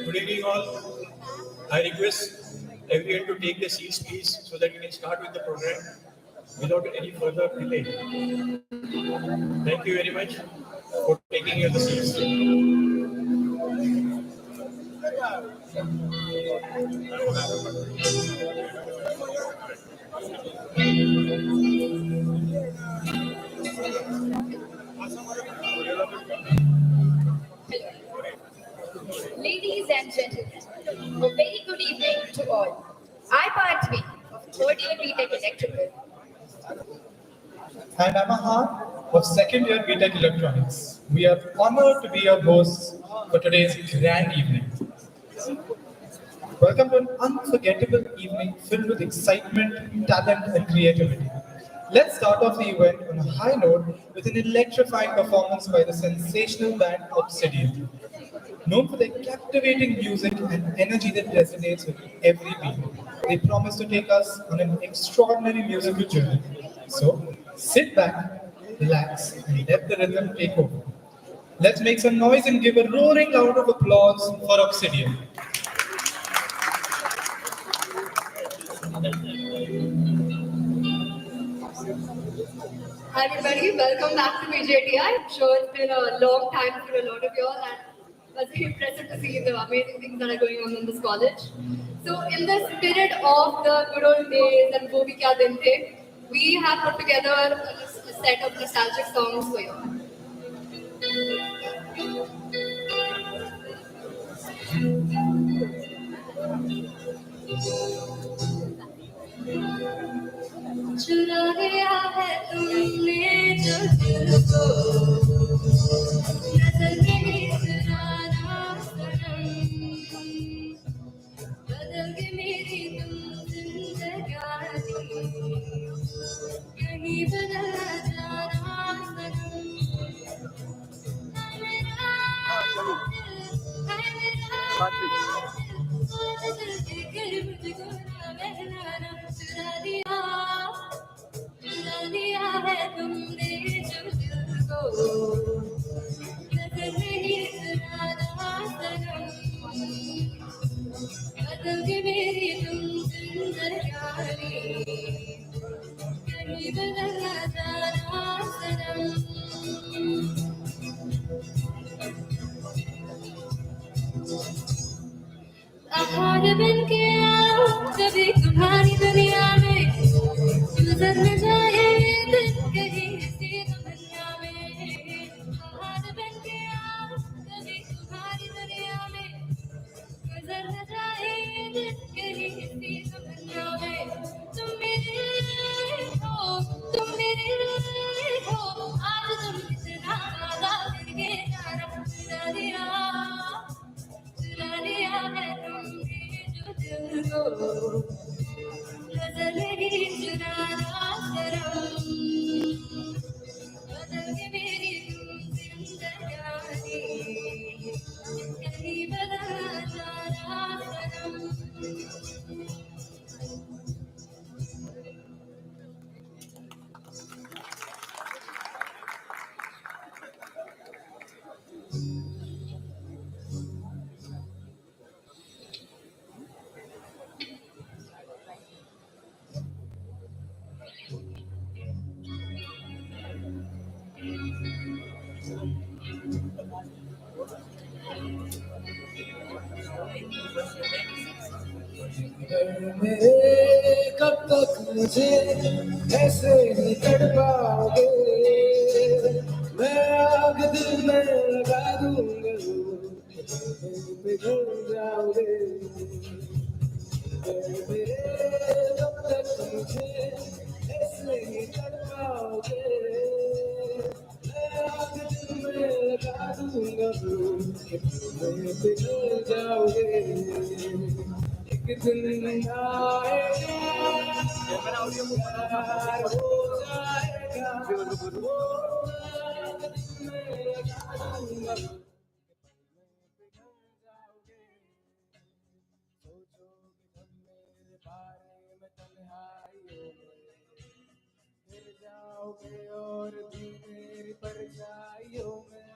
Good evening all. I request everyone to take the seats please so that we can start with the program without any further delay. Thank you very much for taking your seats. Ladies and gentlemen, a very good evening to all. I part 3 of 3rd year BTech Electrical. And I'm Ahan of 2nd year BTech Electronics. We are honored to be your hosts for today's grand evening. Welcome to an unforgettable evening filled with excitement, talent, and creativity. Let's start off the event on a high note with an electrifying performance by the sensational band Obsidian. Known for their captivating music and energy that resonates with every beat, they promise to take us on an extraordinary musical journey. So, sit back, relax, and let the rhythm take over. Let's make some noise and give a roaring round of applause for Obsidian. Hi everybody, welcome back to VJTI. I'm sure it's been a long time for a lot of you all and it was very impressive to see the amazing things that are going on in this college. So in the spirit of the good old days and wo bhi kya din the, we have put together a set of nostalgic songs for you. चुरा लिया है तुमने जो दिल को नजर में चुराना सनम बदल के मेरी तुम जिंदगानी कहीं बदला जाना सनम है मेरा दिल के घर मुझको ना बहलाना चुरा लिया है तुमने जो दिल को नजर नहीं चुराना सनम बदल के मेरी तुम जिंदगानी कहीं बदला जाना सनम आहार बन के आओ कभी तुम्हारी दुनिया में गुजर न जाए दिन कहीं इसी दुनिया में आहार बन के आओ कभी तुम्हारी दुनिया में गुजर न जाए दिन कहीं इसी दुनिया में तुम मेरे हो आज तुम इतना ज्यादा करके जाना चुरा लिया है तुमने जो दिल को नजर नहीं चुराना सनम बदल के मेरी तुम जिंदगानी कहीं बदला जाना सनम मेरे कब तक मुझे ऐसे ही तड़पाओगे, मैं आग दिल में लगा दूंगा, पिघल जाओगे। मेरे कब तक मुझे ऐसे ही तड़पाओगे, मैं आग दिल में लगा दूंगा, पिघल जाओगे। एक दिन आएगा, प्यार हो जाएगा, वो आग दिल में लगा दूंगा, पिघल जाओगे। सोचोगे जब मेरे बारे में तन्हाइयों में, गिर जाओगे और भी मेरी परछाइयों में।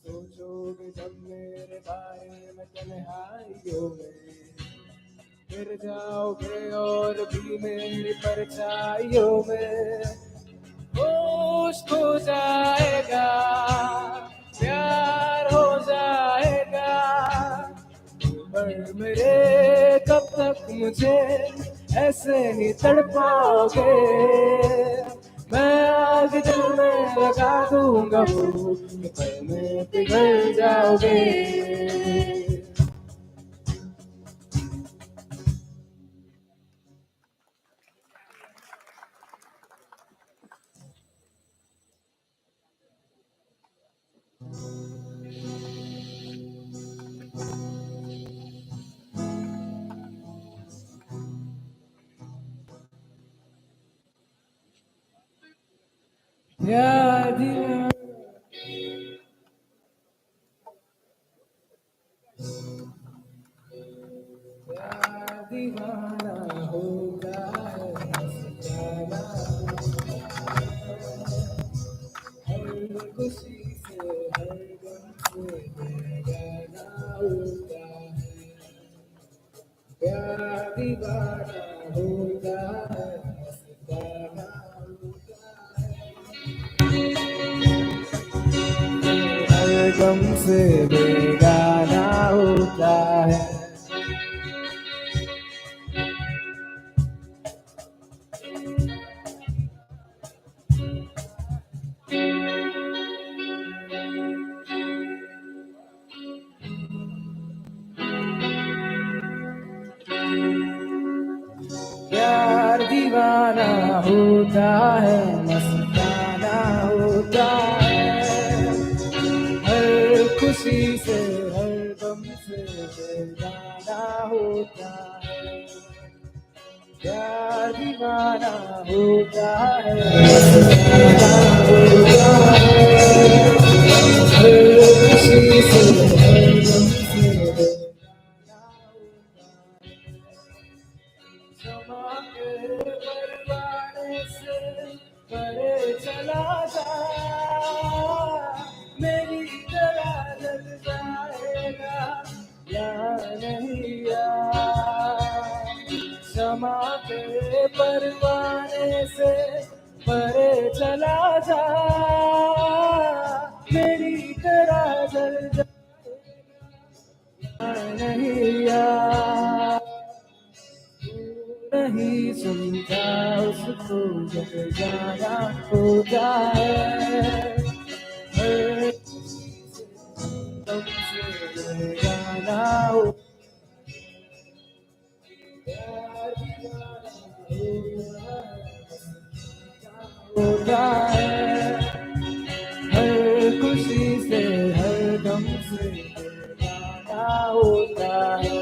सोचोगे जब मेरे बारे में तन्हाइयों में, गिर जाओगे और भी मेरी परछाइयों में। होश खो जाएगा, प्यार हो जाएगा, पर मेरे कब तक मुझे ऐसे ही तड़पाओगे, मैं आग दिल में लगा दूंगा, पल में पिघल जाओगे। याद दीवाना होगा सजाना, हर खुशी से हर गम से बेगाना होता है। प्यार दीवाना होता है सजाना होता है, हर गम से बेगाना होता है। प्यार दीवाना होता है, मस्ताना होता है, हर खुशी से हर गम से बेगाना होता है। प्यार दीवाना होता है, मस्ताना होता है, हर खुशी से हर गम से बेगाना होता है। समा के परवाने से परे चला जा, मेरी तरह जल जाएगा या नहीं यार। समा के परवाने से परे चला जा, मेरी तरह जल जाएगा या नहीं यार। नहीं सुनता उसको जब जाना होता है, हर तुमसे जाना होता है, हर खुशी से हर गम से जाना होता है।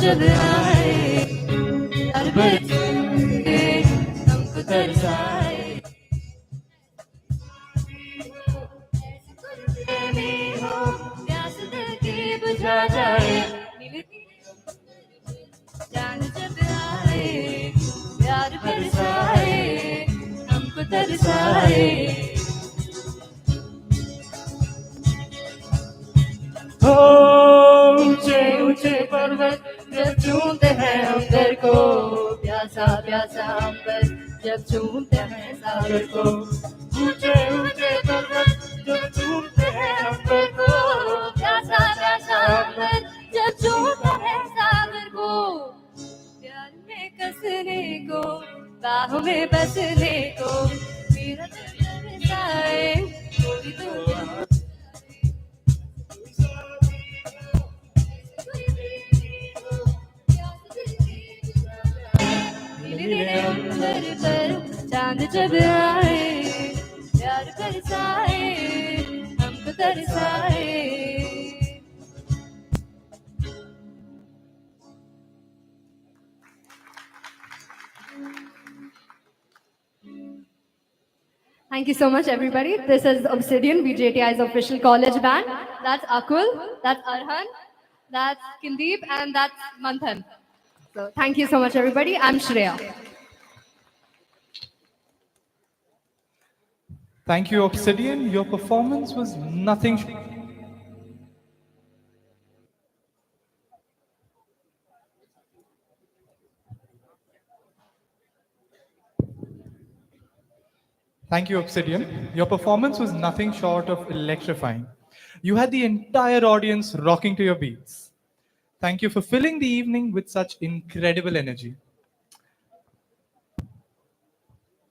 जब आए प्यार बरसाए हमको तरसाए हो प्यास दिल की बुझा जाए जान जब आए प्यार बरसाए हमको तरसाए ऊंचे ऊंचे पर्वत जब चूमते हैं अंबर को प्यासा प्यासा अंबर जब चूमते हैं सागर को ऊंचे ऊंचे पर्वत जब चूमते हैं अंबर को प्यासा प्यासा अंबर जब चूमते हैं सागर को प्यार में कसने को बाहों में बसने को मेरा दिल तरसाए कोई तो अंबर पर चांद जब आए प्यार बरसाए हमको तरसाए Thank you so much, everybody. This is Obsidian, VJTI's official college band. That's Akul, that's Arhan, that's Kindeep, and that's Manthan. So thank you so much, everybody. I'm Shreya. Thank you, Obsidian. Your performance was nothing. Thank you, Obsidian. Your performance was nothing short of electrifying. You had the entire audience rocking to your beats. Thank you for filling the evening with such incredible energy.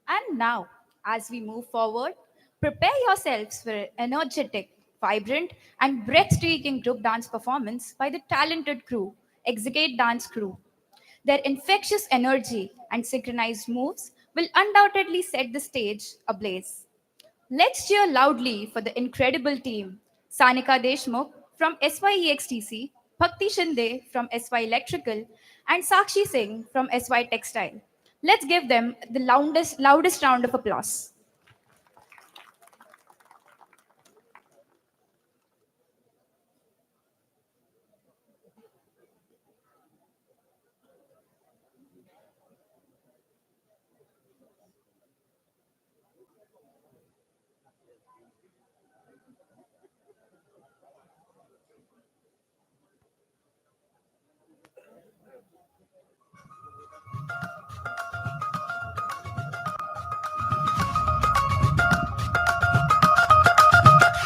And now, as we move forward, prepare yourselves for an energetic, vibrant, and breathtaking group dance performance by the talented crew, Execute Dance Crew. Their infectious energy and synchronized moves will undoubtedly set the stage ablaze. Let's cheer loudly for the incredible team, Sanika Deshmukh from SYEXTC, Bhakti Shinde from SY Electrical, and Sakshi Singh from SY Textile. Let's give them the loudest round of applause.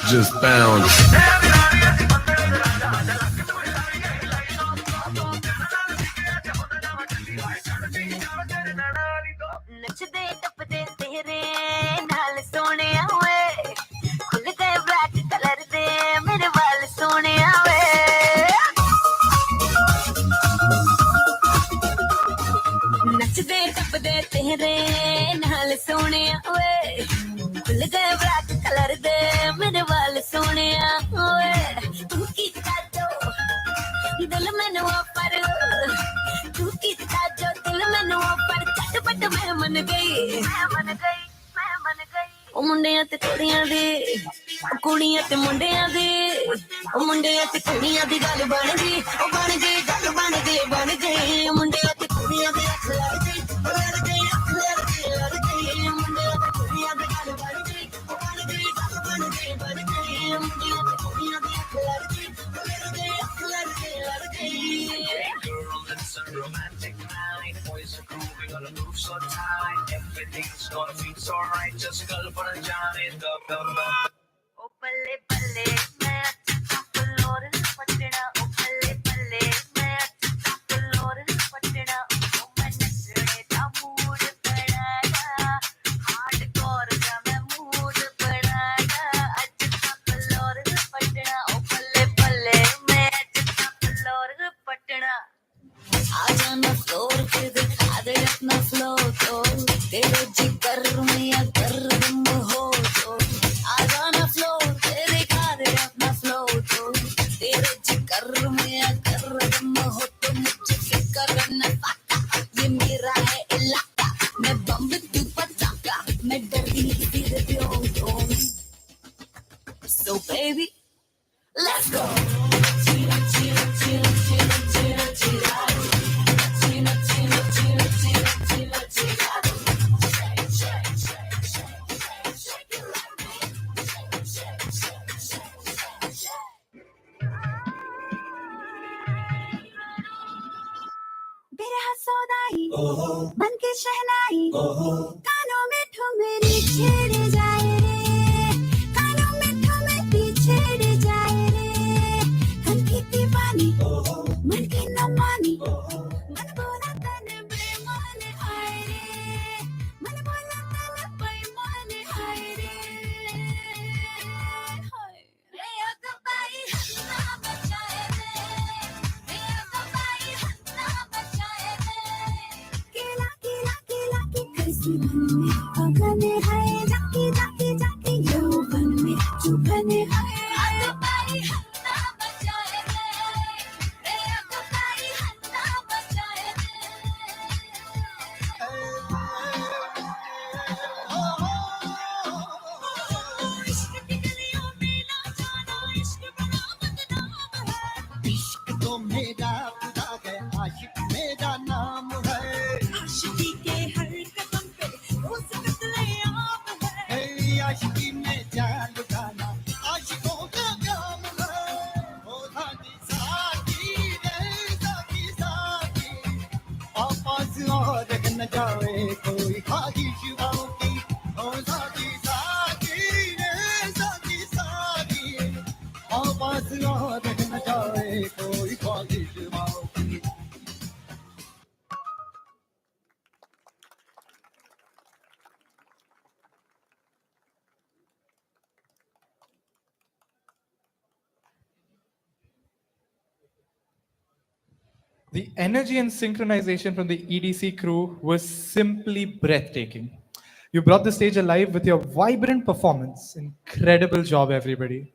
Just found. नचदे टपदे तेरे नाल सोहणिया वे खुल गए black colour दे मेरे वाल सोहणिया वे नचदे टपदे तेरे नाल सोहणिया वे खुल गए ब्लैक कलर दे मेरे वाल सोहणिया वे तू कीता जो दिल मैनू पर तू कीता जो दिल मैनू पर झटपट मैं मन गई ओ मुंडियां ते कुड़ियां दे ओ कुड़ियां ते मुंडियां दे ओ मुंडियां ते कुड़ियां दी गल बन गई ओ बन गई गल बन गई मुंडियां ते कुड़ियां दे अख लड़ गई लड़ गई अख लड़ गई मुंडियां ते कुड़ियां दी गल बन गई ओ बन गई गल बन गई मुंडियां ते कुड़ियां दी अख लड़ गई अख लड़ गई It's a romantic night, boys are grooving on a move so tight. Everything's gonna feel so right. Just girl for a Johnny, dub. Oh, palle palle, main floor patna. Oh, palle palle, main floor patna. Oh, main nachne da mood banaya. Hardcore da main mood banaya. Ajta floor patna. Oh, palle palle, main floor patna. आजा ना floor पे दिखा दे अपना flow तो तेरे जिगर में अगर दम हो तो आजा Let's go. बिरह सौदाई बन के शहनाई कानों में ठुमरी छेड़ जाए रे कानों में ठुमरी छेड़ जाए रे मन की दीवानी मन की न मानी मन बोला तन बेमान आए रे मन बोला तन बेमान आए रे रे अकबाई हन्ना बचाए रे अकबाई हन्ना बचाए रे केला केला केला की कैसी मन में अगने है जाके जाके जाके यौवन में चुभने है अकबाई हन्ना बचाए रे अकबाई हन्ना बचाए इश्क की गलियों में ना जाना इश्क बड़ा बदनाम है इश्क तो मेरा खुदा है आशिक मेरा नाम है आशिकी के हर कदम पे रोज कत्लेआम है ए, आशिकी में जान लुटाना आशिकों का काम है ओ साथी साथी रे साथी साथी आपस और न जाए कोई ख्वाहिश की ओ साथी साथी रे साथी साथी आपस और न जाए कोई ख्वाहिश की The energy and synchronization from the EDC crew was simply breathtaking. You brought the stage alive with your vibrant performance. Incredible job, everybody.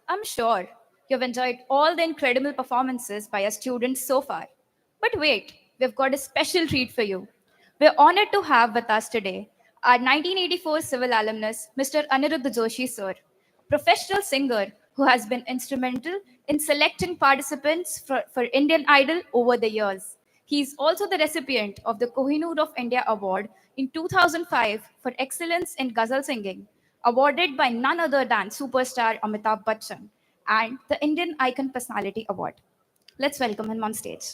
I'm sure you've enjoyed all the incredible performances by our students so far. But wait, we've got a special treat for you. We're honored to have with us today our 1984 civil alumnus, Mr. Aniruddha Joshi sir, professional singer who has been instrumental in selecting participants for Indian Idol over the years. He is also the recipient of the Kohinoor of India Award in 2005 for excellence in ghazal singing, awarded by none other than superstar Amitabh Bachchan, and the Indian Icon Personality Award. Let's welcome him on stage.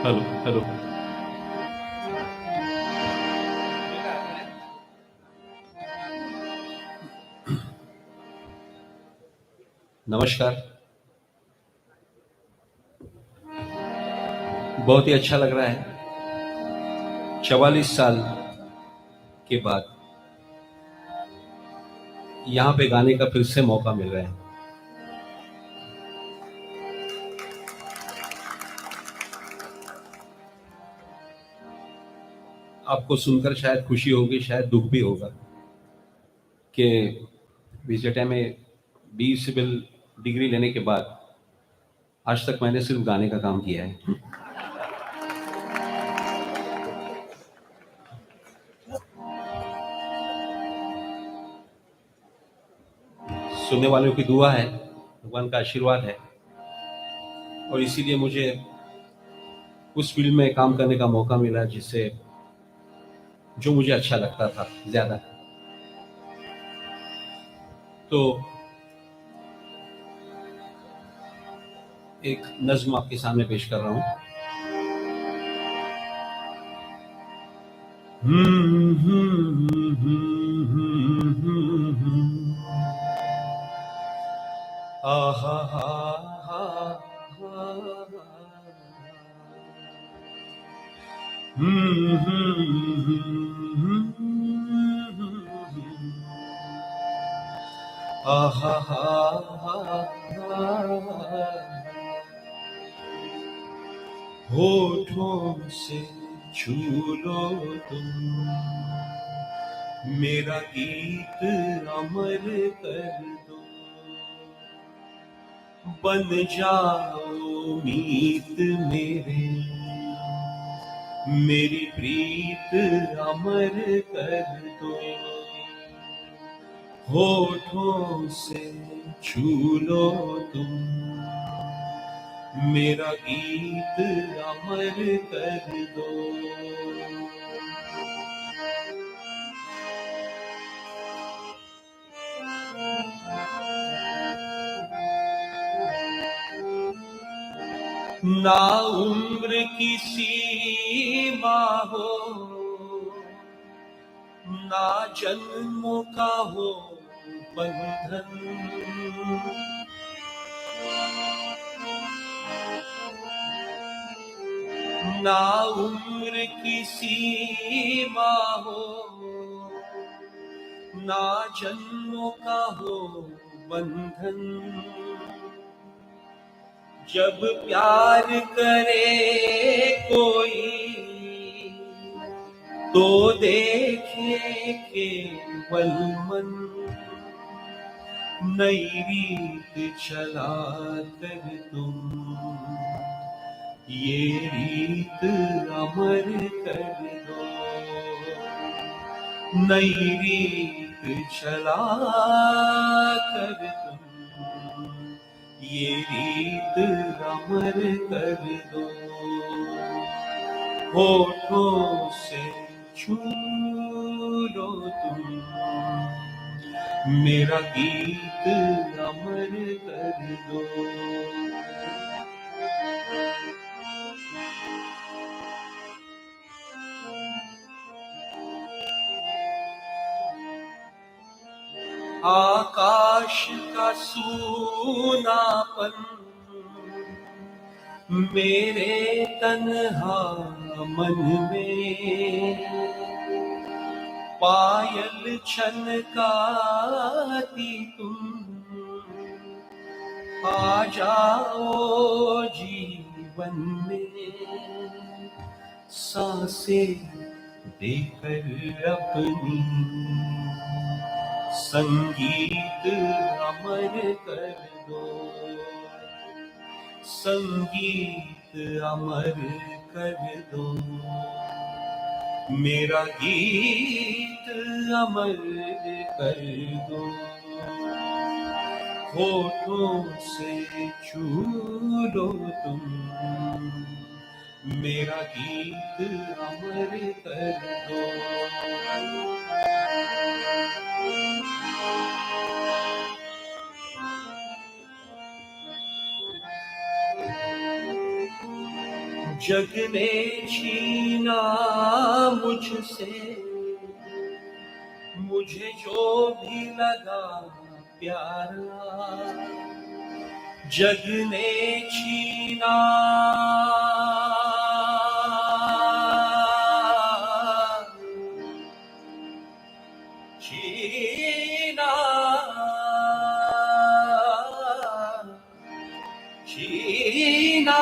Hello hello. नमस्कार। बहुत ही अच्छा लग रहा है 44 साल के बाद यहाँ पे गाने का फिर से मौका मिल रहा है। आपको सुनकर शायद खुशी होगी, शायद दुख भी होगा कि VJTI में बी सिविल डिग्री लेने के बाद आज तक मैंने सिर्फ गाने का काम किया है। सुनने वालों की दुआ है, भगवान का आशीर्वाद है, और इसीलिए मुझे उस फील्ड में काम करने का मौका मिला जिससे जो मुझे अच्छा लगता था ज्यादा। तो एक नज्म आपके सामने पेश कर रहा हूं। आहा होठों से छू लो तुम मेरा गीत अमर कर दो, बन जाओ मीत मेरी प्रीत अमर कर दो। होठों से छू लो तुम मेरा गीत अमर कर दो। ना उम्र की सीमा हो, ना जन्मों का हो बंधन, ना उम्र की सीमा हो, ना जन्मों का हो बंधन। जब प्यार करे कोई तो देखे केवल मन, नई रीत चला कर तुम ये रीत अमर कर दो। नई रीत चला कर तुम ये रीत अमर कर दो। होठों से छू लो तुम मेरा गीत अमर कर दो। आकाश का सूनापन मेरे तन्हा मन में, पायल छनकाती तुम आ जाओ जीवन में, सांसें देकर अपनी संगीत अमर कर दो। संगीत अमर कर दो मेरा गीत अमर कर दो। होठों से छू लो तुम मेरा गीत अमर कर दो। जग ने छीना मुझसे मुझे जो भी लगा प्यारा, जग ने छीना छीना छीना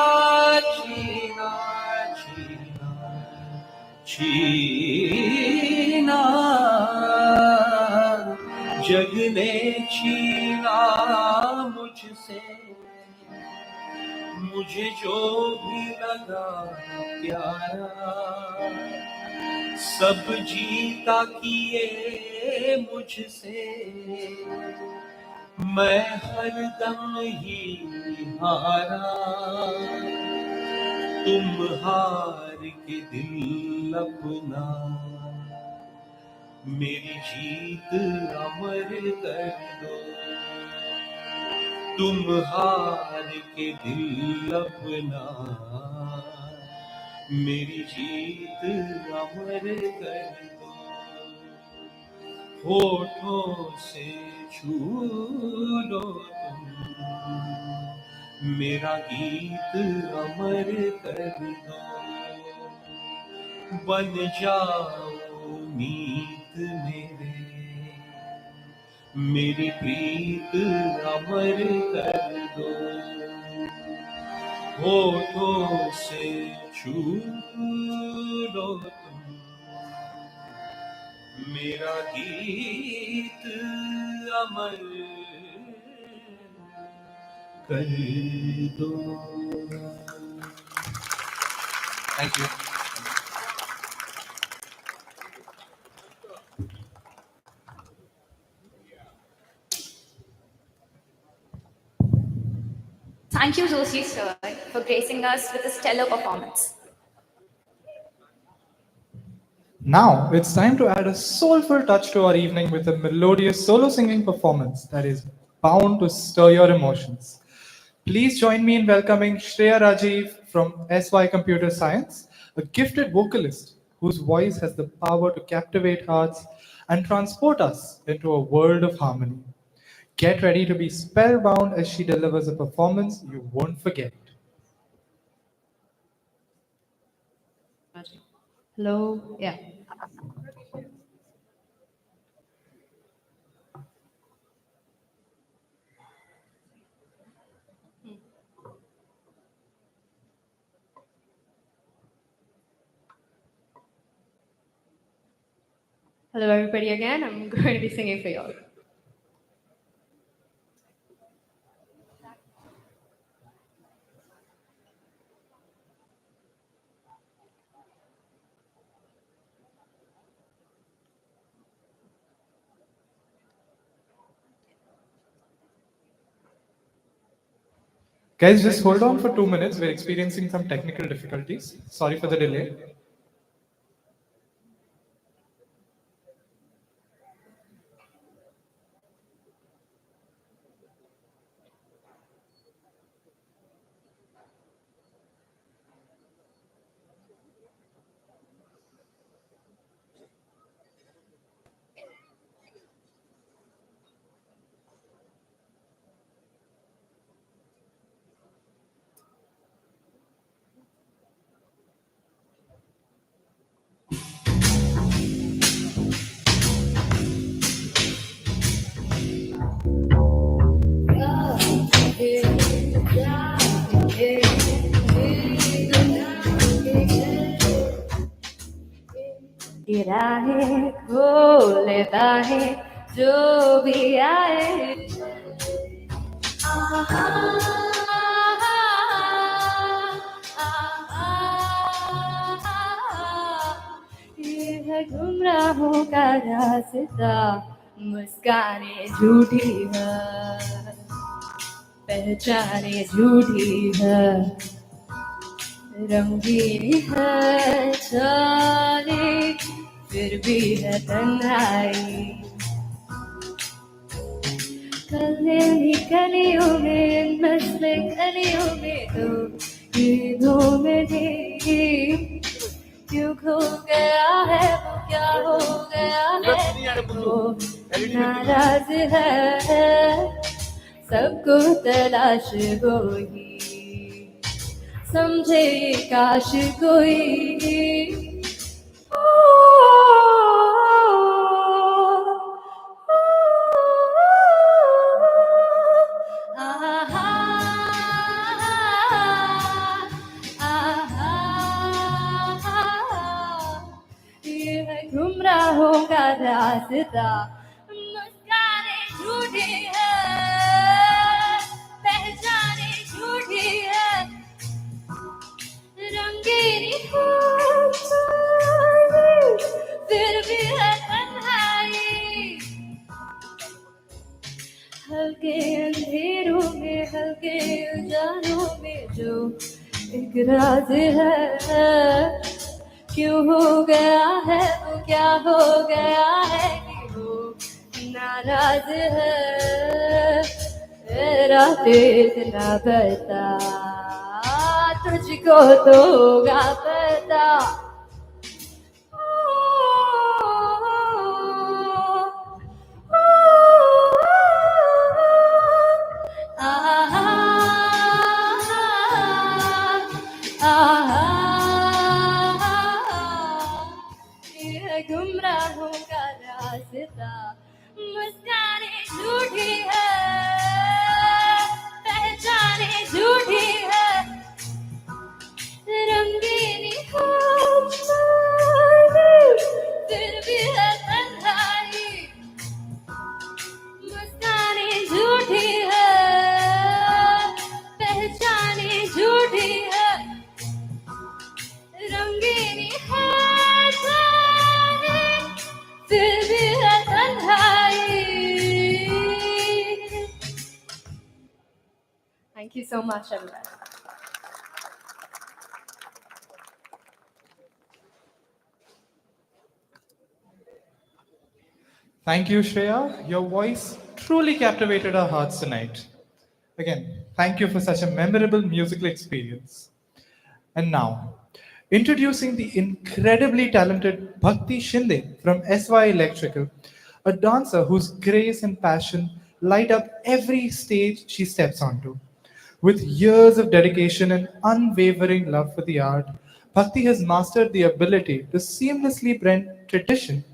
छीना छीना छीना, जग ने छीना मुझसे मुझे जो भी लगा प्यारा, सब जीता किए मुझसे मैं हरदम ही हारा, तुम हार के दिल अपना मेरी जीत अमर कर दो, तुम हार के दिल अपना मेरी जीत अमर कर दो, होठों से छू लो तुम मेरा गीत अमर कर दो, बन जाओ मीत मेरी प्रीत अमर कर दो, होठों से छू लो तुम मेरा गीत अमर कर दो। Thank you. Thank you, Joshi sir, for gracing us with a stellar performance. Now it's time to add a soulful touch to our evening with a melodious solo singing performance that is bound to stir your emotions. Please join me in welcoming Shreya Rajiv from SY Computer Science, a gifted vocalist whose voice has the power to captivate hearts and transport us into a world of harmony. Get ready to be spellbound as she delivers a performance you won't forget. Hello, yeah. Hello, everybody again. I'm going to be singing for you all. Guys, just hold on for 2 minutes. We're experiencing some technical difficulties. Sorry for the delay. गिरा है खो लेता है जो भी आए, ये है गुमराहों का रास्ता, मुस्काने झूठी है, पहचाने झूठी है, रंगीन है चाले फिर भी है तन्हाई, कलियों में मस्त कलियों में तो नींदों में क्यों खो गया है वो, क्या हो गया है वो नाराज है, सबको तलाश वो ही समझे काश कोई। ये है गुमराहों का रास्ता, मुस्काने झूठी है, पहचाने झूठी है, रंगीनी हो फिर भी है तन्हाई, हल्के अंधेरों में, हल्के उजालों में जो एक राज है, क्यों हो गया है वो, क्या हो गया है कि वो नाराज है, मेरा इतना पता तुझको तो होगा पता। ये गुमराहों का रास्ता, मुस्काने झूठी है, पहचाने झूठी है, रंगीनी हो फिर भी है तन्हाई, मुस्काने झूठी है, पहचाने झूठी है, रंगीनी है फिर भी है तन्हाई। Thank you so much, everyone. Thank you, Shreya. Your voice truly captivated our hearts tonight. Again, thank you for such a memorable musical experience. And now, introducing the incredibly talented Bhakti Shinde from SY Electrical, a dancer whose grace and passion light up every stage she steps onto. With years of dedication and unwavering love for the art, Bhakti has mastered the ability to seamlessly blend tradition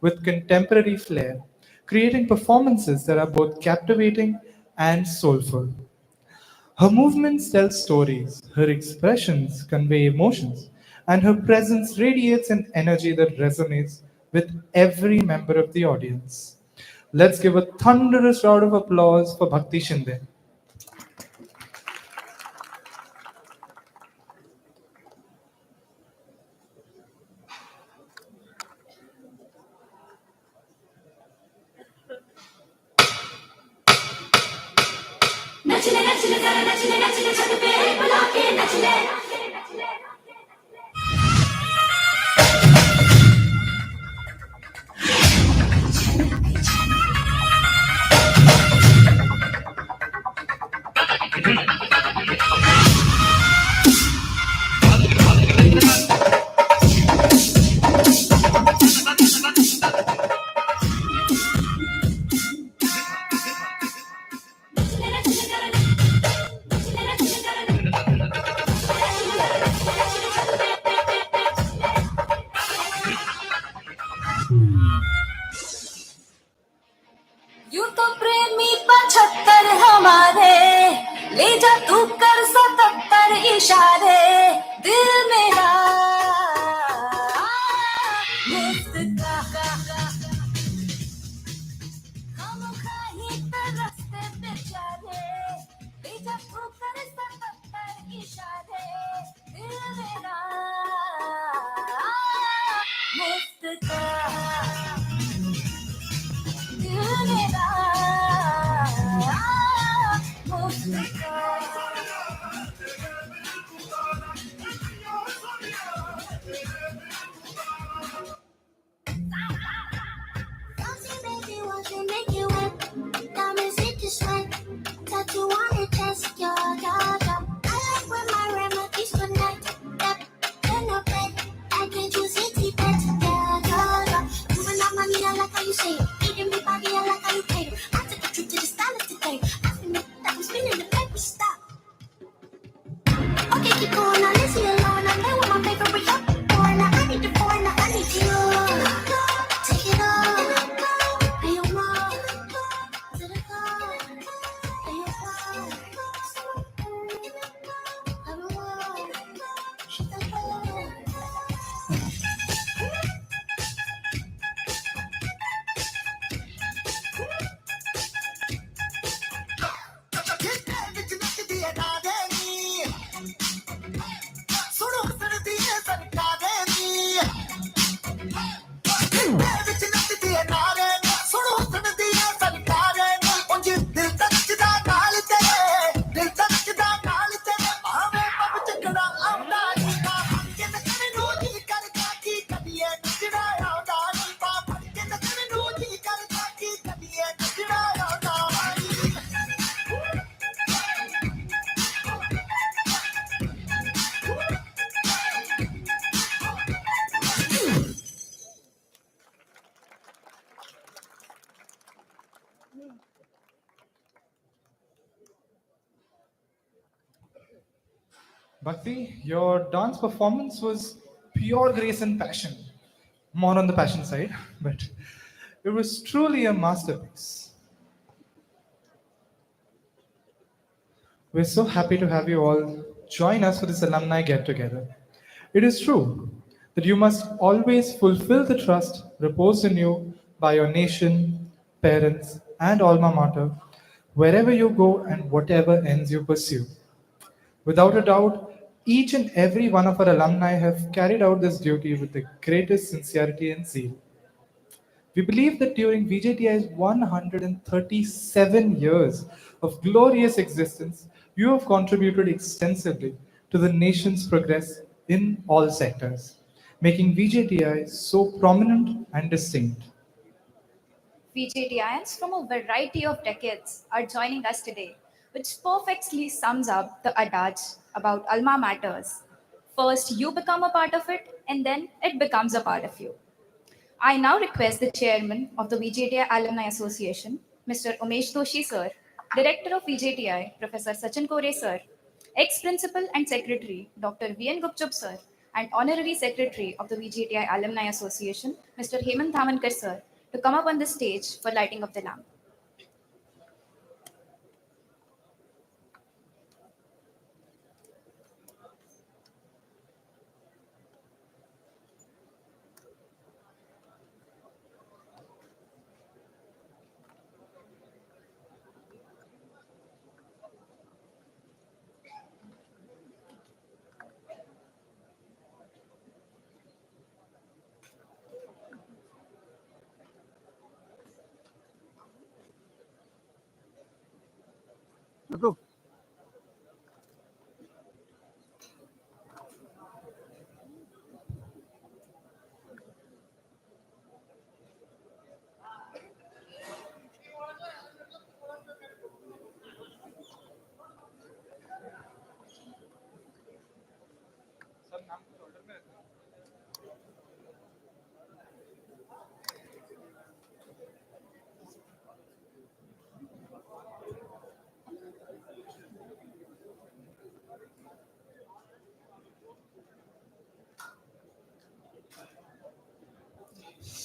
with contemporary flair, creating performances that are both captivating and soulful. Her movements tell stories, her expressions convey emotions, and her presence radiates an energy that resonates with every member of the audience. Let's give a thunderous round of applause for Bhakti Shinde. नचले नचले जरा नचले नचले छत पे बुला के नचले यूं तो प्रेमी 75 हमारे, ले जा तू कर 77 इशारे, दिल मेरा मुस्कुरा खामोखा ही तरसते बेचारे, ले जा तू कर 77 इशारे, दिल मेरा मुस्कुरा get you going, now leave me alone. I'm there with my paper, but you're born. Now I need the four, now I need you. Take it all, pay your mom, to the car, pay your car. I don't know, shut the door. Bhakti, your dance performance was pure grace and passion. More on the passion side, but it was truly a masterpiece. We're so happy to have you all join us for this alumni get together. It is true that you must always fulfill the trust reposed in you by your nation, parents, and alma mater, wherever you go and whatever ends you pursue. Without a doubt, each and every one of our alumni have carried out this duty with the greatest sincerity and zeal. We believe that during VJTI's 137 years of glorious existence, you have contributed extensively to the nation's progress in all sectors, making VJTI so prominent and distinct. VJTIans from a variety of decades are joining us today, which perfectly sums up the adage about alma maters. First, you become a part of it, and then it becomes a part of you. I now request the chairman of the VJTI Alumni Association, Mr. Umesh Joshi sir, director of VJTI, Professor Sachin Tak sir, ex-principal and secretary, Dr. V.N. Gupchup sir, and honorary secretary of the VJTI Alumni Association, Mr. Hemant Dhamankar sir, to come up on the stage for lighting of the lamp.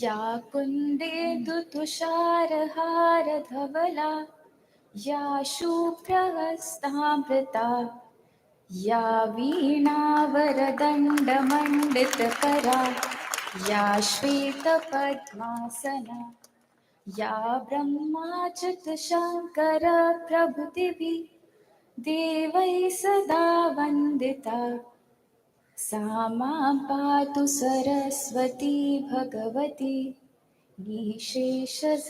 या कुन्देन्दु तुषारहारधवला या शुभ्रहस्तामृता या वीणावरदण्डमण्डितकरा या श्वेतपद्मासना या ब्रह्माच्युतशङ्कर प्रभृतिभिः देवैः सदा वन्दिता सा मां पातु Saraswati Bhagwati निःशेषजाड्यापः.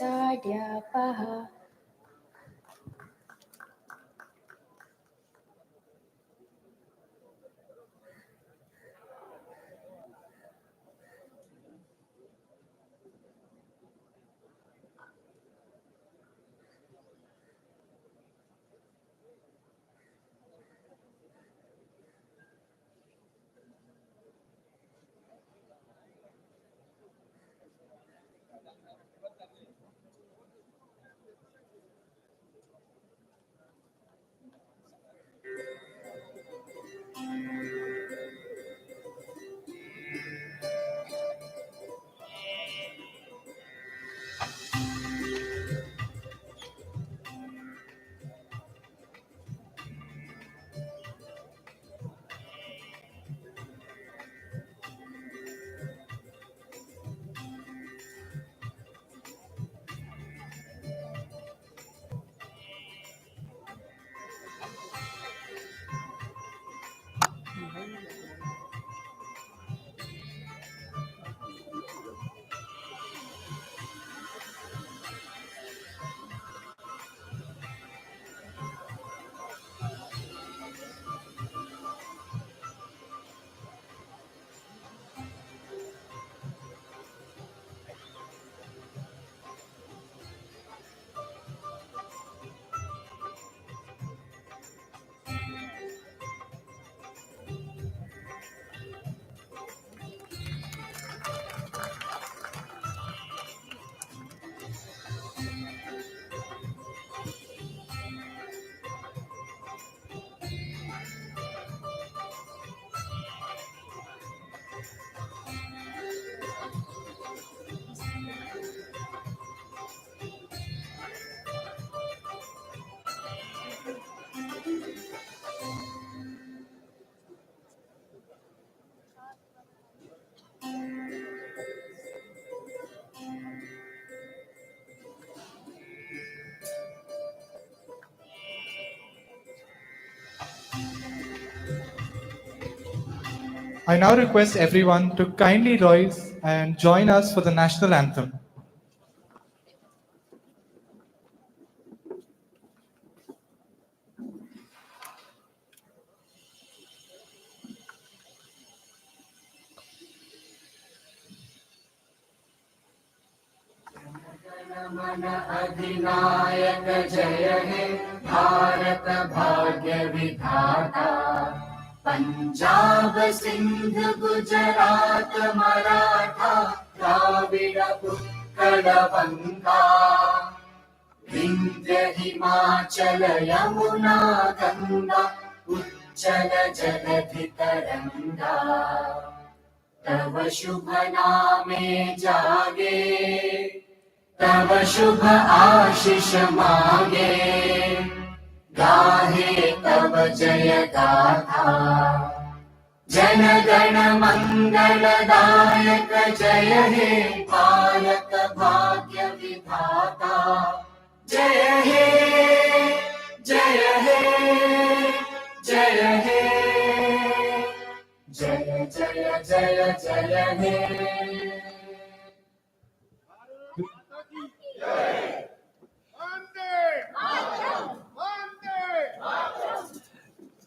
I now request everyone to kindly rise and join us for the national anthem. मन अधिनायक जय हे भारत भाग्य विधाता पंजाब सिंध गुजरात मराठा द्राविड़ उत्कल बंगा विंध्य हिमाचल यमुना गंगा उच्चल जलधि तरंगा तव शुभ नामे जागे तव शुभ आशीष मांगे गाहे तव जय गाथा जन गण मंगलदायक जय हे भारत भाग्य विधाता जय हे जय हे जय हे जय जय जय जय हे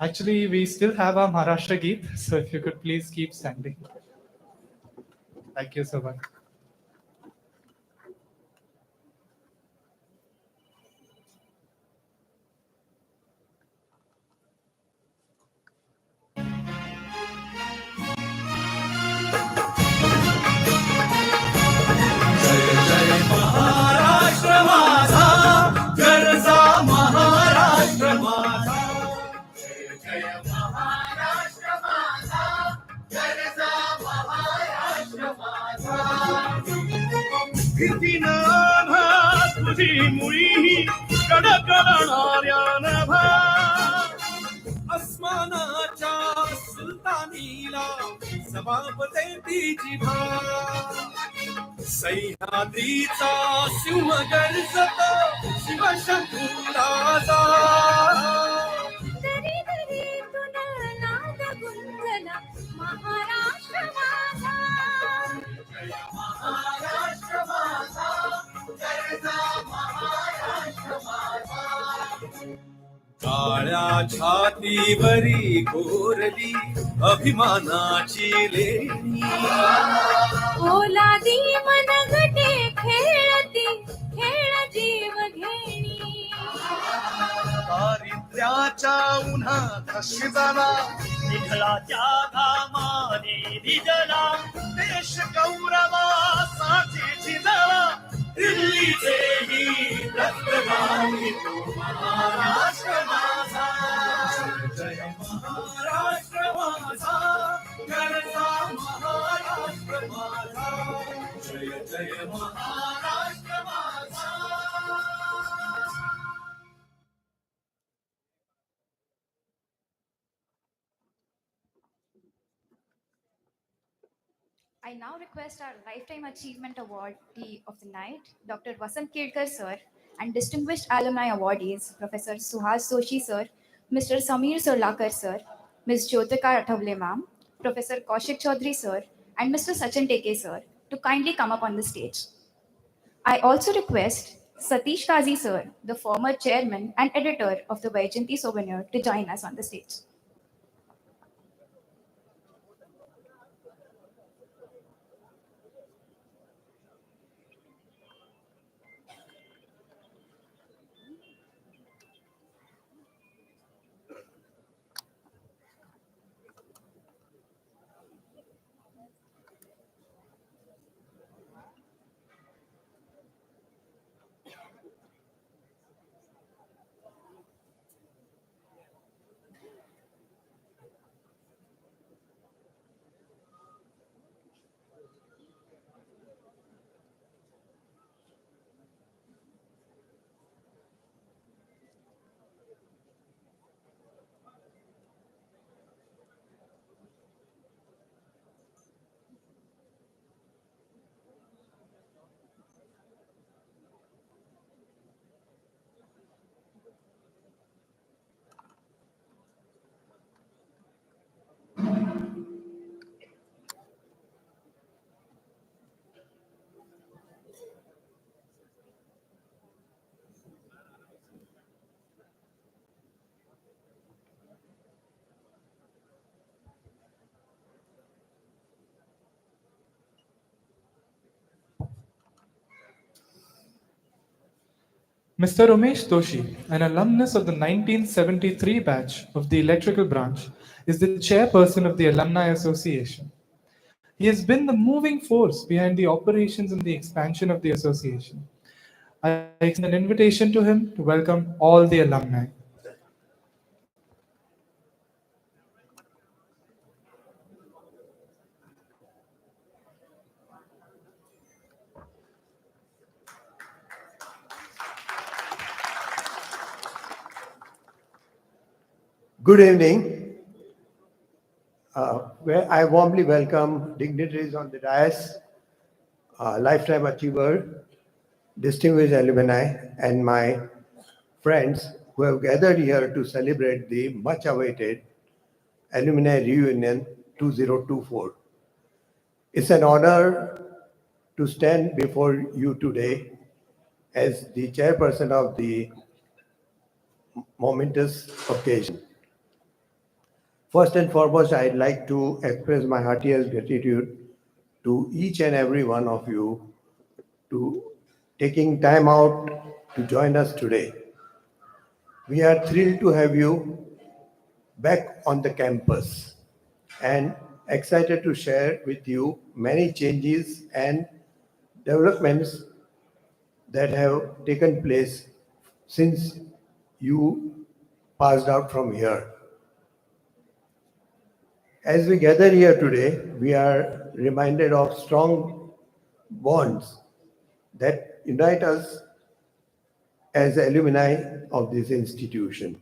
Actually, we still have our Maharashtra Geet, so if you could please keep standing. Thank you so much. Maharashtra माझा गरजा महाराष्ट्र माझा जय महाराष्ट्र माझा गरजा महाराष्ट्र माझा किती नाभा तुझी मुळी कडकडणाऱ्या नभा अस्मानाच्या सुलतानीला सभापते तिची भा सह्याद्रीचा सिंह गर्जत शिवशंभूराजा दरी दरीतून नाद गुंजला महाराष्ट्र माझा जय महाराष्ट्र माझा गरजा महाराष्ट्र माझा काळ्या छातीवरी कोरली अभिमानाची लेणी ओलादी मनगटे खेळती खेळ जीव घेणी दारिद्र्याच्या उन्हात शिजला निघळाच्या घामाने भिजला देश गौरवासाठी झिजला दिल्लीचेही रक्तगामी तो महाराष्ट्र माझा जय महाराष्ट्र माझा गरजा महाराष्ट्र माझा जय जय महाराष्ट्र माझा I now request our Lifetime Achievement Awardee of the night, Dr. Vasant Kedkar sir, and distinguished alumni awardees, Professor Suhas Joshi sir, Mr. Samir Suraker sir, Ms. Jyotika Athavle ma'am, Professor Kaushik C sir, and Mr. Sachin Tak sir to kindly come up on the stage. I also request Satish Kazi sir, the former chairman and editor of the VJTI Souvenir, to join us on the stage. Mr. Umesh Doshi, an alumnus of the 1973 batch of the electrical branch, is the chairperson of the Alumni Association. He has been the moving force behind the operations and the expansion of the association. I extend an invitation to him to welcome all the alumni. Good evening. Where I warmly welcome dignitaries on the dais, lifetime achiever, distinguished alumni, and my friends who have gathered here to celebrate the much awaited Alumni Reunion 2024. It's an honor to stand before you today as the chairperson of the momentous occasion. First and foremost, I'd like to express my heartiest gratitude to each and every one of you to taking time out to join us today. We are thrilled to have you back on the campus and excited to share with you many changes and developments that have taken place since you passed out from here. As we gather here today, we are reminded of strong bonds that unite us as alumni of this institution.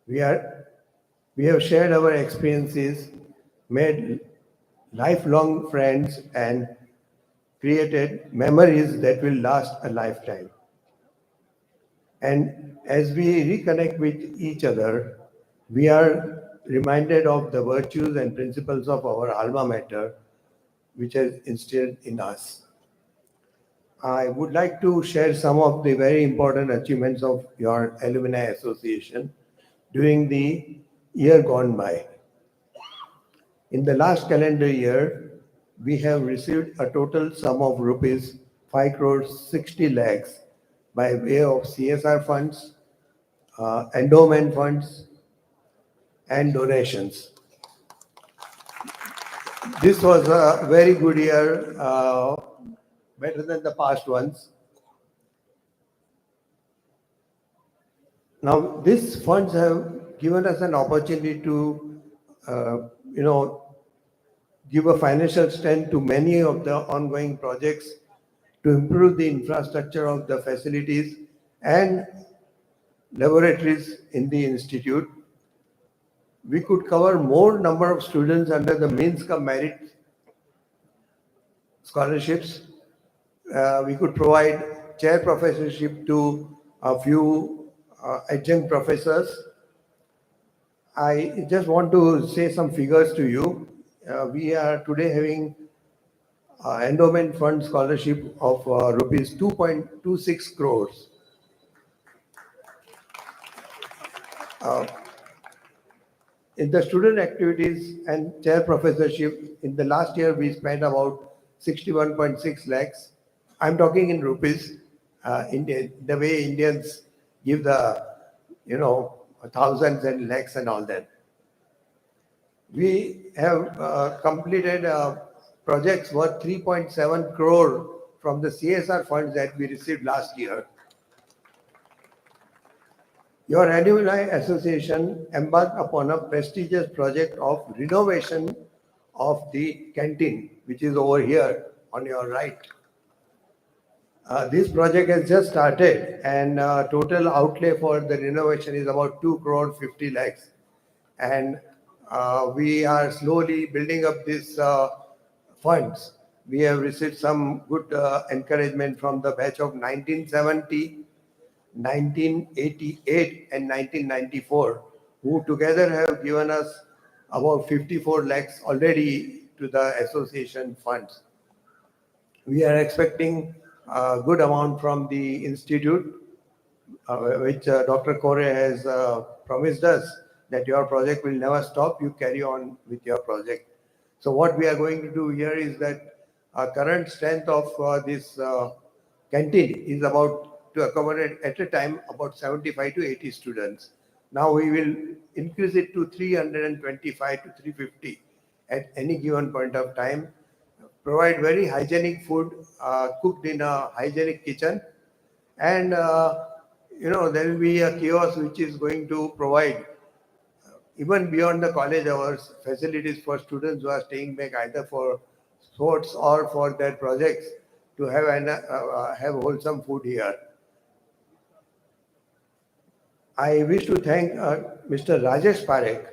We have shared our experiences, made lifelong friends, and created memories that will last a lifetime. And as we reconnect with each other, we are reminded of the virtues and principles of our alma mater, which has instilled in us. I would like to share some of the very important achievements of your Alumni Association during the year gone by. In the last calendar year, we have received a total sum of rupees 5 crores 60 lakhs by way of CSR funds, endowment funds, and donations. This was a very good year, better than the past ones. Now, these funds have given us an opportunity to, give a financial strength to many of the ongoing projects to improve the infrastructure of the facilities and laboratories in the institute. We could cover more number of students under the means cum merit scholarships. We could provide chair professorship to a few adjunct professors. I just want to say some figures to you. We are today having endowment fund scholarship of rupees 2.26 crores. In the student activities and chair professorship, in the last year we spent about 61.6 lakhs. I'm talking in rupees, the way Indians give the, thousands and lakhs and all that. We have completed projects worth 3.7 crore from the CSR funds that we received last year. Your Alumni Association embarked upon a prestigious project of renovation of the canteen, which is over here on your right. This project has just started, and total outlay for the renovation is about 2 crore 50 lakhs. And we are slowly building up these funds. We have received some good encouragement from the batch of 1970, 1988 and 1994, who together have given us about 54 lakhs already to the association funds. We are expecting a good amount from the institute, which Dr. Kore has promised us that your project will never stop. You carry on with your project. So what we are going to do here is that our current strength of this canteen is about to accommodate at a time about 75 to 80 students. Now we will increase it to 325 to 350 at any given point of time. Provide very hygienic food cooked in a hygienic kitchen, and there will be a kiosk which is going to provide even beyond the college hours facilities for students who are staying back either for sports or for their projects to have wholesome food here. I wish to thank Mr. Rajesh Parekh,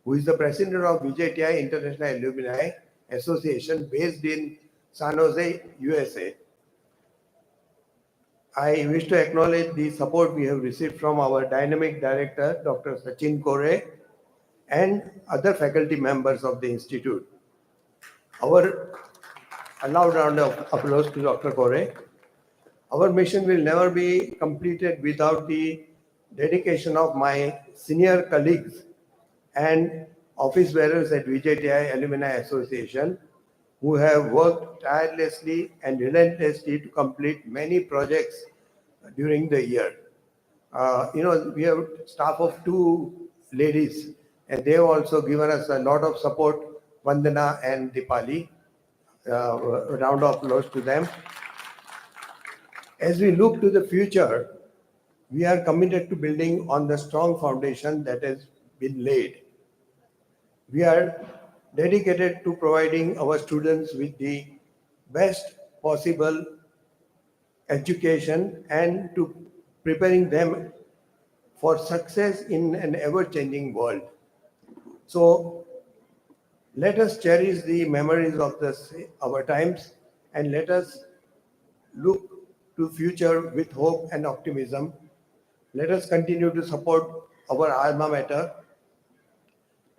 who is the president of VJTI International Alumni Association based in San Jose, USA. I wish to acknowledge the support we have received from our dynamic director, Dr. Sachin Tak, and other faculty members of the institute. A loud round of applause to Dr. Tak. Our mission will never be completed without the dedication of my senior colleagues and office bearers at VJTI Alumni Association, who have worked tirelessly and relentlessly to complete many projects during the year. We have staff of 2 ladies, and they have also given us a lot of support, Vandana and Dipali. A round of applause to them. As we look to the future, we are committed to building on the strong foundation that has been laid. We are dedicated to providing our students with the best possible education and to preparing them for success in an ever-changing world. So let us cherish the memories of our times, and let us look to future with hope and optimism. Let us continue to support our alma mater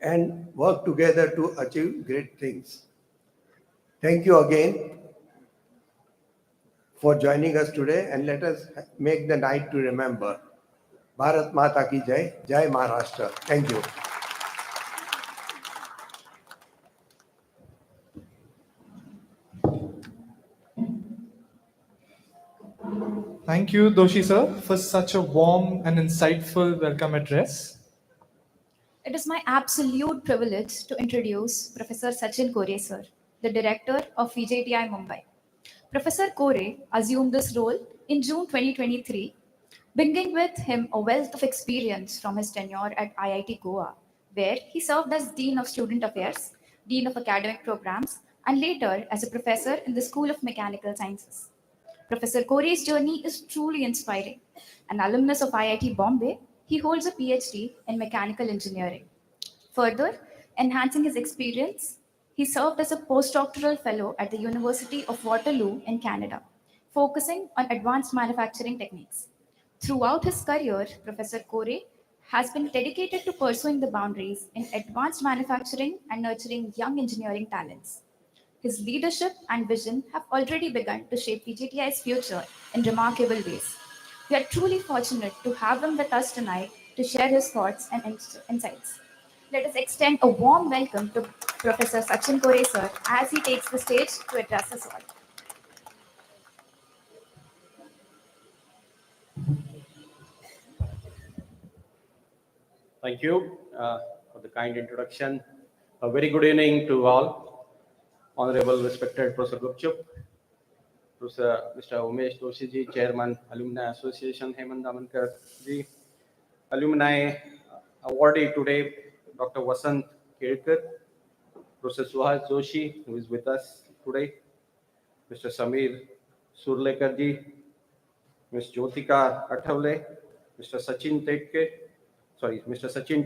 and work together to achieve great things. Thank you again for joining us today, and let us make the night to remember. Bharat Mata ki Jai, Jai Maharashtra. Thank you. Thank you, Joshi sir, for such a warm and insightful welcome address. It is my absolute privilege to introduce Professor Sachin Tak sir, the director of VJTI Mumbai. Professor Kore assumed this role in June 2023, bringing with him a wealth of experience from his tenure at IIT Goa, where he served as Dean of Student Affairs, Dean of Academic Programs, and later as a professor in the School of Mechanical Sciences. Professor Kore's journey is truly inspiring. An alumnus of IIT Bombay, he holds a PhD in mechanical engineering. Further, enhancing his experience, he served as a postdoctoral fellow at the University of Waterloo in Canada, focusing on advanced manufacturing techniques. Throughout his career, Professor Kore has been dedicated to pursuing the boundaries in advanced manufacturing and nurturing young engineering talents. His leadership and vision have already begun to shape VJTI's future in remarkable ways. We are truly fortunate to have him with us tonight to share his thoughts and insights. Let us extend a warm welcome to Professor Sachin Tak sir as he takes the stage to address us all. Thank you for the kind introduction. A very good evening to all. Honorable respected Professor Gupchup, Professor Mr. Umesh Joshi ji, Chairman, Alumni Association, Hemant Damankar ji, Alumni awardee today, Dr. Vasant Kelkar, Professor Suhas Joshi, who is with us today, Mr. Samir Suraker ji, Ms. Jyotika Athavle, Mr. Sachin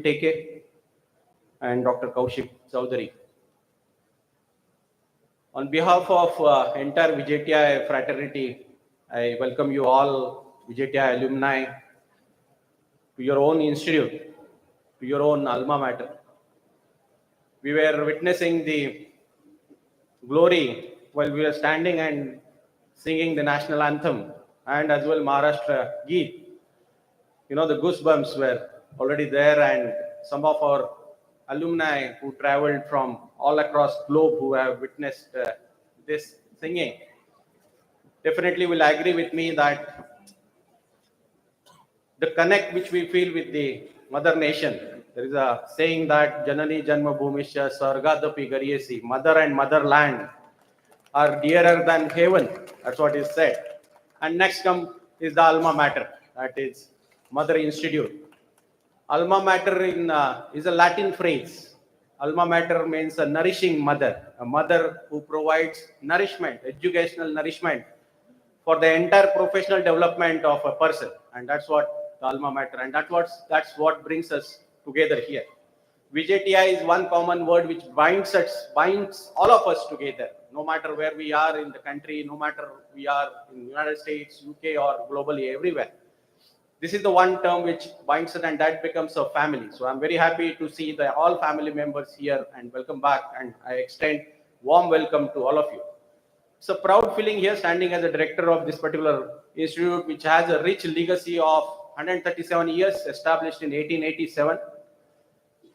Tak, and Dr. Kaushik Chaudhary. On behalf of entire VJTI fraternity, I welcome you all, VJTI alumni, to your own institute, to your own alma mater. We were witnessing the glory while we were standing and singing the national anthem and as well Maharashtra Geet. The goosebumps were already there, and some of our alumni who traveled from all across globe who have witnessed this singing definitely will agree with me that the connect which we feel with the mother nation. There is a saying that Janani Janma Bhumisha Sargadapi Gariyasi, mother and motherland are dearer than heaven. That's what is said. And next come is the alma mater, that is Mother Institute. Alma mater is a Latin phrase. Alma mater means a nourishing mother, a mother who provides nourishment, educational nourishment for the entire professional development of a person. And that's what the alma mater, and that's what brings us together here. VJTI is one common word which binds all of us together, no matter where we are in the country, no matter we are in the United States, UK, or globally, everywhere. This is the one term which binds us, and that becomes a family. So I'm very happy to see all family members here, and welcome back. And I extend warm welcome to all of you. It's a proud feeling here standing as a director of this particular institute, which has a rich legacy of 137 years, established in 1887.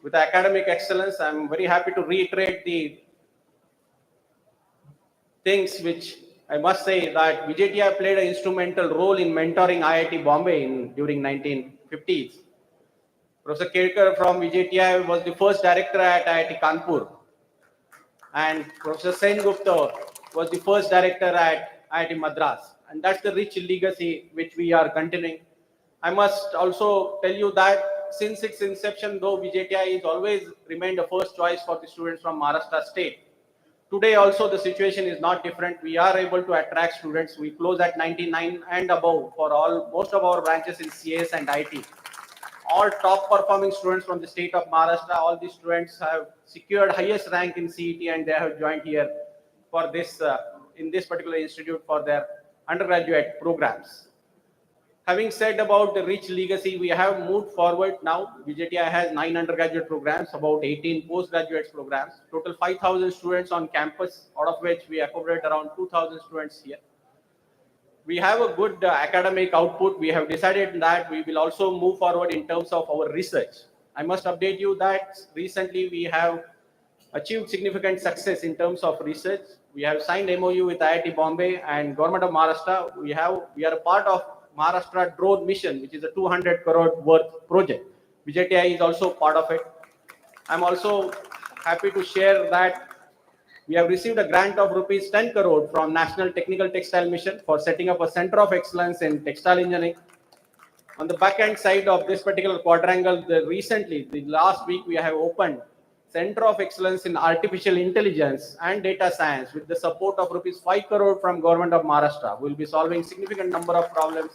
With academic excellence, I'm very happy to reiterate the things which I must say that VJTI played an instrumental role in mentoring IIT Bombay during 1950s. Professor Kerkar from VJTI was the first director at IIT Kanpur, and Professor Sen Gupta was the first director at IIT Madras. And that's the rich legacy which we are continuing. I must also tell you that since its inception, though VJTI has always remained the first choice for the students from Maharashtra state, today also the situation is not different. We are able to attract students. We close at 99 and above for most of our branches in CS and IT. All top performing students from the state of Maharashtra, all these students have secured highest rank in CET, and they have joined here for this in this particular institute for their undergraduate programs. Having said about the rich legacy, we have moved forward now. VJTI has 9 undergraduate programs, about 18 postgraduate programs, total 5,000 students on campus, out of which we accommodate around 2,000 students here. We have a good academic output. We have decided that we will also move forward in terms of our research. I must update you that recently we have achieved significant success in terms of research. We have signed MOU with IIT Bombay and Government of Maharashtra. We are a part of Maharashtra drone mission, which is a 200 crore worth project. VJTI is also part of it. I'm also happy to share that we have received a grant of rupees 10 crore from National Technical Textile Mission for setting up a center of excellence in textile engineering. On the back end side of this particular quadrangle, the last week we have opened Center of Excellence in Artificial Intelligence and Data Science with the support of rupees 5 crore from Government of Maharashtra. We will be solving significant number of problems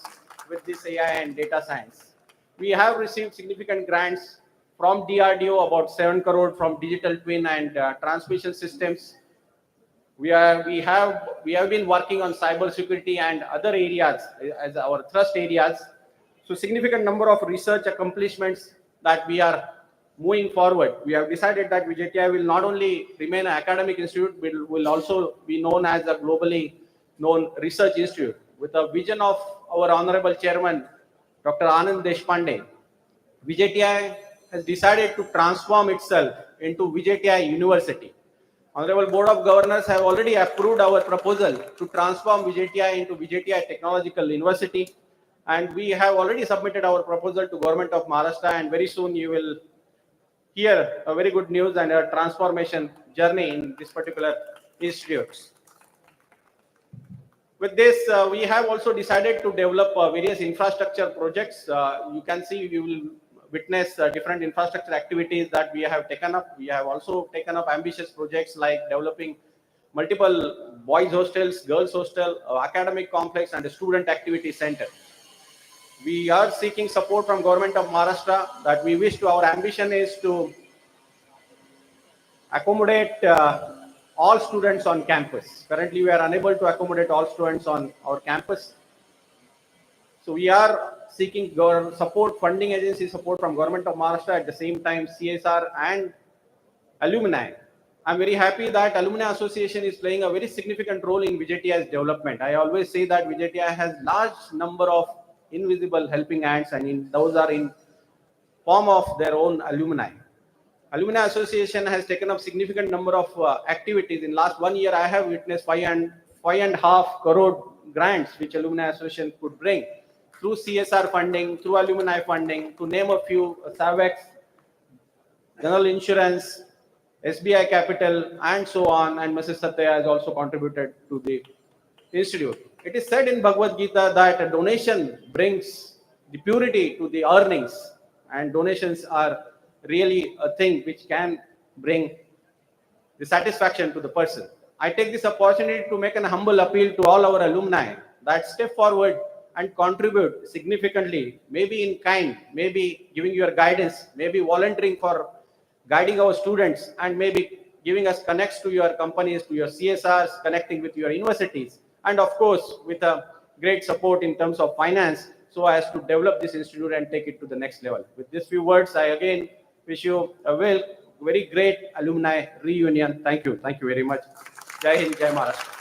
with this AI and data science. We have received significant grants from DRDO, about 7 crore from Digital Twin and Transmission Systems. We have been working on cyber security and other areas as our thrust areas. So significant number of research accomplishments that we are moving forward. We have decided that VJTI will not only remain an academic institute, but will also be known as a globally known research institute. With a vision of our Honorable Chairman, Dr. Anand Deshpande, VJTI has decided to transform itself into VJTI University. Honorable Board of Governors have already approved our proposal to transform VJTI into VJTI Technological University, and we have already submitted our proposal to Government of Maharashtra, and very soon you will hear a very good news and a transformation journey in this particular institutes. With this, we have also decided to develop various infrastructure projects. You can see, we will witness different infrastructure activities that we have taken up. We have also taken up ambitious projects like developing multiple boys hostels, girls hostel, academic complex, and a student activity center. We are seeking support from Government of Maharashtra that we wish to. Our ambition is to accommodate all students on campus. Currently, we are unable to accommodate all students on our campus. So we are seeking support, funding agency support from Government of Maharashtra, at the same time CSR and alumni. I'm very happy that Alumni Association is playing a very significant role in VJTI's development. I always say that VJTI has large number of invisible helping hands, and those are in form of their own alumni. Alumni Association has taken up significant number of activities. In last 1 year, I have witnessed 5.5 crore grants which Alumni Association could bring through CSR funding, through alumni funding, to name a few, SAVEX, General Insurance, SBI Capital, and so on. And Mrs. Satya has also contributed to the institute. It is said in Bhagavad Gita that a donation brings the purity to the earnings, and donations are really a thing which can bring the satisfaction to the person. I take this opportunity to make an humble appeal to all our alumni that step forward and contribute significantly, maybe in kind, maybe giving your guidance, maybe volunteering for guiding our students, and maybe giving us connects to your companies, to your CSRs, connecting with your universities, and of course with a great support in terms of finance, so as to develop this institute and take it to the next level. With these few words, I again wish you a very great alumni reunion. Thank you very much. Jai Hind, Jai Maharashtra.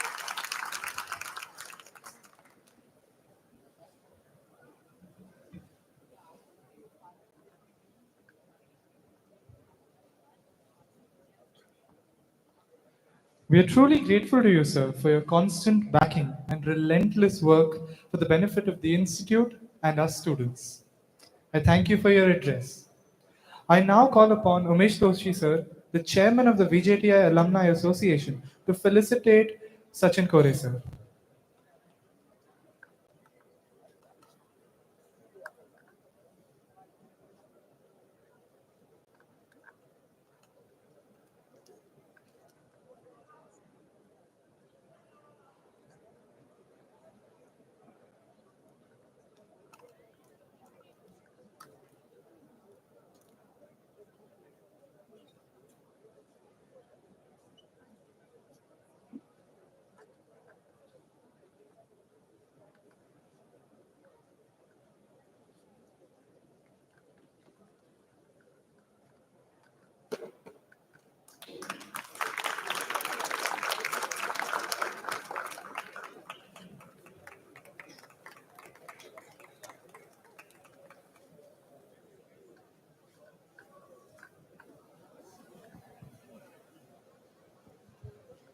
We are truly grateful to you, sir, for your constant backing and relentless work for the benefit of the Institute and our students. I thank you for your address. I now call upon Umesh Joshi, sir, the chairman of the VJTI Alumni Association, to felicitate Sachin Kore, sir.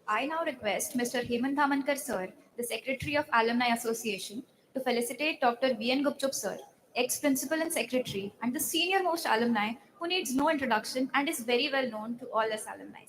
I now request Mr. Hemant Dhamankar sir, the Secretary of Alumni Association, to felicitate Dr. V.N. Gupchup sir, ex-principal and secretary, and the senior most alumni who needs no introduction and is very well known to all us alumni.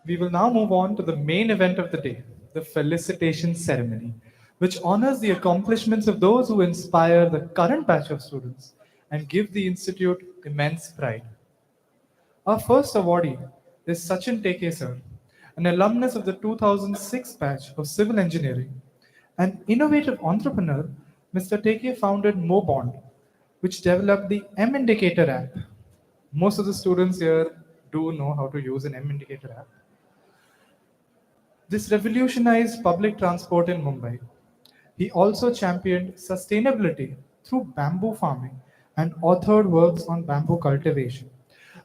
We will now move on to the main event of the day, the felicitation ceremony, which honors the accomplishments of those who inspire the current batch of students and give the Institute immense pride. Our first awardee is Sachin Tak, sir, an alumnus of the 2006 batch of civil engineering. An innovative entrepreneur, Mr. Tak founded MoBond, which developed the M Indicator app. Most of the students here do know how to use an M Indicator app. This revolutionized public transport in Mumbai. He also championed sustainability through bamboo farming and authored works on bamboo cultivation,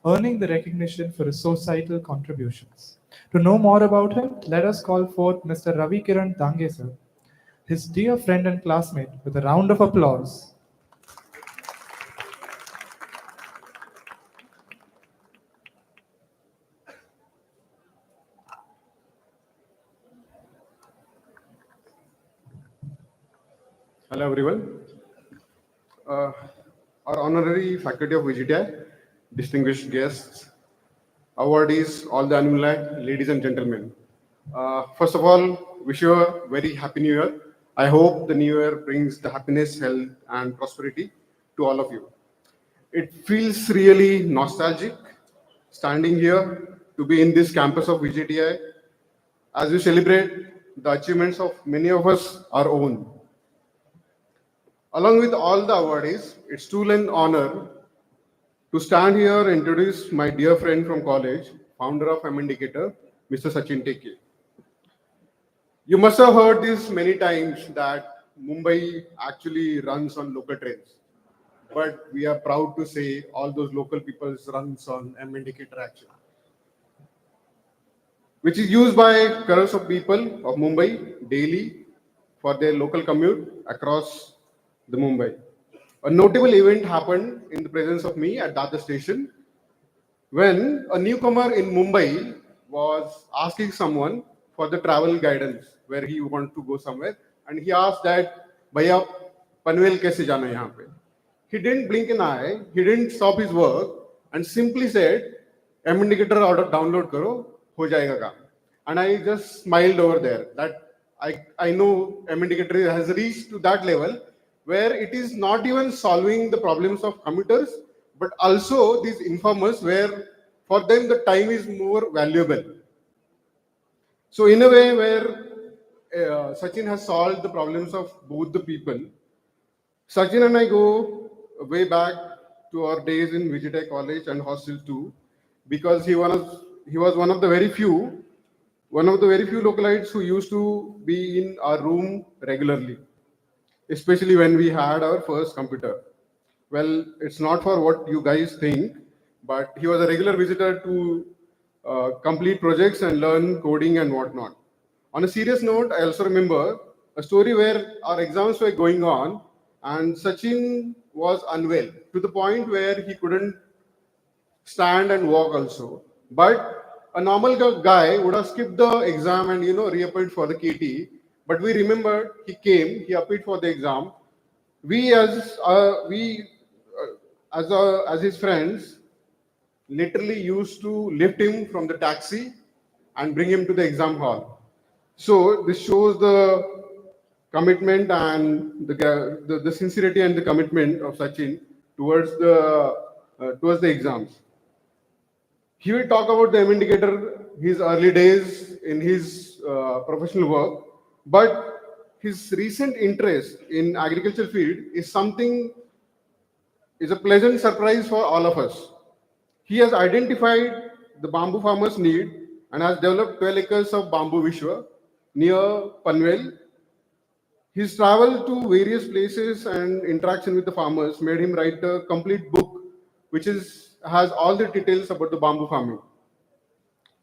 earning the recognition for his societal contributions. To know more about him, let us call forth Mr. Ravi Kiran Dange, sir, his dear friend and classmate, with a round of applause. Hello everyone. Our honorary faculty of VJTI, distinguished guests, awardees, all the alumni, ladies and gentlemen. First of all, wish you a very happy new year. I hope the new year brings the happiness, health and prosperity to all of you. It feels really nostalgic standing here to be in this campus of VJTI as we celebrate the achievements of many of us our own. Along with all the awardees, it's truly an honor to stand here and introduce my dear friend from college, founder of M Indicator, Mr. Sachin Tak. You must have heard this many times that Mumbai actually runs on local trains. But we are proud to say all those local people runs on M Indicator actually, which is used by crores of people of Mumbai daily for their local commute across the Mumbai. A notable event happened in the presence of me at Dadar station when a newcomer in Mumbai was asking someone for the travel guidance where he wanted to go somewhere, and he asked that, "Bhaiya, Panvel kaise jana yahan pe?" He didn't blink an eye, he didn't stop his work, and simply said, "M Indicator order download karo, ho jayega kaam." And I just smiled over there that I know M Indicator has reached to that level where it is not even solving the problems of commuters, but also these informers where for them the time is more valuable. So in a way where Sachin has solved the problems of both the people, Sachin and I go way back to our days in VJTI College and Hostel 2 because he was one of the very few localites who used to be in our room regularly, especially when we had our first computer. Well, it's not for what you guys think, but he was a regular visitor to complete projects and learn coding and whatnot. On a serious note, I also remember a story where our exams were going on and Sachin was unwell to the point where he couldn't stand and walk also. But a normal guy would have skipped the exam and reappeared for the KT. But we remembered he came, he appeared for the exam. We as his friends literally used to lift him from the taxi and bring him to the exam hall. So this shows the commitment and the sincerity and the commitment of Sachin towards the exams. He will talk about the M Indicator, his early days in his professional work, but his recent interest in agriculture field is a pleasant surprise for all of us. He has identified the bamboo farmers' need and has developed 12 acres of bamboo Vishwa near Panvel. His travel to various places and interaction with the farmers made him write a complete book, which has all the details about the bamboo farming.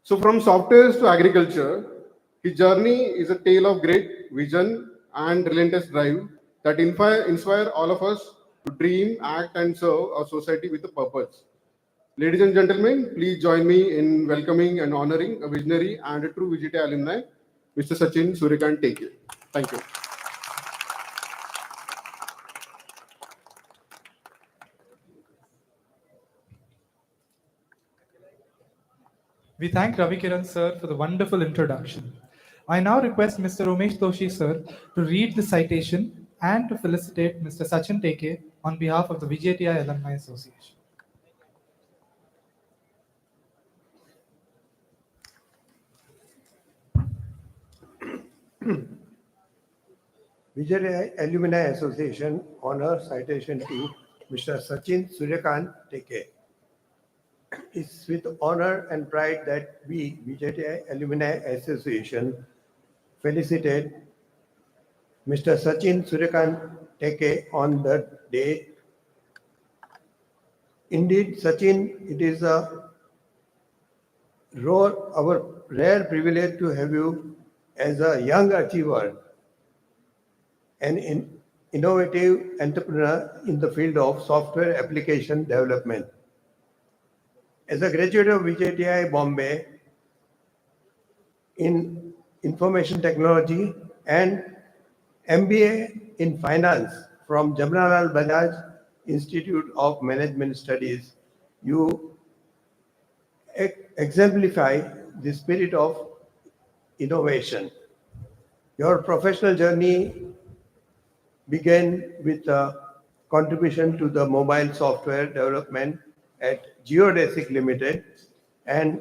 So from softwares to agriculture, his journey is a tale of great vision and relentless drive that inspire all of us to dream, act, and serve our society with a purpose. Ladies and gentlemen, please join me in welcoming and honoring a visionary and a true VJTI alumni, Mr. Sachin Suraker. Thank you. We thank Ravi Kiran sir for the wonderful introduction. I now request Mr. Umesh Joshi sir to read the citation and to felicitate Mr. Sachin Tak on behalf of the VJTI Alumni Association. VJTI Alumni Association honor citation to Mr. Sachin Suraker Tak. It's with honor and pride that we, VJTI Alumni Association, felicitate Mr. Sachin Suraker Tak on the day. Indeed, Sachin, it is our rare privilege to have you as a young achiever, an innovative entrepreneur in the field of software application development. As a graduate of VJTI Bombay in information technology and MBA in Finance from Jamnalal Bajaj Institute of Management Studies. You exemplify the spirit of innovation. Your professional journey began with a contribution to the mobile software development at Geodesic Limited and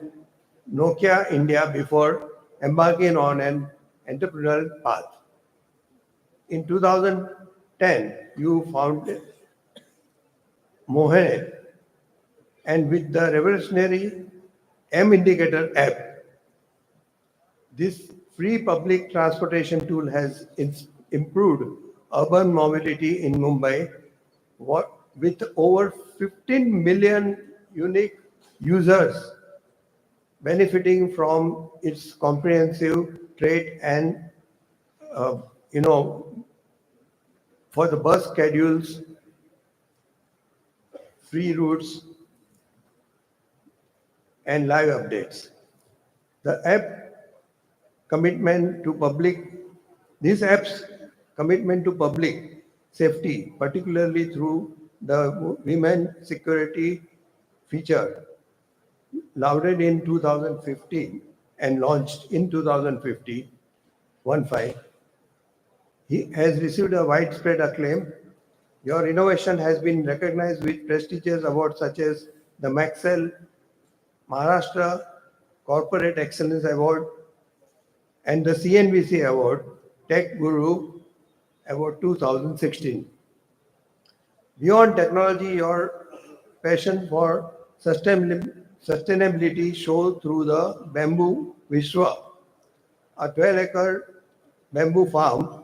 Nokia India before embarking on an entrepreneurial path. In 2010, you founded Mohanet, and with the revolutionary M Indicator app, this free public transportation tool has improved urban mobility in Mumbai with over 15 million unique users benefiting from its comprehensive trade and uh, you know for the bus schedules, free routes, and live updates. The app commitment to public, this app's commitment to public safety, particularly through the women security feature, lauded in 2015 and launched in 2015, he has received a widespread acclaim. Your innovation has been recognized with prestigious awards such as the Maxwell Maharashtra Corporate Excellence Award and the CNBC Award, Tech Guru Award 2016. Beyond technology, your passion for sustainability shows through the Bamboo Vishwa, a 12-acre bamboo farm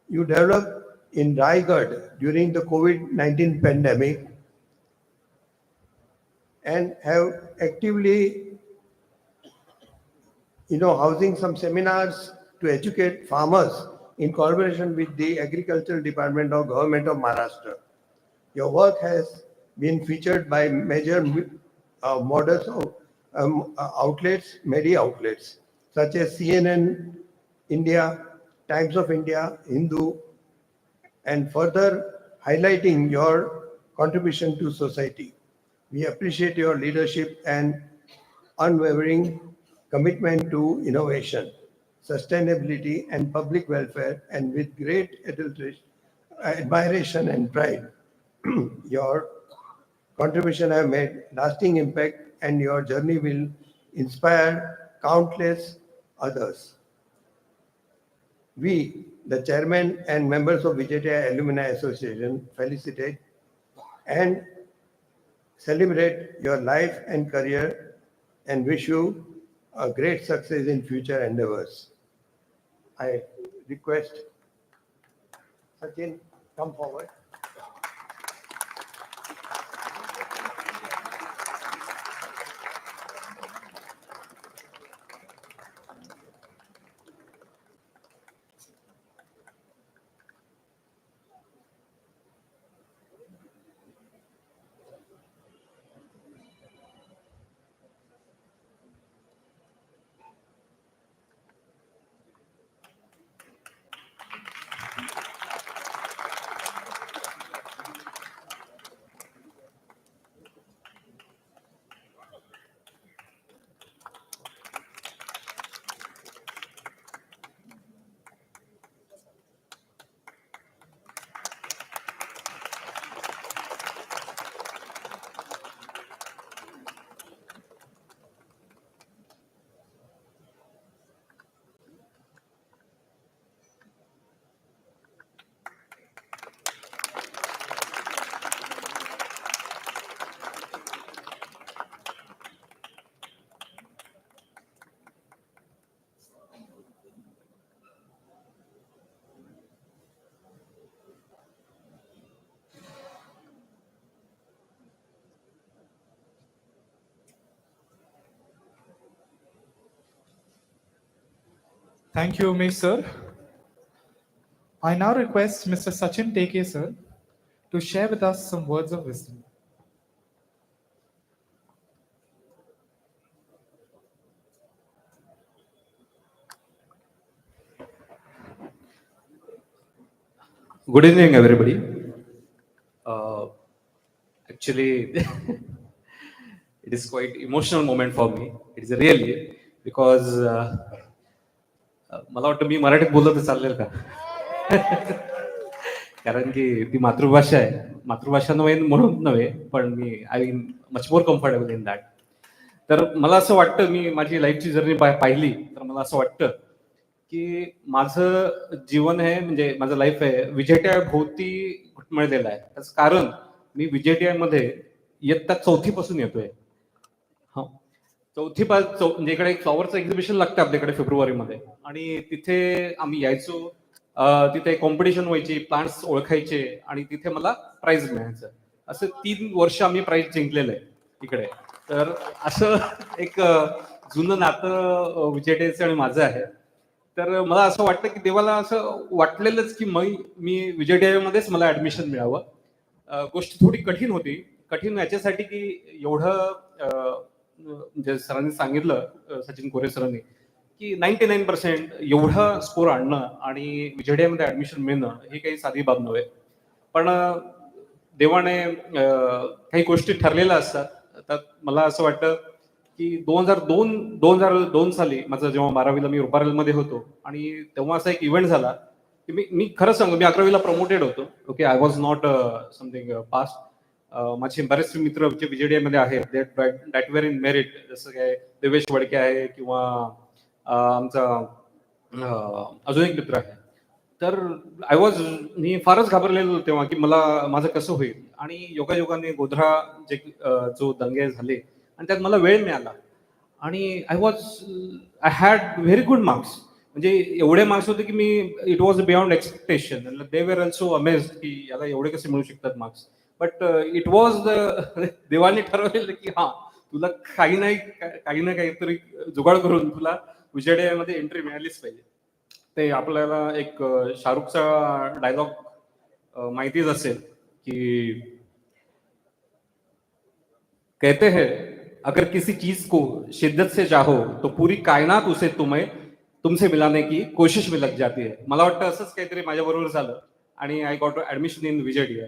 you developed in Raigad during the COVID-19 pandemic and have actively housing some seminars to educate farmers in collaboration with the Agricultural Department of Government of Maharashtra. Your work has been featured by major models of outlets, media outlets, such as CNN India, Times of India, Hindu, and further highlighting your contribution to society. We appreciate your leadership and unwavering commitment to innovation, sustainability, and public welfare, and with great admiration and pride. Your contribution have made lasting impact, and your journey will inspire countless others. We, the chairman and members of VJTI Alumni Association, felicitate and celebrate your life and career and wish you a great success in future endeavors. I request Sachin, come forward. Thank you, Umesh sir. I now request Mr. Sachin Tak sir to share with us some words of wisdom. Good evening, everybody. Actually, it is quite emotional moment for me. It is really because मला वाटतं मी मराठीत बोललं तर चालेल का? कारण की ती मातृभाषा आहे. मातृभाषा नव्हे म्हणून नव्हे, पण मी I am much more comfortable in that. तर मला असं वाटतं, मी माझी लाईफची जर्नी पाहिली तर मला असं वाटतं की माझं जीवन आहे, म्हणजे माझं लाईफ आहे VJTI भोवती घुटमळलेलं आहे. त्याचं कारण मी VJTI मध्ये इयत्ता 4थी पासून येतोय. हा, म्हणजे इकडे एक फ्लॉवरचं एक्झिबिशन लागतं आपल्याकडे फेब्रुवारीमध्ये, आणि तिथे आम्ही यायचो. तिथे कॉम्पिटिशन व्हायची, प्लांट्स ओळखायचे, आणि तिथे मला प्राइज मिळायचं. असं 3 वर्ष आम्ही प्राइज जिंकलेलं आहे इकडे. तर असं एक जुनं नातं VJTIचं आणि माझं आहे. तर मला असं वाटतं की देवाला असं वाटलेलंच की मी VJTI मध्येच मला ऍडमिशन मिळावं. गोष्ट थोडी कठीण होती. कठीण याच्यासाठी की एवढं म्हणजे सरांनी सांगितलं, सचिन कोरे सरांनी, की 99% एवढा स्कोर आणणं आणि VJTI मध्ये ऍडमिशन मिळणं ही काही साधी बाब नव्हे. पण देवाने काही गोष्टी ठरलेल्या असतात. तर मला असं वाटतं की 2002 साली माझं जेव्हा 12वीला मी रुपारेलमध्ये होतो, आणि तेव्हा असा एक इव्हेंट झाला की मी खरं सांगू, मी 11वीला प्रमोटेड होतो. Okay, I was not something past. माझे बरेचसे मित्र जे VJTI मध्ये आहेत, दॅट वेअर इन मेरिट, जसं काय देवेश वडके आहे, किंवा आमचा अजून एक मित्र आहे. तर मी फारच घाबरलेलो तेव्हा की माझं कसं होईल. आणि योगायोगाने गोधरा जो दंगे झाले, आणि त्यात मला वेळ मिळाला, आणि I had very good marks. म्हणजे एवढे मार्क्स होते की it was beyond expectation. They were also amazed की याला एवढे कसे मिळू शकतात मार्क्स. बट इट वॉज देवाने ठरवलेलं की हा, तुला काही ना काहीतरी जुगाड करून तुला VJTI मध्ये एंट्री मिळालीच पाहिजे. ते आपल्याला एक शाहरुखचा डायलॉग माहितीच असेल की, कहते हैं अगर किसी चीज को शिद्दत से चाहो तो पूरी कायनात उसे तुमसे मिलाने की कोशिश में लग जाती है. मला वाटतं असंच काहीतरी माझ्या बरोबर झालं, आणि I got admission in VJTI.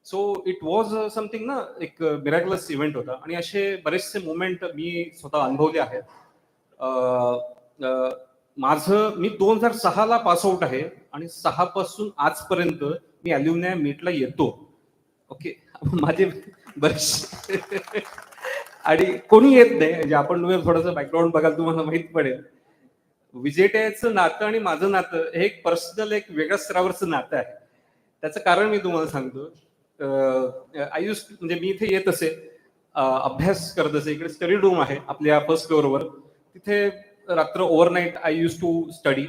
So it was something ना, एक मिरॅक्युलस इव्हेंट होता. आणि असे बरेचसे मोमेंट मी स्वतः अनुभवले आहेत. मी 2006ला पास आउट आहे, आणि 6 पासून आजपर्यंत मी अल्युमिनाय मीटला येतो. ओके, माझे बरेचसे आणि कोणी येत नाही. म्हणजे आपण थोडंसं बॅकग्राऊंड बघाल, तुम्हाला माहित पडेल. VJTIचं नातं आणि माझं नातं हे एक पर्सनल, एक वेगळ्या स्तरावरचं नातं आहे. त्याचं कारण मी तुम्हाला सांगतो. म्हणजे मी इथे येत असे, अभ्यास करत असे. इकडे स्टडी रूम आहे आपल्या फर्स्ट फ्लोअरवर. तिथे रात्र overnight I use to study.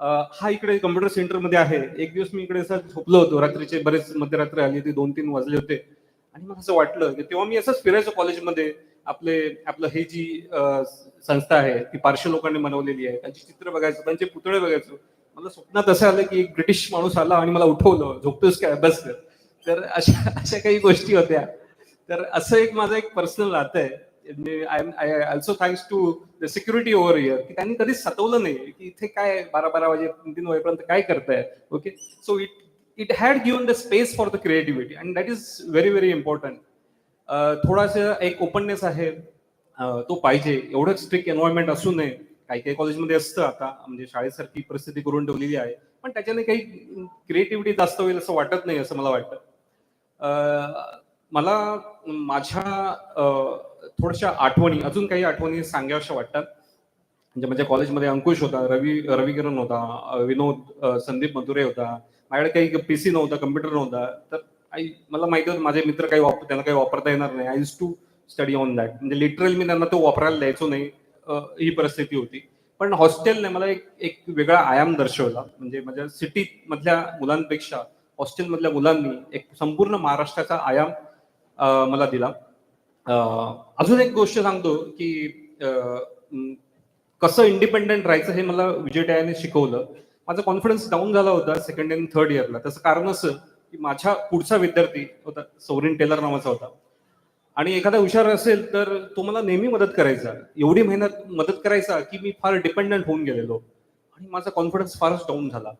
हा इकडे कम्प्युटर सेंटरमध्ये आहे. एक दिवस मी इकडे असं झोपलो होतो, रात्रीचे बरेच मध्यरात्र आली होती, 2-3 वाजले होते. आणि मला असं वाटलं की तेव्हा मी असंच फिरायचो कॉलेजमध्ये. आपलं हे जी संस्था आहे ती पारशी लोकांनी बनवलेली आहे. त्यांची चित्र बघायचो, त्यांचे पुतळे बघायचो. मला स्वप्नात असं आलं की एक ब्रिटिश माणूस आला आणि मला उठवलं, झोपतोस काय, अभ्यास कर. तर अशा काही गोष्टी होत्या. तर असं एक माझं एक पर्सनल नातं आहे. I also thanks to the security over here, की त्यांनी कधीच सतवलं नाही की इथे काय 12 वाजे 3 वाजेपर्यंत काय करताय. Okay, so it had given the space for the creativity, and that is very very important. थोडासा एक ओपननेस आहे, तो पाहिजे. एवढंच स्ट्रिक्ट एन्व्हायरमेंट असू नये. काही कॉलेजमध्ये असतं आता, म्हणजे शाळेसारखी परिस्थिती करून ठेवलेली आहे, पण त्याच्याने काही क्रिएटिव्हिटी जास्त होईल असं वाटत नाही, असं मला वाटतं. मला माझ्या थोड्याशा आठवणी, अजून काही आठवणी सांगाव्याशा वाटतात. म्हणजे माझ्या कॉलेजमध्ये अंकुश होता, रविकिरण होता, विनोद, संदीप मथुरे होता. माझ्याकडे काही PC नव्हता, कम्प्युटर नव्हता. तर मला माहिती होतं माझे मित्र त्यांना काही वापरता येणार नाही. I use to study on that. म्हणजे लिटरली मी त्यांना तो वापरायला द्यायचो नाही, ही परिस्थिती होती. पण हॉस्टेलने मला एक वेगळा आयाम दर्शवला. म्हणजे माझ्या सिटी मधल्या मुलांपेक्षा हॉस्टेलमधल्या मुलांनी एक संपूर्ण महाराष्ट्राचा आयाम मला दिला. अजून एक गोष्ट सांगतो की कसं इंडिपेंडेंट राहायचं हे मला VJTIने शिकवलं. माझा कॉन्फिडन्स डाऊन झाला होता सेकंड आणि थर्ड इयरला. त्याचं कारण असं की माझ्या पुढचा विद्यार्थी होता, सौरिन टेलर नावाचा होता, आणि एखादा हुशार असेल तर तो मला नेहमी मदत करायचा. एवढी मेहनत मदत करायचा की मी फार डिपेंडंट होऊन गेलेलो, आणि माझा कॉन्फिडन्स फारच डाऊन झाला.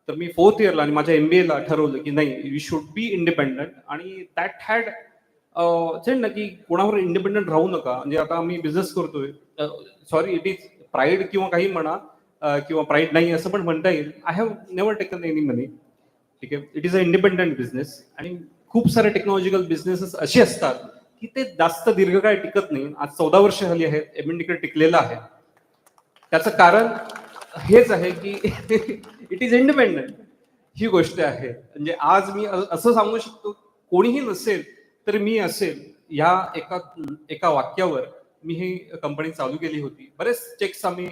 तर मी 4th इयरला आणि माझ्या MBA ला ठरवलं की नाही, वी शुड बी इंडिपेंडंट. आणि दॅट हॅड ना की कोणावर इंडिपेंडंट राहू नका. म्हणजे आता आम्ही बिझनेस करतोय, सॉरी इट इज प्राईड किंवा काही म्हणा, किंवा प्राईड नाही असं पण म्हणता येईल. I have never taken any money. ठीक आहे, it is a independent business. आणि खूप सारे टेक्नॉलॉजिकल बिझनेसेस असे असतात की ते जास्त दीर्घकाळ टिकत नाही. आज 14 वर्ष झाली आहेत एमएनडीकडे टिकलेलं आहे. त्याचं कारण हेच आहे की इट इज इंडिपेंडंट. ही गोष्ट आहे. म्हणजे आज मी असं सांगू शकतो, कोणीही नसेल तर मी असेल, ह्या एका वाक्यावर मी ही कंपनी चालू केली होती. बरेच चेक्स मी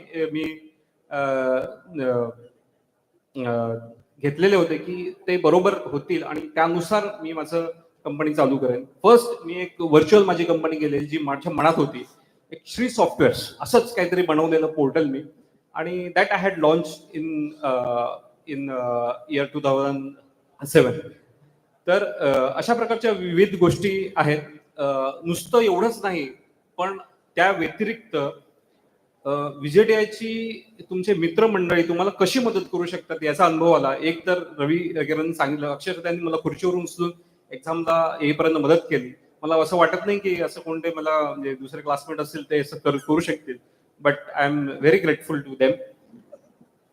घेतलेले होते की ते बरोबर होतील आणि त्यानुसार मी माझं कंपनी चालू करेन. फर्स्ट मी एक व्हर्च्युअल माझी कंपनी केली जी माझ्या मनात होती. एक श्री सॉफ्टवेअर्स असंच काहीतरी बनवलेलं पोर्टल मी, आणि that I had launch in year 2007. तर अशा प्रकारच्या विविध गोष्टी आहेत. नुसतं एवढंच नाही, पण त्या व्यतिरिक्त VJTIची तुमचे मित्रमंडळी तुम्हाला कशी मदत करू शकतात याचा अनुभव आला. एक तर रवी वगैरेंनी सांगितलं, अक्षरशः त्यांनी मला खुर्चीवरून उचलून एक्झामला येईपर्यंत मदत केली. मला असं वाटत नाही की असं कोणते मला म्हणजे दुसरे क्लासमेट असतील ते असं करू शकतील, but I am very grateful to them.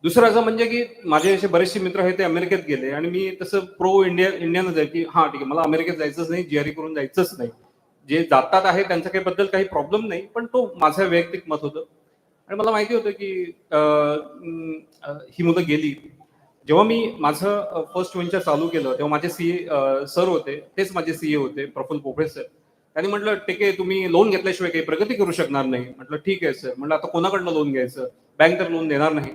दुसरं असं म्हणजे की माझे असे बरेचसे मित्र आहेत ते अमेरिकेत गेले, आणि मी तसं प्रो इंडियनच आहे की हा ठीक आहे, मला अमेरिकेत जायचंच नाही, GRE करून जायचंच नाही. जे जातात आहे त्यांच्या काही बद्दल काही प्रॉब्लेम नाही, पण तो माझं वैयक्तिक मत होतं. आणि मला माहिती होतं की ही मुलं गेली. जेव्हा मी माझं फर्स्ट व्हेंचर चालू केलं तेव्हा माझे CA सर होते, तेच माझे CA होते, प्रफुल्ल पोपळे सर. त्यांनी म्हटलं ठीक आहे, तुम्ही लोन घेतल्याशिवाय काही प्रगती करू शकणार नाही. म्हटलं ठीक आहे सर. म्हटलं आता कोणाकडनं लोन घ्यायचं, बँक तर लोन देणार नाही.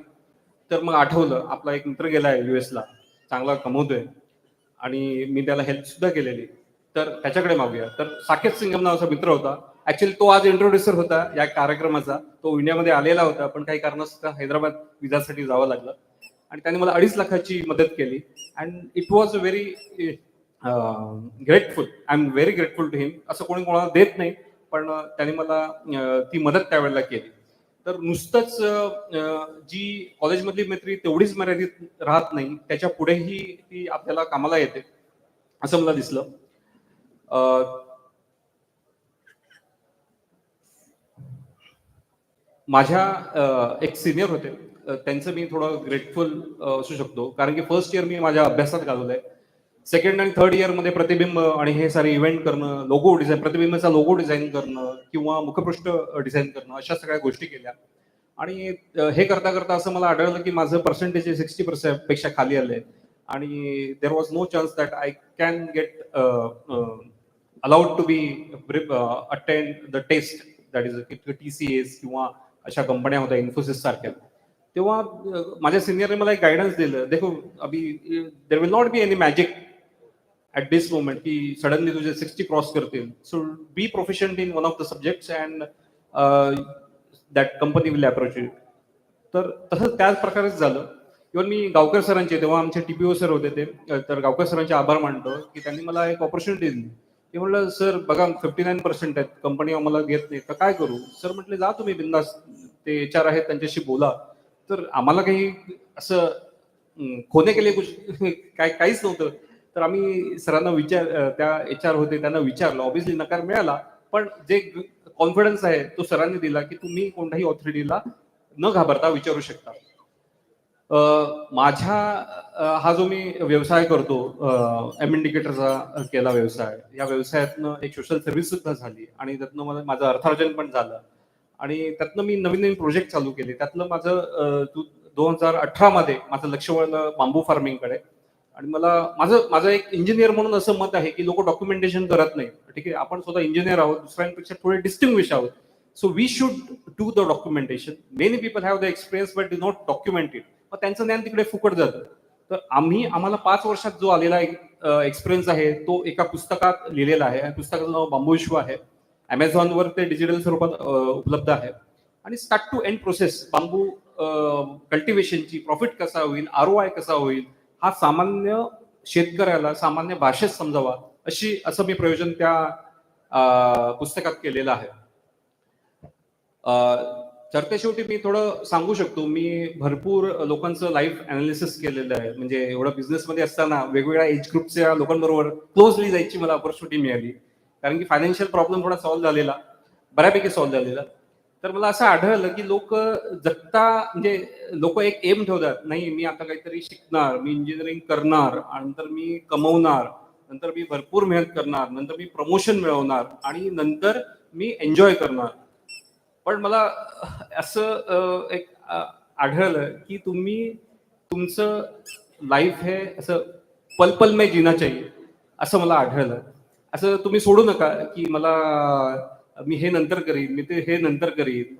तर मग आठवलं आपला एक मित्र गेलाय US ला, चांगला कमवतोय, आणि मी त्याला हेल्प सुद्धा केलेली, तर त्याच्याकडे मागूया. तर साकेत सिंगम नावाचा मित्र होता. ऍक्च्युअली तो आज इंट्रोड्युसर होता या कार्यक्रमाचा. तो इंडियामध्ये आलेला होता, पण काही कारणास्तव हैदराबाद विजासाठी जावं लागलं, आणि त्याने मला 2.5 लाखाची मदत केली. And it was very grateful. I am very grateful to him. असं कोणी कोणाला देत नाही, पण त्याने मला ती मदत त्यावेळेला केली. तर नुसतंच जी कॉलेजमधली मैत्री तेवढीच मर्यादित राहत नाही, त्याच्या पुढेही ती आपल्याला कामाला येते असं मला दिसलं. माझ्या एक सिनियर होते, त्यांचं मी थोडं ग्रेटफुल असू शकतो, कारण की फर्स्ट इयर मी माझ्या अभ्यासात घालवलंय. सेकंड आणि थर्ड इयरमध्ये प्रतिबिंब आणि हे सारे इव्हेंट करणं, लोगो डिझाईन, प्रतिबिंबाचा लोगो डिझाईन करणं किंवा मुखपृष्ठ डिझाईन करणं, अशा सगळ्या गोष्टी केल्या. आणि हे करता करता असं मला आढळलं की माझं पर्सेंटेज 60% पेक्षा खाली आलंय, आणि there was no chance that I can get allowed to be attend the test, that is TCS किंवा अशा कंपन्या होत्या इन्फोसिस सारख्या. तेव्हा माझ्या सिनियरने मला एक गायडन्स दिलं, देखो अभी there will not be any magic at this moment की सडनली तुझे 60 क्रॉस करतील. So be proficient in one of the subjects and that company will approach it. तर तसंच त्याच प्रकारेच झालं. इव्हन मी गावकर सरांचे, तेव्हा आमचे TPO सर होते ते, तर गावकर सरांचे आभार मानतो की त्यांनी मला एक ऑपॉर्च्युनिटी दिली. ते म्हटलं सर बघा 59% आहेत, कंपनी आम्हाला घेत नाही, तर काय करू. सर म्हटले जा तुम्ही बिंदास, ते HR आहेत त्यांच्याशी बोला. तर आम्हाला काही असं खोने केले काहीच नव्हतं. तर आम्ही सरांना त्या HR होते त्यांना विचारलं, ऑब्व्हियसली नकार मिळाला, पण जे कॉन्फिडन्स आहे तो सरांनी दिला की तुम्ही कोणत्याही ऑथॉरिटीला न घाबरता विचारू शकता. माझ्या हा जो मी व्यवसाय करतो, इंडिकेटरचा केला व्यवसाय, या व्यवसायातनं एक सोशल सर्व्हिस सुद्धा झाली, आणि त्यातनं मला माझं अर्थार्जन पण झालं, आणि त्यातनं मी नवीन नवीन प्रोजेक्ट चालू केले. त्यातलं माझं 2018 मध्ये माझं लक्ष वळलं बांबू फार्मिंगकडे. आणि माझं एक इंजिनियर म्हणून असं मत आहे की लोक डॉक्युमेंटेशन करत नाही. ठीक आहे, आपण स्वतः इंजिनियर आहोत, दुसऱ्यांपेक्षा थोडे डिस्टिंग्विश आहोत. So we should do the documentation. Many people have the experience but do not document it. मग त्यांचं ज्ञान तिकडे फुकट जातं. तर आम्हाला 5 वर्षात जो आलेला एक्सपिरियन्स आहे तो एका पुस्तकात लिहिलेला आहे. पुस्तकाचं नाव बांबू विश्व आहे. Amazonवर ते डिजिटल स्वरूपात उपलब्ध आहे. आणि स्टार्ट टू एंड प्रोसेस, बांबू कल्टिवेशनची प्रॉफिट कसा होईल, ROI कसा होईल, हा सामान्य शेतकऱ्याला सामान्य भाषेत समजावा, असं मी प्रयोजन त्या पुस्तकात केलेलं आहे. सरतेशेवटी मी थोडं सांगू शकतो. मी भरपूर लोकांचं लाईफ अनालिसिस केलेलं आहे. म्हणजे एवढं बिझनेसमध्ये असताना वेगवेगळ्या एज ग्रुपच्या लोकांबरोबर क्लोजली जायची मला ऑपॉर्च्युनिटी मिळाली. कारण की फायनान्शियल प्रॉब्लेम थोडा सॉल्व्ह झालेला, बऱ्यापैकी सॉल्व्ह झालेला. तर मला असं आढळलं की लोक जगता म्हणजे लोक एक एम ठेवतात, नाही मी आता काहीतरी शिकणार, मी इंजिनिअरिंग करणार, नंतर मी कमवणार, नंतर मी भरपूर मेहनत करणार, नंतर मी प्रमोशन मिळवणार आणि नंतर मी एन्जॉय करणार. पण मला असं एक आढळलं की तुम्ही तुमचं लाईफ हे असं पल में जीना चाहिए असं मला आढळलं. असं तुम्ही सोडू नका की मला मी हे नंतर करीन, मी ते हे नंतर करीन.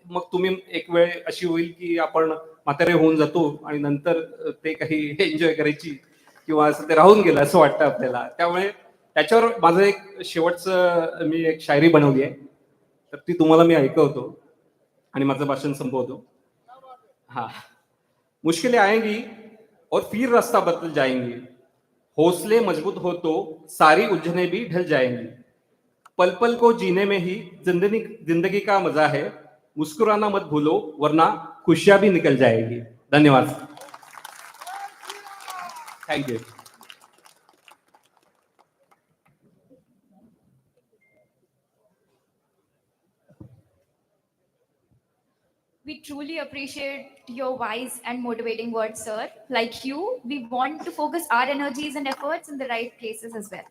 मग तुम्ही एक वेळ अशी होईल की आपण म्हातारे होऊन जातो आणि नंतर ते काही एन्जॉय करायची किंवा असं ते राहून गेलं असं वाटतं आपल्याला. त्यामुळे त्याच्यावर माझं एक शेवटचं मी एक शायरी बनवली आहे, तर ती तुम्हाला मी ऐकवतो आणि माझं भाषण संपवतो. हाँ, मुश्किलें आएंगी और फिर रास्ता बदल जाएंगी, हौसले मजबूत हो तो सारी उलझनें भी ढल जाएंगी, पल पल को जीने में ही जिंदगी का मजा है, मुस्कुराना मत भूलो वरना खुशियां भी निकल जाएगी. धन्यवाद. Thank you. We truly appreciate your wise and motivating words, sir. Like you, we want to focus our energies and efforts in the right places as well.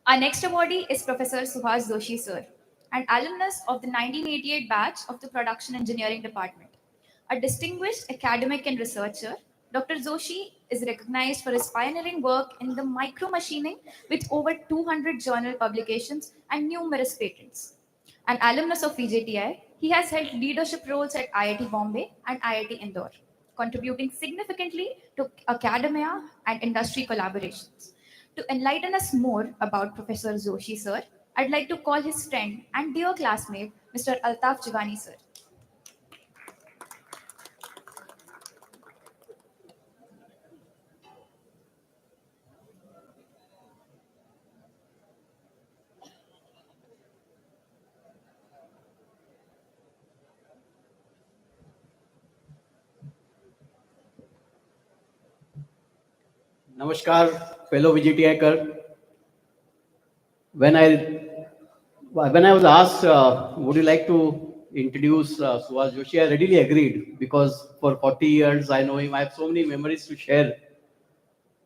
Our next awardee is Professor Suhas Joshi, sir, an alumnus of the 1988 batch of the Production Engineering Department. A distinguished academic and researcher, Dr. Joshi is recognized for his pioneering work in the micromachining with over 200 journal publications and numerous patents. An alumnus of VJTI, he has held leadership roles at IIT Bombay and IIT Indore, contributing significantly to academia and industry collaborations. To enlighten us more about Professor Joshi, sir, I'd like to call his friend and dear classmate, Mr. Altaf Jivani, sir. Namaskar, fellow VJTIker. When I was asked, would you like to introduce Suhas Joshi, I readily agreed because for 40 years I know him. I have so many memories to share.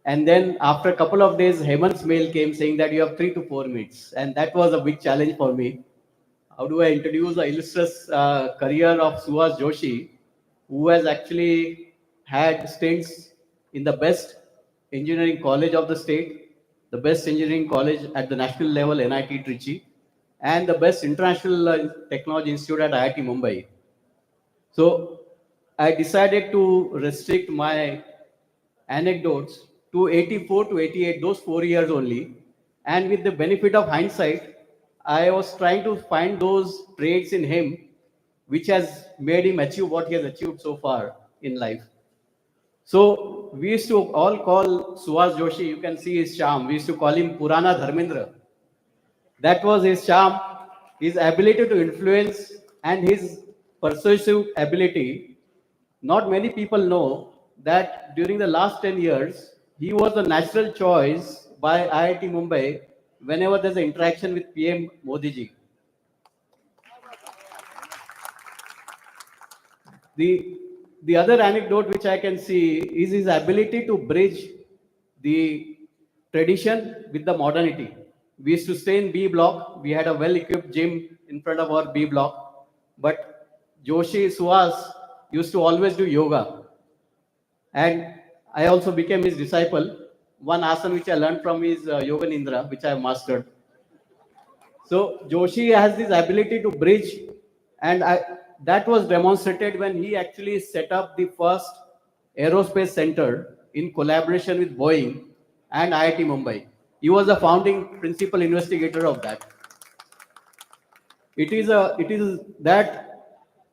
And then after a couple of days, Hemant's mail came saying that you have 3 to 4 minutes, and that was a big challenge for me. How do I introduce the illustrious career of Suhas Joshi, who has actually had stints in the best engineering college of the state, the best engineering college at the national level, NIT Trichy, and the best international technology institute at IIT Mumbai. So I decided to restrict my anecdotes to 84 to 88, those 4 years only. And with the benefit of hindsight, I was trying to find those traits in him which has made him achieve what he has achieved so far in life. So we used to all call Suhas Joshi, you can see his charm. We used to call him Purana Dharmendra. That was his charm, his ability to influence and his persuasive ability. Not many people know that during the last 10 years, he was the natural choice by IIT Mumbai whenever there's an interaction with PM Modi ji. The other anecdote which I can see is his ability to bridge the tradition with the modernity. We used to stay in B block. We had a well-equipped gym in front of our B block. But Joshi Suhas used to always do yoga. And I also became his disciple. One asana which I learned from is Yoga Nindra, which I have mastered. So Joshi has this ability to bridge, and that was demonstrated when he actually set up the first aerospace center in collaboration with Boeing and IIT Mumbai. He was the founding principal investigator of that. It is that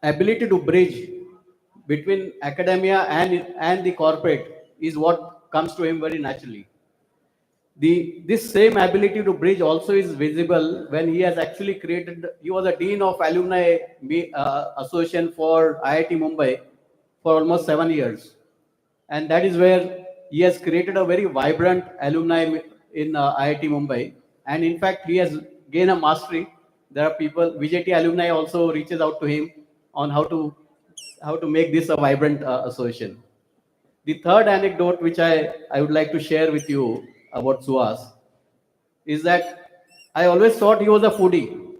ability to bridge between academia and the corporate is what comes to him very naturally. This same ability to bridge also is visible when he has actually created, he was a Dean of Alumni Association for IIT Mumbai for almost 7 years. And that is where he has created a very vibrant alumni in IIT Mumbai. And in fact, he has gained a mastery. There are people, VJTI alumni also reaches out to him on how to make this a vibrant association. The third anecdote which I would like to share with you about Suhas is that I always thought he was a foodie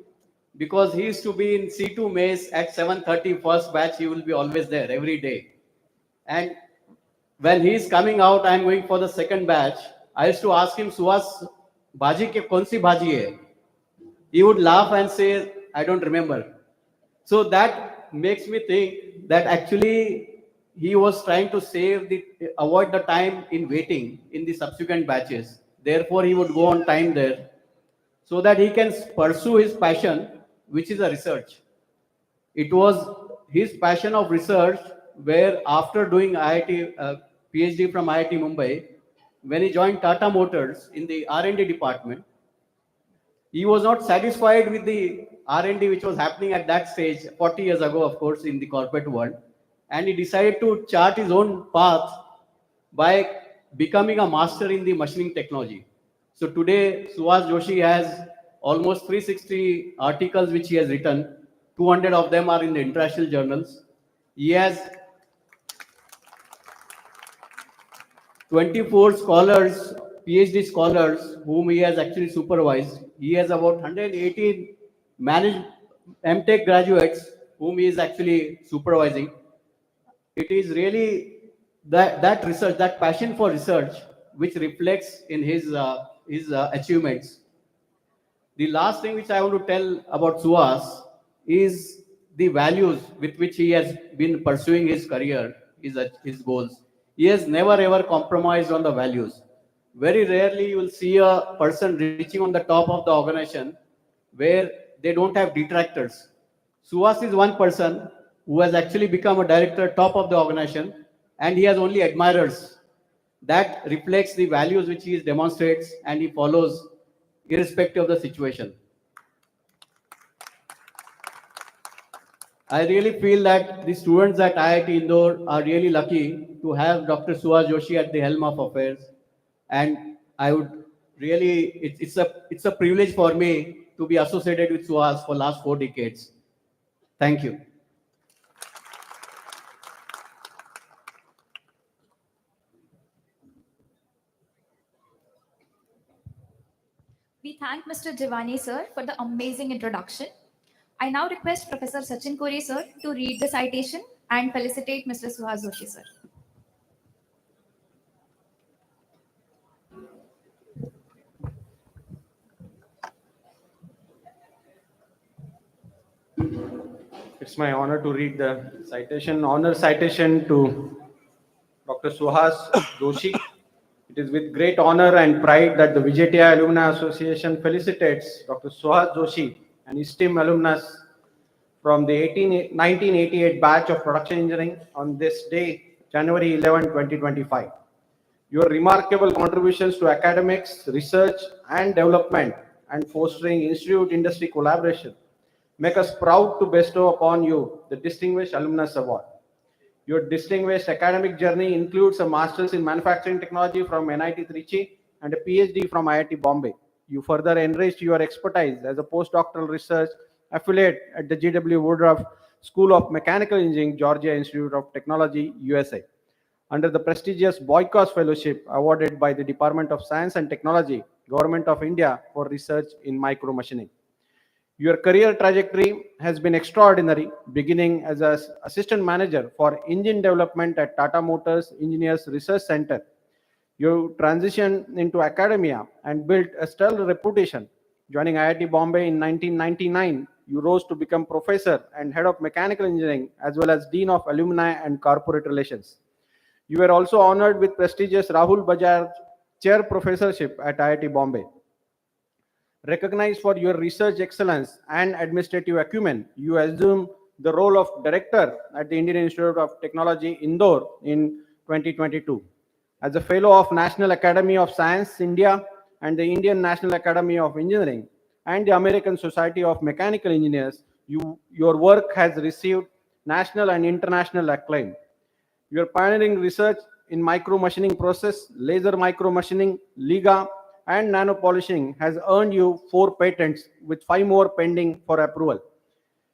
because he used to be in C2 Maze at 7:30 first batch. He will be always there every day. And when he is coming out, I am going for the second batch. I used to ask him, Suhas, bhaji ke kaun si bhaji hai? He would laugh and say, I don't remember. So that makes me think that actually he was trying to avoid the time in waiting in the subsequent batches. Therefore, he would go on time there so that he can pursue his passion, which is a research. It was his passion of research where after doing PhD from IIT Mumbai, when he joined Tata Motors in the R&D department, he was not satisfied with the R&D which was happening at that stage, 40 years ago, of course, in the corporate world. And he decided to chart his own path by becoming a master in the machining technology. So today, Suhas Joshi has almost 360 articles which he has written. 200 of them are in the international journals. He has 24 scholars, PhD scholars, whom he has actually supervised. He has about 118 MTech graduates whom he is actually supervising. It is really that research, that passion for research, which reflects in his achievements. The last thing which I want to tell about Suhas is the values with which he has been pursuing his career, his goals. He has never ever compromised on the values. Very rarely you will see a person reaching on the top of the organization where they don't have detractors. Suhas is one person who has actually become a director top of the organization, and he has only admirers. That reflects the values which he demonstrates and he follows irrespective of the situation. I really feel that the students at IIT Indore are really lucky to have Dr. Suhas Joshi at the helm of affairs. And I would really, it's a privilege for me to be associated with Suhas for last 4 decades. Thank you. We thank Mr. Jivani sir for the amazing introduction. I now request Professor Sachin Kore sir to read the citation and felicitate Mr. Suhas Joshi sir. It's my honor to read the citation, honor citation to Dr. Suhas Joshi. It is with great honor and pride that the VJTI Alumni Association felicitates Dr. Suhas Joshi, an esteemed alumnus from the 1988 batch of production engineering on this day, January 11, 2025. Your remarkable contributions to academics, research and development and fostering institute-industry collaboration make us proud to bestow upon you the Distinguished Alumnus Award. Your distinguished academic journey includes a master's in manufacturing technology from NIT Trichy and a PhD from IIT Bombay. You further enriched your expertise as a postdoctoral research affiliate at the G.W. Woodruff School of Mechanical Engineering, Georgia Institute of Technology, USA, under the prestigious Boycott Fellowship awarded by the Department of Science and Technology, Government of India for research in micro machining. Your career trajectory has been extraordinary, beginning as an assistant manager for engine development at Tata Motors Engineers Research Center. You transitioned into academia and built a stellar reputation. Joining IIT Bombay in 1999, you rose to become professor and head of mechanical engineering, as well as dean of alumni and corporate relations. You were also honored with prestigious Rahul Bajaj Chair Professorship at IIT Bombay. Recognized for your research excellence and administrative acumen, you assumed the role of director at the Indian Institute of Technology, Indore in 2022. As a fellow of National Academy of Science, India, and the Indian National Academy of Engineering and the American Society of Mechanical Engineers, your work has received national and international acclaim. Your pioneering research in micro machining process, laser micro machining, Liga, and nano polishing has earned you 4 patents with 5 more pending for approval.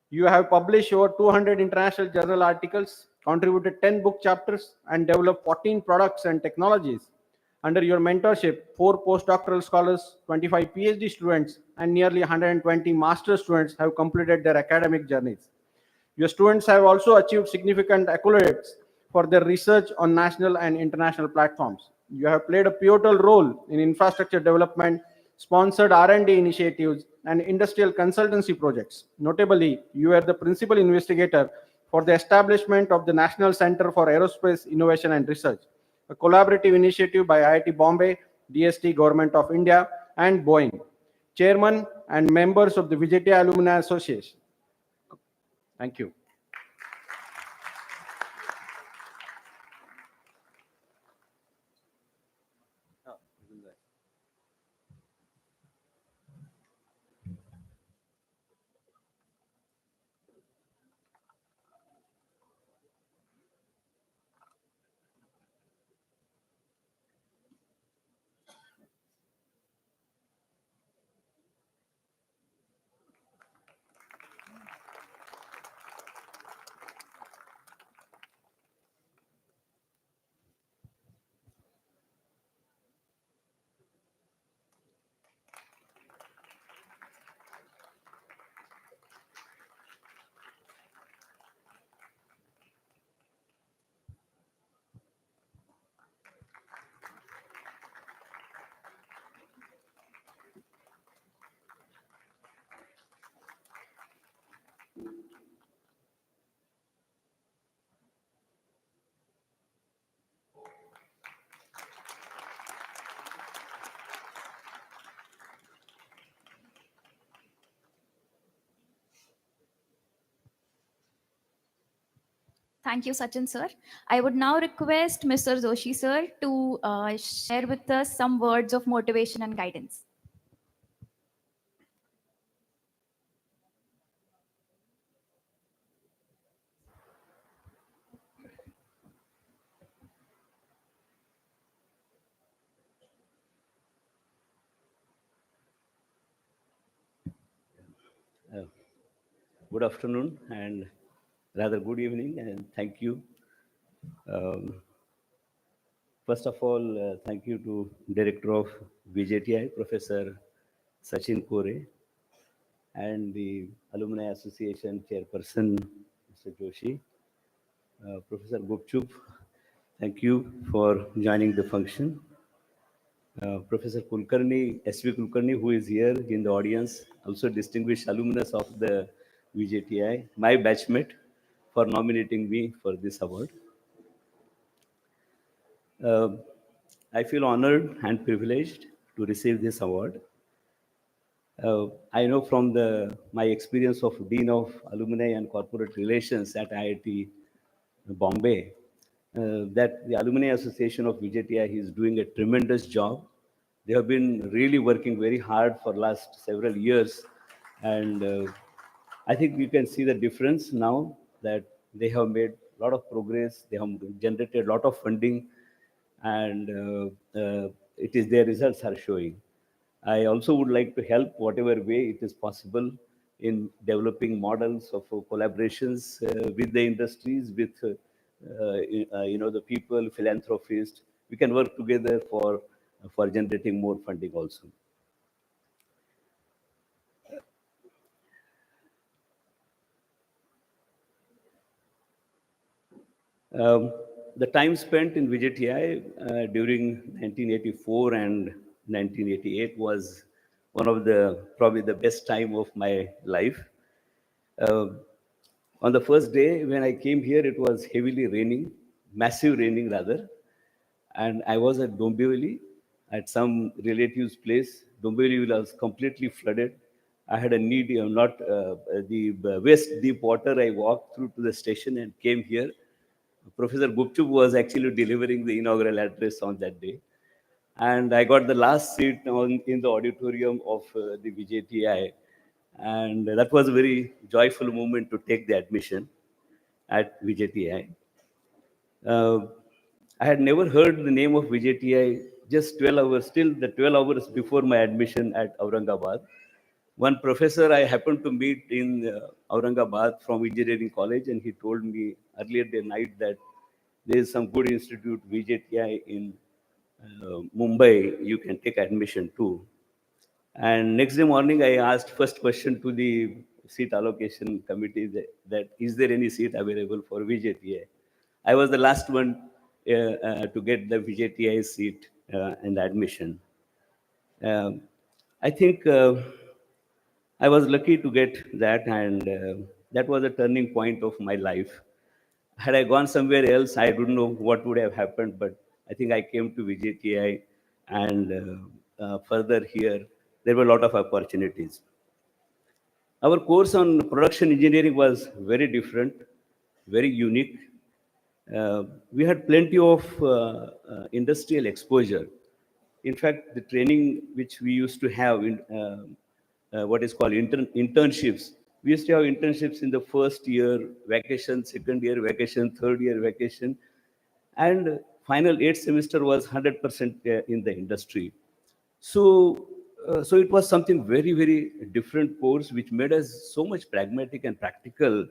You have published over 200 international journal articles, contributed 10 book chapters, and developed 14 products and technologies. Under your mentorship, 4 postdoctoral scholars, 25 PhD students, and nearly 120 master students have completed their academic journeys. Your students have also achieved significant accolades for their research on national and international platforms. You have played a pivotal role in infrastructure development, sponsored R&D initiatives, and industrial consultancy projects. Notably, you are the principal investigator for the establishment of the National Center for Aerospace Innovation and Research, a collaborative initiative by IIT Bombay, DST, Government of India, and Boeing. Chairman and members of the VJTI Alumni Association. Thank you. Thank you, Sachin sir. I would now request Mr. Joshi sir to share with us some words of motivation and guidance. Good afternoon and rather good evening, and thank you. First of all, thank you to Director of VJTI, Professor Sachin Kore, and the Alumni Association Chairperson, Mr. Joshi. Professor Gupchup, thank you for joining the function. Professor Kulkarni, S.V. Kulkarni, who is here in the audience, also distinguished alumnus of the VJTI, my batchmate, for nominating me for this award. I feel honored and privileged to receive this award. I know from my experience of Dean of Alumni and Corporate Relations at IIT Bombay, that the Alumni Association of VJTI is doing a tremendous job. They have been really working very hard for last several years, and I think we can see the difference now that they have made a lot of progress. They have generated a lot of funding, and their results are showing. I also would like to help whatever way it is possible in developing models of collaborations with the industries, with the people, philanthropists. We can work together for generating more funding also. The time spent in VJTI during 1984 and 1988 was one of probably the best time of my life. On the first day when I came here, it was heavily raining, massive raining rather, and I was at Dombivli at some relative's place. Dombivli was completely flooded. I had a need, the West Deep Water. I walked through to the station and came here. Professor Gupchup was actually delivering the inaugural address on that day. and I got the last seat in the auditorium of the VJTI, and that was a very joyful moment to take the admission at VJTI. I had never heard the name of VJTI just 12 hours, still the 12 hours before my admission at Aurangabad. One professor I happened to meet in Aurangabad from engineering college, and he told me earlier that night that there is some good institute, VJTI in Mumbai, you can take admission to. And next day morning, I asked first question to the seat allocation committee that is there any seat available for VJTI? I was the last one to get the VJTI seat in the admission. I think I was lucky to get that, and that was a turning point of my life. Had I gone somewhere else, I don't know what would have happened, but I think I came to VJTI, and further here, there were a lot of opportunities. Our course on production engineering was very different, very unique. We had plenty of industrial exposure. In fact, the training which we used to have in what is called internships, we used to have internships in the first year vacation, second year vacation, third year vacation, and final 8th semester was 100% in the industry. So it was something very, very different course, which made us so much pragmatic and practical.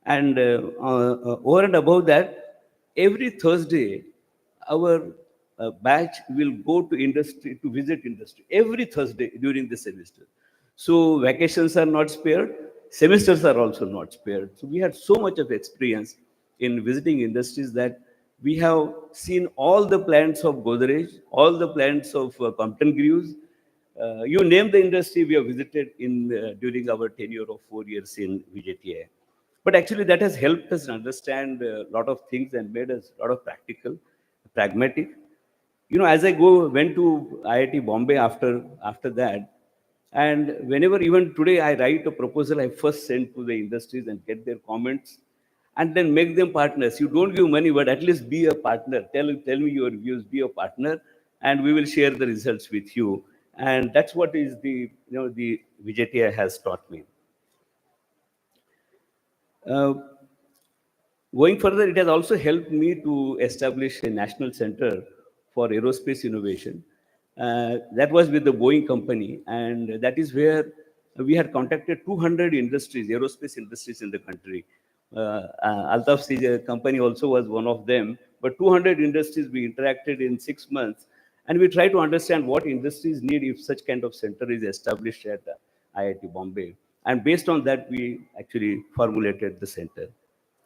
And over and above that, every Thursday, our batch will go to industry to visit industry every Thursday during the semester. So vacations are not spared, semesters are also not spared. So we had so much of experience in visiting industries that we have seen all the plants of Godrej, all the plants of Compton Greaves. You name the industry, we have visited in during our tenure of 4 years in VJTI. But actually that has helped us understand a lot of things and made us a lot of practical, pragmatic. You know, as I went to IIT Bombay after that, and whenever, even today, I write a proposal, I first send to the industries and get their comments, and then make them partners. You don't give money, but at least be a partner. Tell me your views, be a partner, and we will share the results with you. And that's what is the VJTI has taught me. Going further, it has also helped me to establish a national center for aerospace innovation. That was with the Boeing company, and that is where we had contacted 200 industries, aerospace industries in the country. Altaf's company also was one of them, but 200 industries we interacted in 6 months, and we tried to understand what industries need if such kind of center is established at IIT Bombay. And based on that, we actually formulated the center.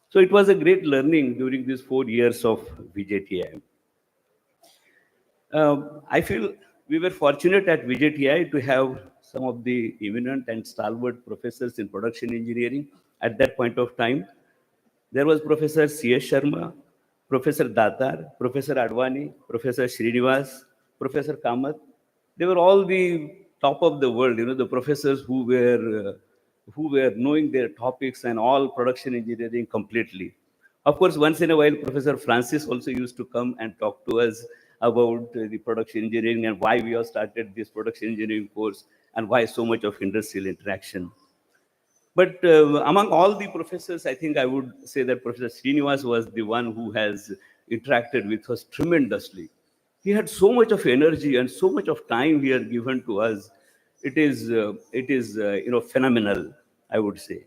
So it was a great learning during these 4 years of VJTI. I feel we were fortunate at VJTI to have some of the eminent and stalwart professors in production engineering at that point of time. There was Professor C.S. Sharma, Professor Datar, Professor Advani, Professor Srinivas, Professor Kamath. They were all the top of the world, the professors who were knowing their topics and all production engineering completely. Of course, once in a while, Professor Francis also used to come and talk to us about the production engineering and why we have started this production engineering course and why so much of industrial interaction. But among all the professors, I think I would say that Professor Srinivas was the one who has interacted with us tremendously. He had so much of energy and so much of time he had given to us. It is phenomenal, I would say.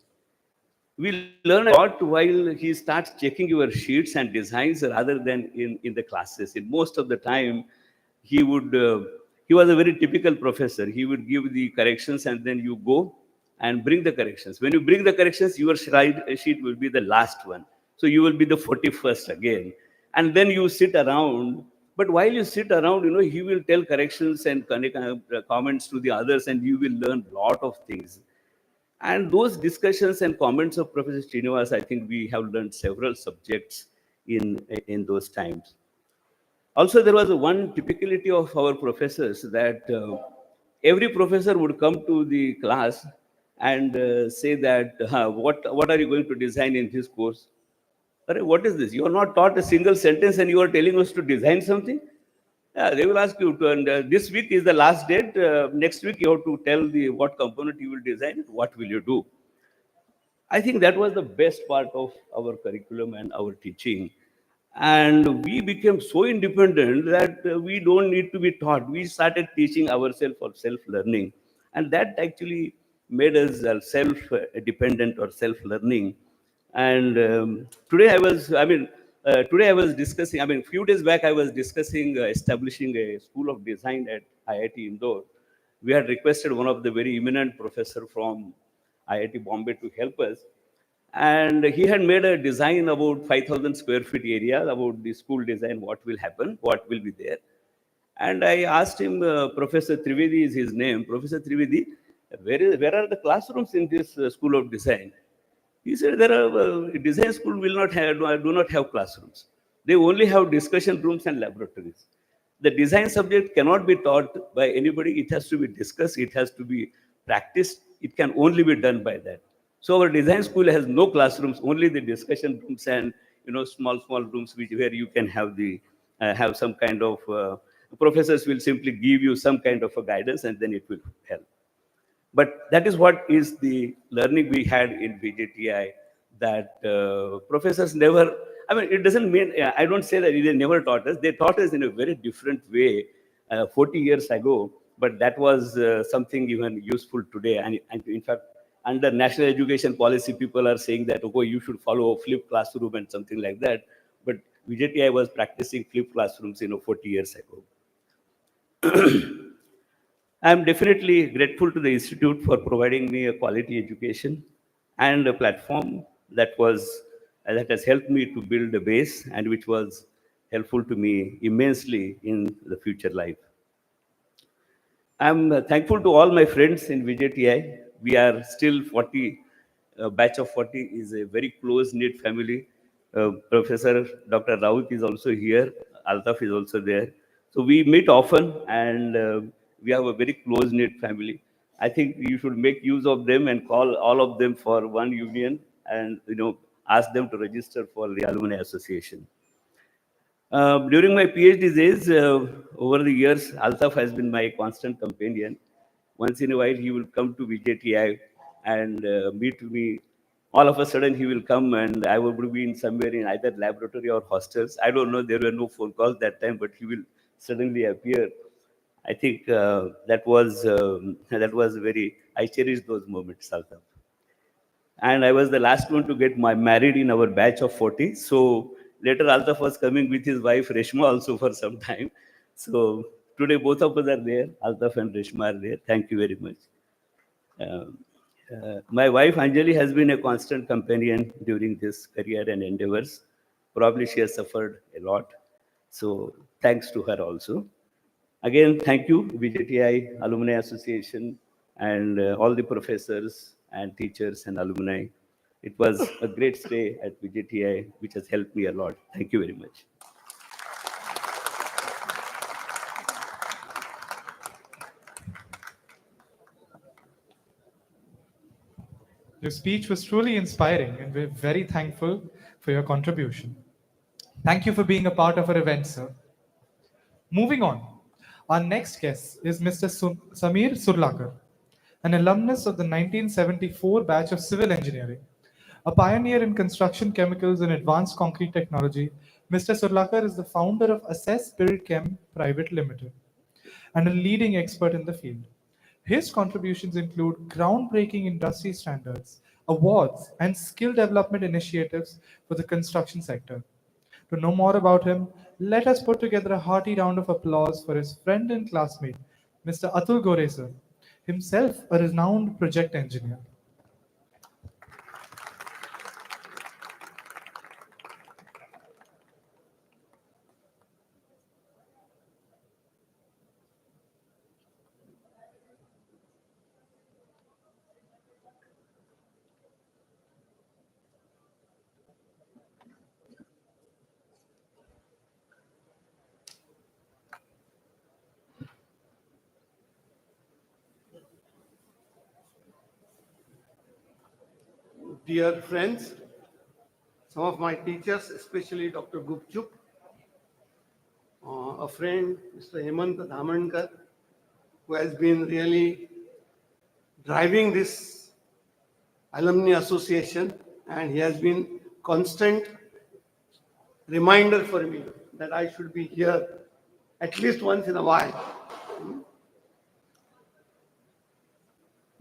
We learn a lot while he starts checking your sheets and designs rather than in the classes. In most of the time, he was a very typical professor. He would give the corrections and then you go and bring the corrections. When you bring the corrections, your sheet will be the last one. So you will be the 41st again. And then you sit around. But while you sit around, he will tell corrections and comments to the others, and you will learn a lot of things. And those discussions and comments of Professor Srinivas, I think we have learned several subjects in those times. Also, there was one typicality of our professors that every professor would come to the class and say that, what are you going to design in this course? What is this? You are not taught a single sentence and you are telling us to design something? Yeah, they will ask you to, and this week is the last date. Next week you have to tell what component you will design, what will you do. I think that was the best part of our curriculum and our teaching. And we became so independent that we don't need to be taught. We started teaching ourselves for self-learning. And that actually made us self-dependent or self-learning. And today I was discussing, a few days back I was discussing establishing a school of design at IIT Indore. We had requested one of the very eminent professor from IIT Bombay to help us. And he had made a design about 5,000 square feet area about the school design, what will happen, what will be there. And I asked him, Professor Trivedi is his name, Professor Trivedi, where are the classrooms in this school of design? He said, there are design school will not have, do not have classrooms. They only have discussion rooms and laboratories. The design subject cannot be taught by anybody. It has to be discussed. It has to be practiced. It can only be done by that. So our design school has no classrooms, only the discussion rooms and small rooms where you can have have some kind of professors will simply give you some kind of a guidance and then it will help. But that is what is the learning we had in VJTI, that professors never, it doesn't mean, I don't say that they never taught us. They taught us in a very different way 40 years ago, but that was something even useful today. And in fact, under national education policy, people are saying that, okay, you should follow a flipped classroom and something like that. But VJTI was practicing flipped classrooms 40 years ago. I'm definitely grateful to the Institute for providing me a quality education and a platform that has helped me to build a base and which was helpful to me immensely in the future life. I'm thankful to all my friends in VJTI. We are still 40, batch of 40 is a very close-knit family. Professor Dr. Raut is also here. Altaf is also there. So we meet often and we have a very close-knit family. I think you should make use of them and call all of them for one union and ask them to register for the Alumni Association. During my PhD days, over the years, Altaf has been my constant companion. Once in a while, he will come to VJTI and meet me. All of a sudden, he will come and I will be in somewhere in either laboratory or hostels. I don't know, there were no phone calls that time, but he will suddenly appear. I think that was very, I cherish those moments, Altaf. And I was the last one to get married in our batch of 40. So later Altaf was coming with his wife Reshma also for some time. So today both of us are there. Altaf and Reshma are there. Thank you very much. My wife Anjali has been a constant companion during this career and endeavors. Probably she has suffered a lot. So thanks to her also. Again, thank you, VJTI Alumni Association and all the professors and teachers and alumni. It was a great stay at VJTI, which has helped me a lot. Thank you very much. Your speech was truly inspiring, and we're very thankful for your contribution. Thank you for being a part of our event, sir. Moving on, our next guest is Mr. Samir Suraker, an alumnus of the 1974 batch of civil engineering. A pioneer in construction chemicals and advanced concrete technology, Mr. Suraker is the founder of Assess Build Chem Private Limited and a leading expert in the field. His contributions include groundbreaking industry standards, awards, and skill development initiatives for the construction sector. To know more about him, let us put together a hearty round of applause for his friend and classmate, Mr. Atul Gore sir, himself a renowned project engineer. Dear friends, some of my teachers, especially Dr. Gupchup, a friend, Mr. Hemant Dhamankar, who has been really driving this Alumni Association, and he has been constant reminder for me that I should be here at least once in a while.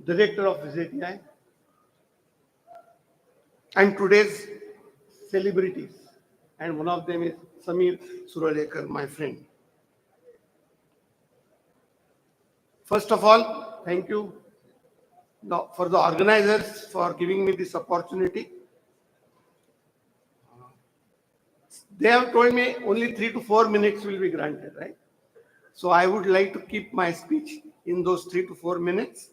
Director of VJTI, and today's celebrities, and one of them is Samir Suraker, my friend. First of all, thank you for the organizers for giving me this opportunity. They have told me only 3 to 4 minutes will be granted, right? So I would like to keep my speech in those 3 to 4 minutes.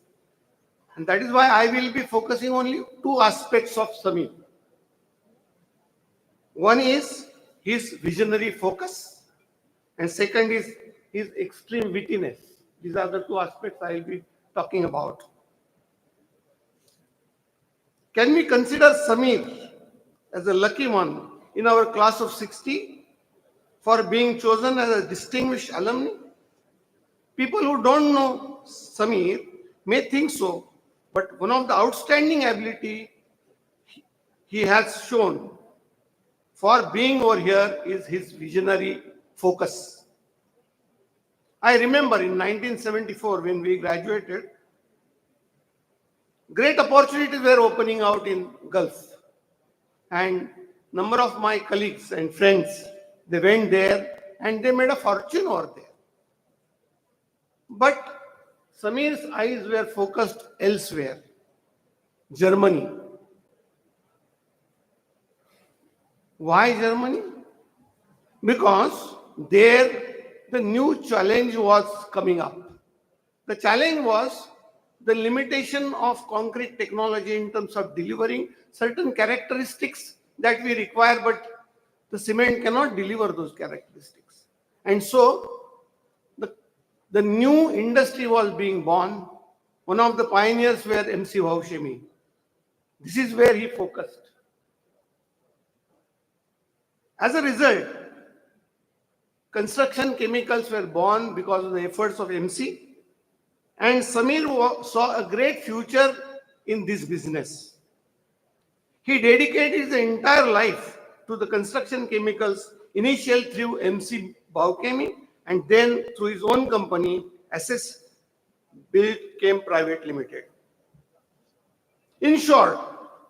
And that is why I will be focusing only 2 aspects of Samir. One is his visionary focus, and second is his extreme wittiness. These are the 2 aspects I will be talking about. Can we consider Samir as a lucky one in our class of 60 for being chosen as a distinguished alumni? People who don't know Samir may think so, but one of the outstanding ability he has shown for being over here is his visionary focus. I remember in 1974 when we graduated, great opportunities were opening out in Gulf, and number of my colleagues and friends, they went there and they made a fortune over there. But Samir's eyes were focused elsewhere, Germany. Why Germany? Because there the new challenge was coming up. The challenge was the limitation of concrete technology in terms of delivering certain characteristics that we require, but the cement cannot deliver those characteristics. And so the new industry was being born. One of the pioneers were MC Bhaushemi. This is where he focused. As a result, construction chemicals were born because of the efforts of MC, and Samir saw a great future in this business. He dedicated his entire life to the construction chemicals, initially through MC Bhaushemi, and then through his own company, SS Built Chem Private Limited. In short,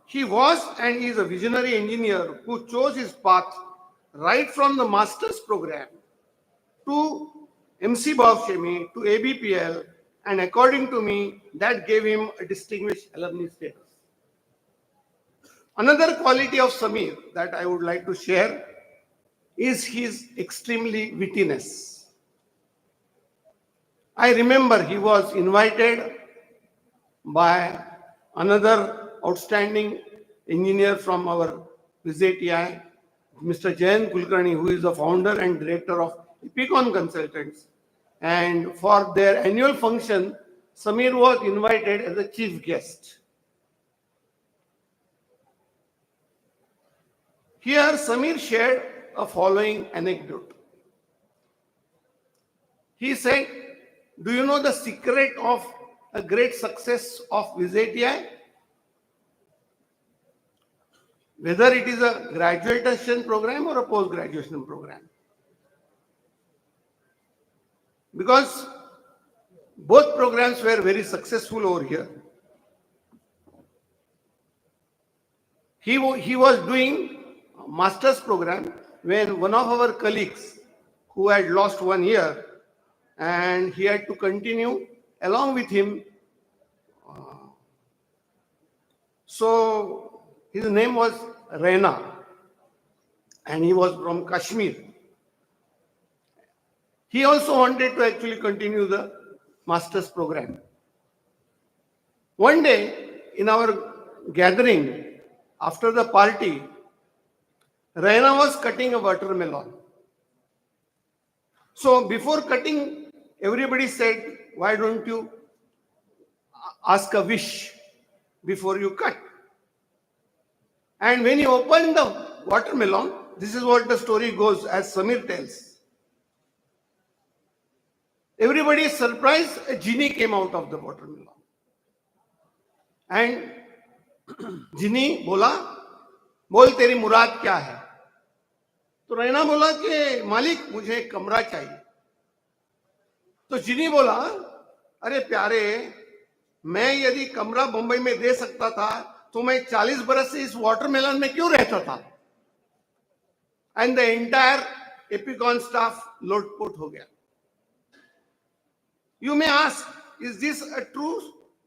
he was and is a visionary engineer who chose his path right from the master's program to MC Bhaushemi to ABPL, and according to me, that gave him a distinguished alumni status. Another quality of Samir that I would like to share is his extremely wittiness. I remember he was invited by another outstanding engineer from our VJTI, Mr. Jayant Kulkarni, who is the founder and director of Epicon Consultants. And for their annual function, Samir was invited as a chief guest. Here, Samir shared a following anecdote. He said, "Do you know the secret of a great success of VJTI? Whether it is a graduation program or a post-graduation program. Because both programs were very successful over here. He was doing a master's program when one of our colleagues who had lost 1 year, and he had to continue along with him. So his name was Raina, and he was from Kashmir. He also wanted to actually continue the master's program. One day in our gathering, after the party, Raina was cutting a watermelon. So before cutting, everybody said, "Why don't you ask a wish before you cut?" And when he opened the watermelon, this is what the story goes as Samir tells. Everybody is surprised. A genie came out of the watermelon. And genie बोला, बोल तेरी मुराद क्या है? तो रैना बोला कि मालिक मुझे एक कमरा चाहिए. तो जिनी बोला, अरे प्यारे, मैं यदि कमरा मुंबई में दे सकता था तो मैं 40 बरस से इस वाटरमेलन में क्यों रहता था? And the entire Epicon staff लोटपोट हो गया. You may ask, is this a true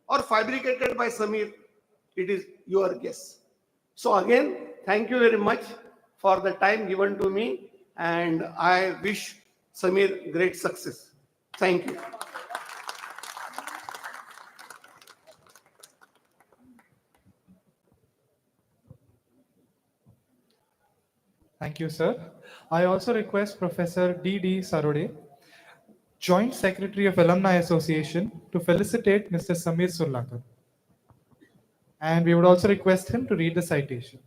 or fabricated by Sameer? It is your guess. So again, thank you very much for the time given to me, and I wish Samir great success. Thank you. Thank you, sir. I also request Professor D.D. Sarode, Joint Secretary of Alumni Association, to felicitate Mr. Samir Suraker. And we would also request him to read the citation.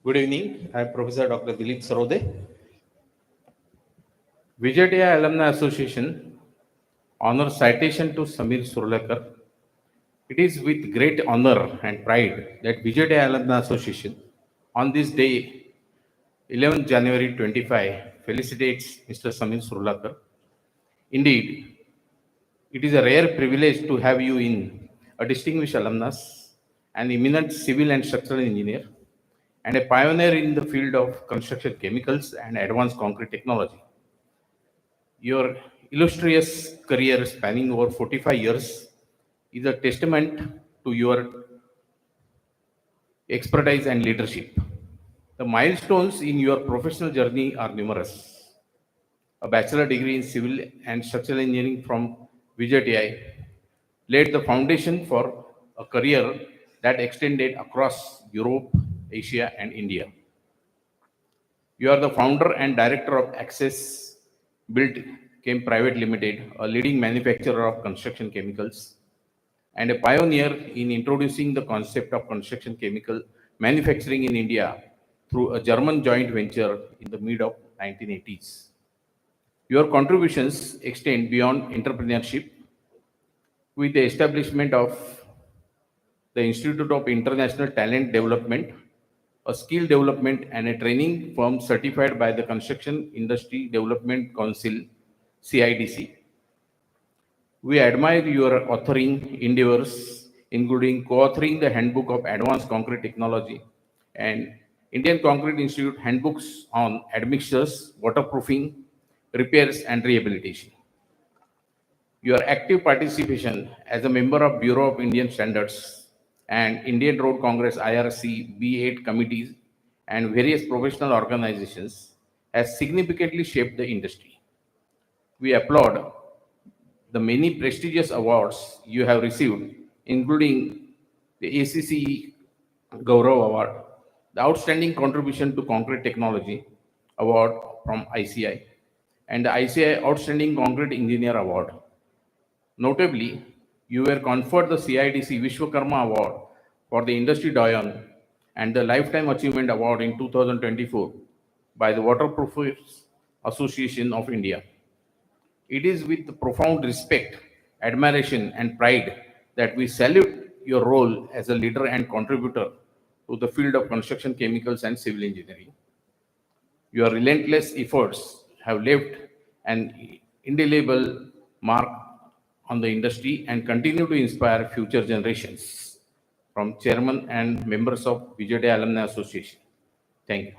Good evening. I am Professor Dr. Dilip Sarode. VJTI Alumni Association honors citation to Samir Suraker. It is with great honor and pride that VJTI Alumni Association on this day, 11th January 25, felicitates Mr. Samir Suraker. Indeed, it is a rare privilege to have you in a distinguished alumnus, an eminent civil and structural engineer, and a pioneer in the field of construction chemicals and advanced concrete technology. Your illustrious career spanning over 45 years is a testament to your expertise and leadership. The milestones in your professional journey are numerous. A bachelor degree in civil and structural engineering from VJTI laid the foundation for a career that extended across Europe, Asia, and India. You are the founder and director of Access Built Chem Private Limited, a leading manufacturer of construction chemicals, and a pioneer in introducing the concept of construction chemical manufacturing in India through a German joint venture in the mid of 1980s. Your contributions extend beyond entrepreneurship with the establishment of the Institute of International Talent Development, a skill development and a training firm certified by the Construction Industry Development Council, CIDC. We admire your authoring endeavors, including co-authoring the Handbook of Advanced Concrete Technology and Indian Concrete Institute handbooks on admixtures, waterproofing, repairs, and rehabilitation. Your active participation as a member of Bureau of Indian Standards and Indian Road Congress IRC B8 committees and various professional organizations has significantly shaped the industry. We applaud the many prestigious awards you have received, including the ACC Gaurav Award, the Outstanding Contribution to Concrete Technology Award from ICI, and the ICI Outstanding Concrete Engineer Award. Notably, you were conferred the CIDC Vishwakarma Award for the Industry Doyen and the Lifetime Achievement Award in 2024 by the Waterproofers Association of India. It is with profound respect, admiration, and pride that we salute your role as a leader and contributor to the field of construction chemicals and civil engineering. Your relentless efforts have left an indelible mark on the industry and continue to inspire future generations. From Chairman and members of VJTI Alumni Association. Thank you.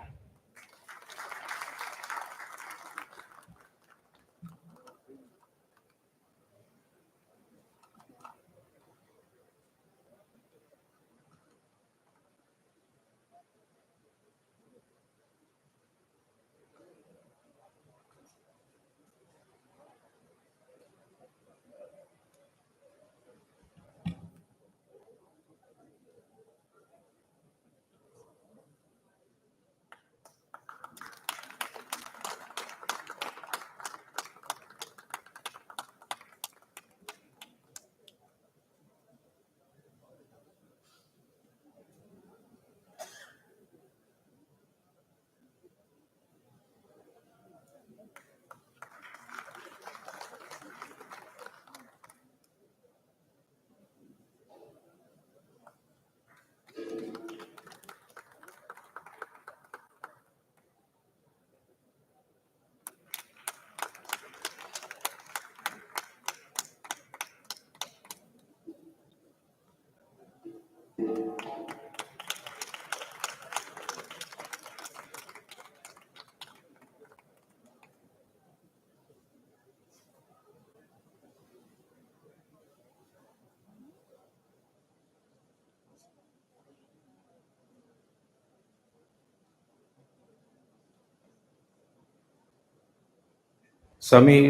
Samir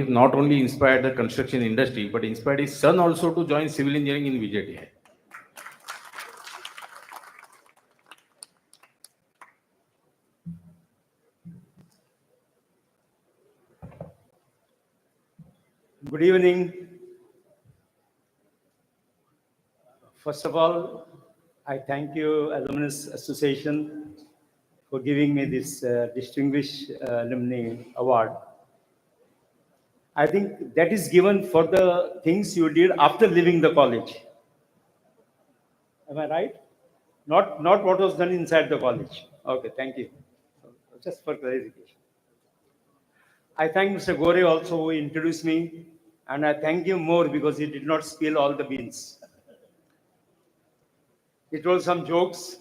not only inspired the construction industry, but inspired his son also to join civil engineering in VJTI. Good evening. First of all, I thank you, Alumni Association, for giving me this distinguished alumni award. I think that is given for the things you did after leaving the college. Am I right? Not what was done inside the college. Okay, thank you. Just for clarification. I thank Mr. Gore also who introduced me, and I thank him more because he did not spill all the beans. He told some jokes.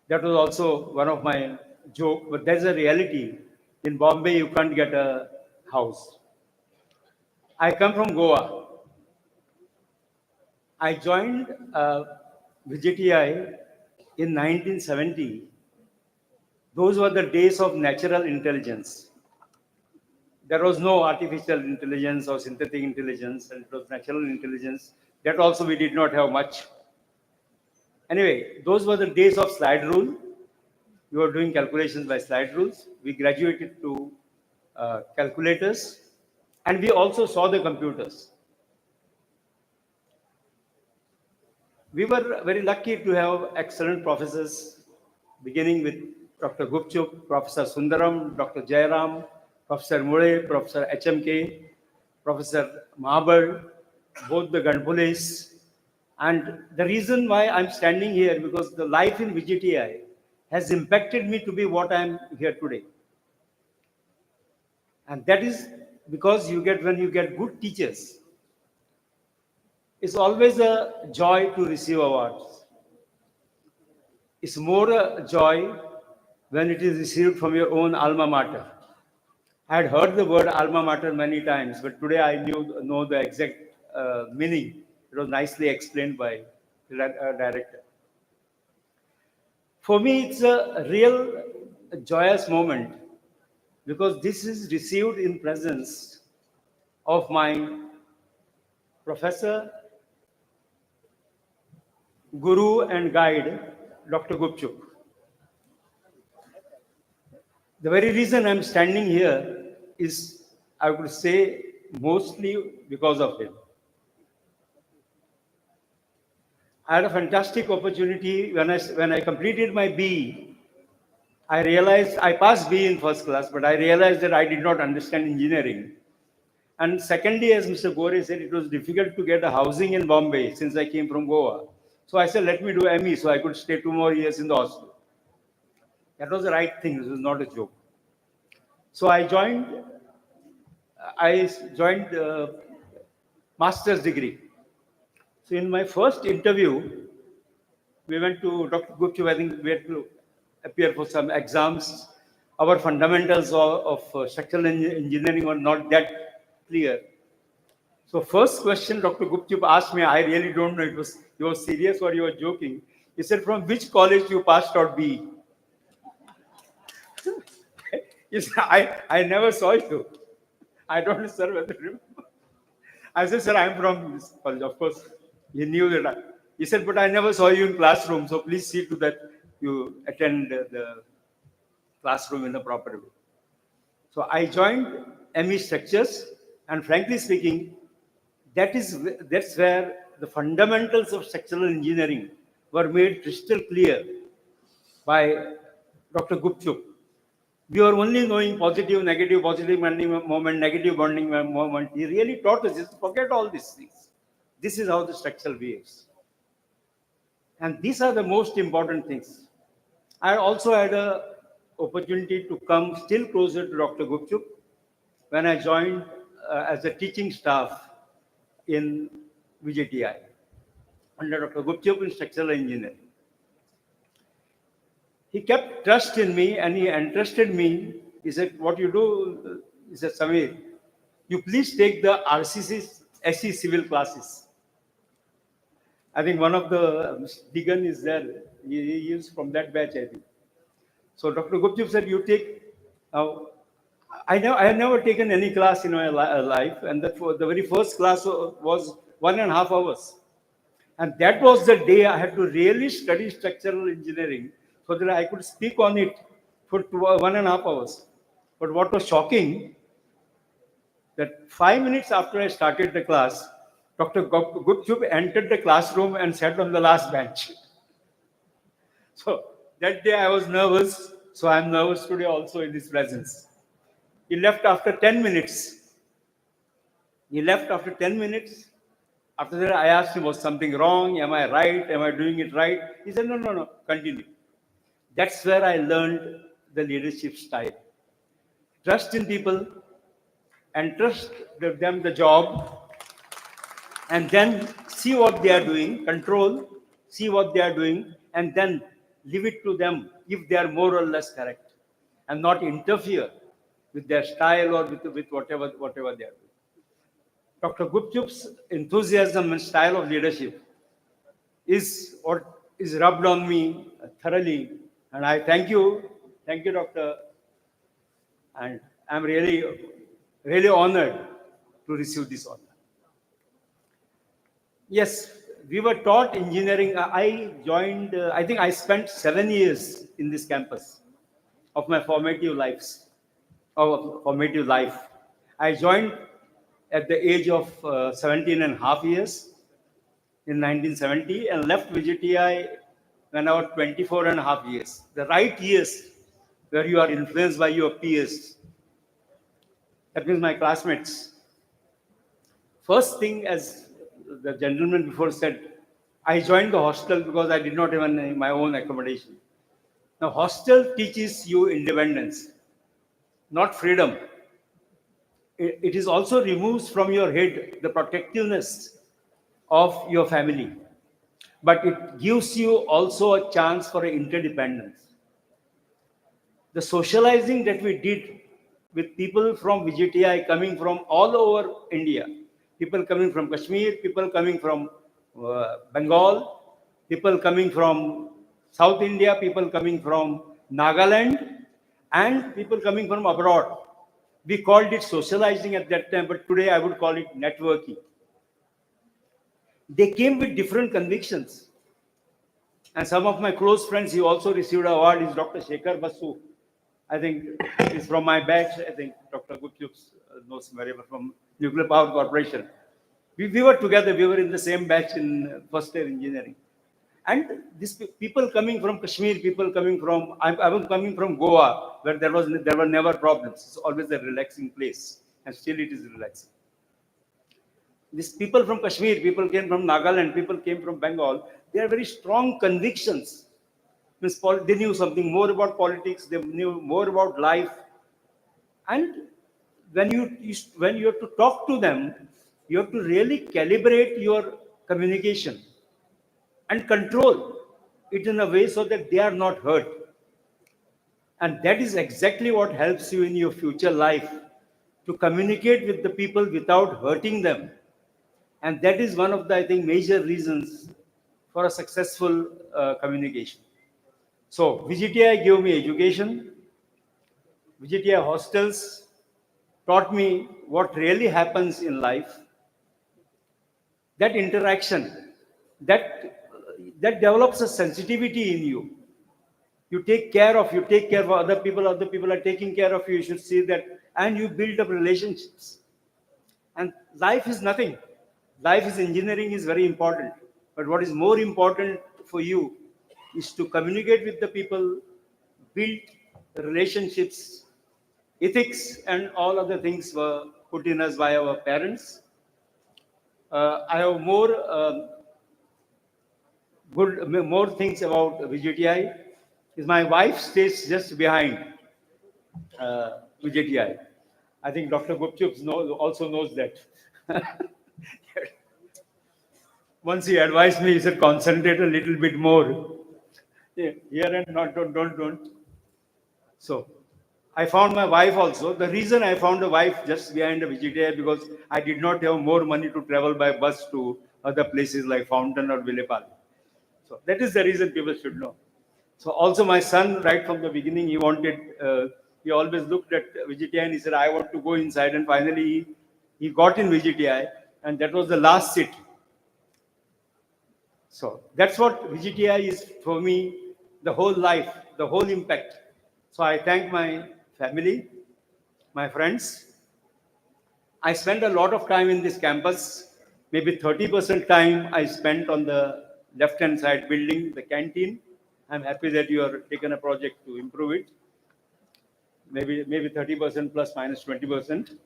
That was also one of my jokes, but there's a reality. In Bombay, you can't get a house. I come from Goa. I joined VJTI in 1970. Those were the days of natural intelligence. There was no artificial intelligence or synthetic intelligence, and it was natural intelligence. That also we did not have much. Anyway, those were the days of slide rule. We were doing calculations by slide rules. We graduated to calculators, and we also saw the computers. We were very lucky to have excellent professors, beginning with Dr. Gupchup, Professor Sundaram, Dr. Jairam, Professor Mule, Professor HMK, Professor Mahabir, both the Ganpules. And the reason why I'm standing here, because the life in VJTI has impacted me to be what I'm here today. And that is because when you get good teachers, it's always a joy to receive awards. It's more a joy when it is received from your own alma mater. I had heard the word alma mater many times, but today I know the exact meaning. It was nicely explained by the director. For me, it's a real joyous moment because this is received in presence of my professor, guru and guide, Dr. Gupchup. The very reason I'm standing here is, I would say, mostly because of him. I had a fantastic opportunity when I completed my BE. I realized I passed BE in first class, but I realized that I did not understand engineering. And secondly, as Mr. Gore said, it was difficult to get a housing in Bombay since I came from Goa. So I said, let me do ME so I could stay 2 more years in the hostel. That was the right thing. This was not a joke. So I joined master's degree. So in my first interview, we went to Dr. Gupchup. I think we had to appear for some exams. Our fundamentals of structural engineering were not that clear. So first question Dr. Gupchup asked me, I really don't know, you were serious or you were joking. He said, from which college you passed out BE? He said, I never saw you. I don't know, sir, whether you remember. I said, sir, I'm from this college. Of course, he knew that. He said, but I never saw you in classroom, so please see to that you attend the classroom in the proper way. So I joined ME Structures, and frankly speaking, that's where the fundamentals of structural engineering were made crystal clear by Dr. Gupchup. We were only knowing positive, negative bonding moment, negative bonding moment. He really taught us, just forget all these things. This is how the structure behaves. And these are the most important things. I also had an opportunity to come still closer to Dr. Gupchup when I joined as a teaching staff in VJTI. under Dr. Gupchup in structural engineering. He kept trust in me and he entrusted me. He said, what you do, he said, Samir, you please take the RCC SE civil classes. I think one of the Digan is there. He is from that batch, I think. So Dr. Gupchup said, you take, I have never taken any class in my life, and the very first class was 1.5 hours. And that was the day I had to really study structural engineering so that I could speak on it for 1.5 hours. But what was shocking, that 5 minutes after I started the class, Dr. Gupchup entered the classroom and sat on the last bench. So that day I was nervous, so I'm nervous today also in his presence. He left after 10 minutes. He left after 10 minutes. After that, I asked him, was something wrong? Am I right? Am I doing it right? He said, no, continue. That's where I learned the leadership style. Trust in people, entrust them the job, and then see what they are doing, control, see what they are doing, and then leave it to them if they are more or less correct, and not interfere with their style or with whatever they are doing. Dr. Gupchup's enthusiasm and style of leadership is what is rubbed on me thoroughly, and I thank you, Doctor, and I'm really honored to receive this honor. Yes, we were taught engineering. I joined, I think I spent 7 years in this campus of my formative life. I joined at the age of 17.5 years in 1970 and left VJTI when I was 24.5 years. The right years where you are influenced by your peers. That means my classmates. First thing, as the gentleman before said, I joined the hostel because I did not have my own accommodation. Now, hostel teaches you independence, not freedom. It is also removes from your head the protectiveness of your family, but it gives you also a chance for interdependence. The socializing that we did with people from VJTI coming from all over India, people coming from Kashmir, people coming from Bengal, people coming from South India, people coming from Nagaland, and people coming from abroad. We called it socializing at that time, but today I would call it networking. They came with different convictions. And some of my close friends, he also received an award, is Dr. Shekhar Basu. I think he's from my batch. I think Dr. Gupchup knows very well from Nuclear Power Corporation. We were together, we were in the same batch in first year engineering. And these people coming from Kashmir, people coming from, I was coming from Goa, where there were never problems. It's always a relaxing place, and still it is relaxing. These people from Kashmir, people came from Nagaland, people came from Bengal, they have very strong convictions. They knew something more about politics, they knew more about life. And when you have to talk to them, you have to really calibrate your communication and control it in a way so that they are not hurt. And that is exactly what helps you in your future life, to communicate with the people without hurting them. And that is one of the, I think, major reasons for a successful communication. So VJTI gave me education. VJTI hostels taught me what really happens in life. That interaction, that develops a sensitivity in you. You take care of other people are taking care of you. You should see that, and you build up relationships. And life is nothing. Life is engineering is very important. But what is more important for you is to communicate with the people, build relationships. Ethics and all other things were put in us by our parents. I have more things about VJTI. Is my wife stays just behind VJTI. I think Dr. Gupchup also knows that. once he advised me, he said, concentrate a little bit more. Yeah, here and not, don't. So I found my wife also. The reason I found a wife just behind the VJTI because I did not have more money to travel by bus to other places like Fountain or Villepal. So that is the reason people should know. So also my son, right from the beginning, he wanted, he always looked at VJTI and he said, I want to go inside. And finally, he got in VJTI and that was the last seat. So that's what VJTI is for me, the whole life, the whole impact. So I thank my family, my friends. I spent a lot of time in this campus. Maybe 30% time I spent on the left-hand side building the canteen. I'm happy that you have taken a project to improve it. Maybe 30% plus minus 20%.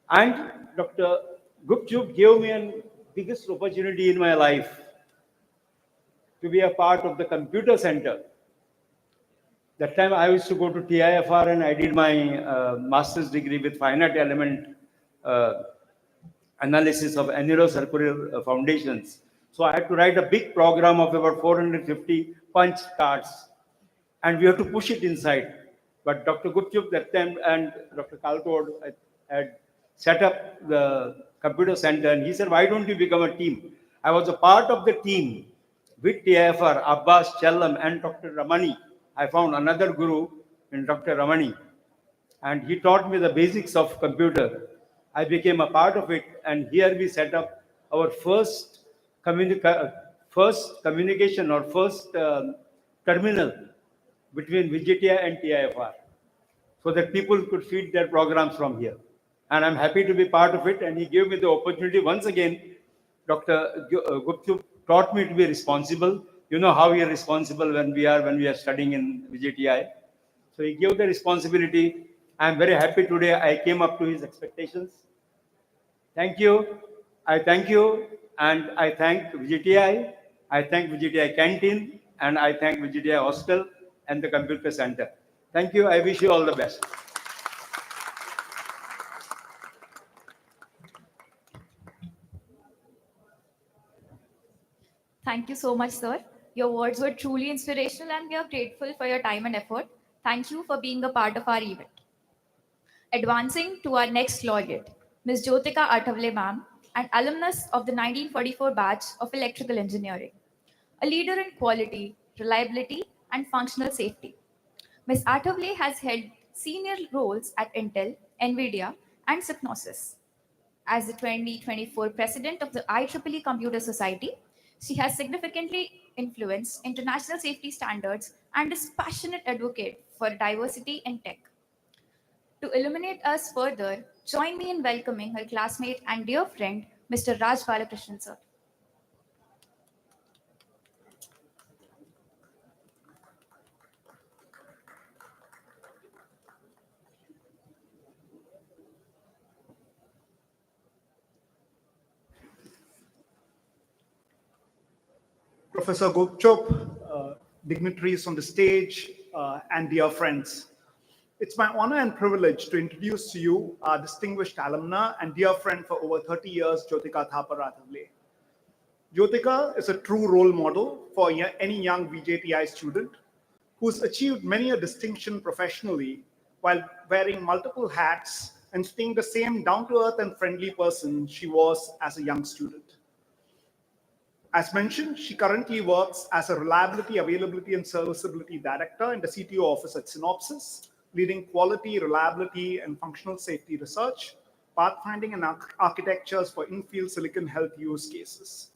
And Dr. Gupchup gave me the biggest opportunity in my life to be a part of the computer center. That time I used to go to TIFR and I did my master's degree with finite element analysis of annular-circular foundations. So I had to write a big program of about 450 punch cards and we have to push it inside. But Dr. Gupchup that time and Dr. Kaltod had set up the computer center and he said, why don't you become a team? I was a part of the team with TIFR, Abbas, Chellam and Dr. Ramani. I found another guru in Dr. Ramani and he taught me the basics of computer. I became a part of it and here we set up our first communication or first terminal between VJTI and TIFR so that people could feed their programs from here. And I'm happy to be part of it and he gave me the opportunity once again. Dr. Gupchup taught me to be responsible. You know how we are responsible when we are studying in VJTI. So he gave the responsibility. I'm very happy today I came up to his expectations. Thank you. I thank you and I thank VJTI. I thank VJTI Canteen and I thank VJTI Hostel and the Computer Center. Thank you. I wish you all the best. Thank you so much, sir. Your words were truly inspirational and we are grateful for your time and effort. Thank you for being a part of our event. Advancing to our next laureate, Ms. Jyotika Athavale ma'am, an alumnus of the 1944 batch of electrical engineering, a leader in quality, reliability, and functional safety. Ms. Athavale has held senior roles at Intel, NVIDIA, and Sypnosis. As the 2024 president of the IEEE Computer Society, she has significantly influenced international safety standards and is passionate advocate for diversity in tech. To illuminate us further, join me in welcoming her classmate and dear friend, Mr. Raj Balakrishnan sir. Professor Gupchup, dignitaries on the stage, and dear friends. It's my honor and privilege to introduce to you our distinguished alumna and dear friend for over 30 years, Jyotika Thapar Athavale. Jyotika is a true role model for any young VJTI student who's achieved many a distinction professionally while wearing multiple hats and staying the same down-to-earth and friendly person she was as a young student. As mentioned, she currently works as a Reliability, Availability, and Serviceability Director in the CTO office at Synopsys, leading quality, reliability, and functional safety research, pathfinding and architectures for in-field silicon health use cases.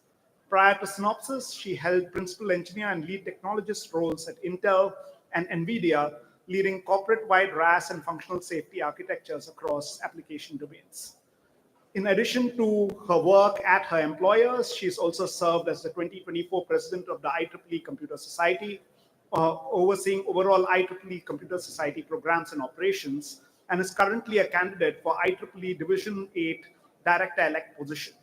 Prior to Synopsys, she held principal engineer and lead technologist roles at Intel and NVIDIA, leading corporate-wide RAS and functional safety architectures across application domains. In addition to her work at her employers, she's also served as the 2024 president of the IEEE Computer Society, overseeing overall IEEE Computer Society programs and operations, and is currently a candidate for IEEE Division 8 Director-elect position.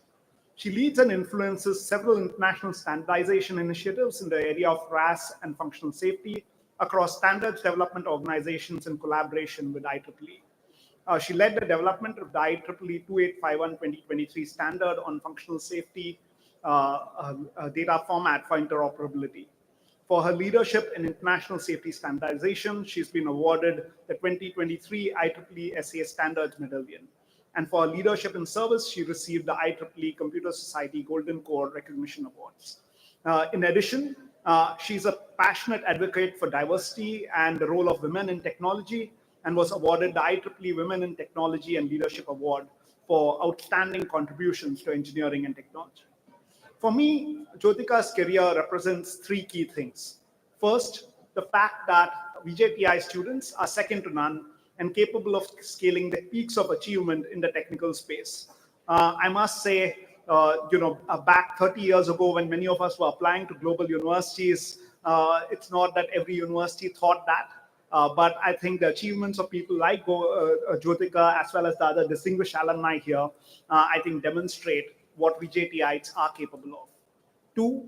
She leads and influences several international standardization initiatives in the area of RAS and functional safety across standards development organizations in collaboration with IEEE. She led the development of the IEEE 2851-2023 standard on functional safety data format for interoperability. For her leadership in international safety standardization, she's been awarded the 2023 IEEE SA Standards Medallion. And for her leadership in service, she received the IEEE Computer Society Golden Core Recognition Awards. In addition, she's a passionate advocate for diversity and the role of women in technology, and was awarded the IEEE Women in Technology and Leadership Award for outstanding contributions to engineering and technology. For me, Jyotika's career represents three key things. First, the fact that VJTI students are second to none and capable of scaling the peaks of achievement in the technical space. I must say, back 30 years ago when many of us were applying to global universities, it's not that every university thought that, but I think the achievements of people like Jyotika, as well as the other distinguished alumni here, I think demonstrate what VJTIites are capable of. Two,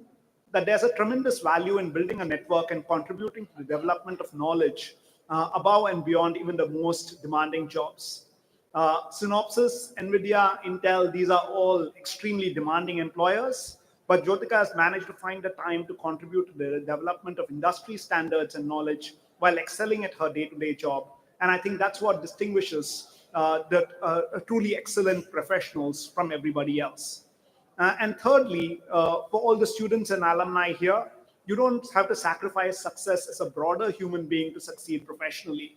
that there's a tremendous value in building a network and contributing to the development of knowledge above and beyond even the most demanding jobs. Synopsys, NVIDIA, Intel, these are all extremely demanding employers, but Jyotika has managed to find the time to contribute to the development of industry standards and knowledge while excelling at her day-to-day job. And I think that's what distinguishes the truly excellent professionals from everybody else. And thirdly, for all the students and alumni here, you don't have to sacrifice success as a broader human being to succeed professionally.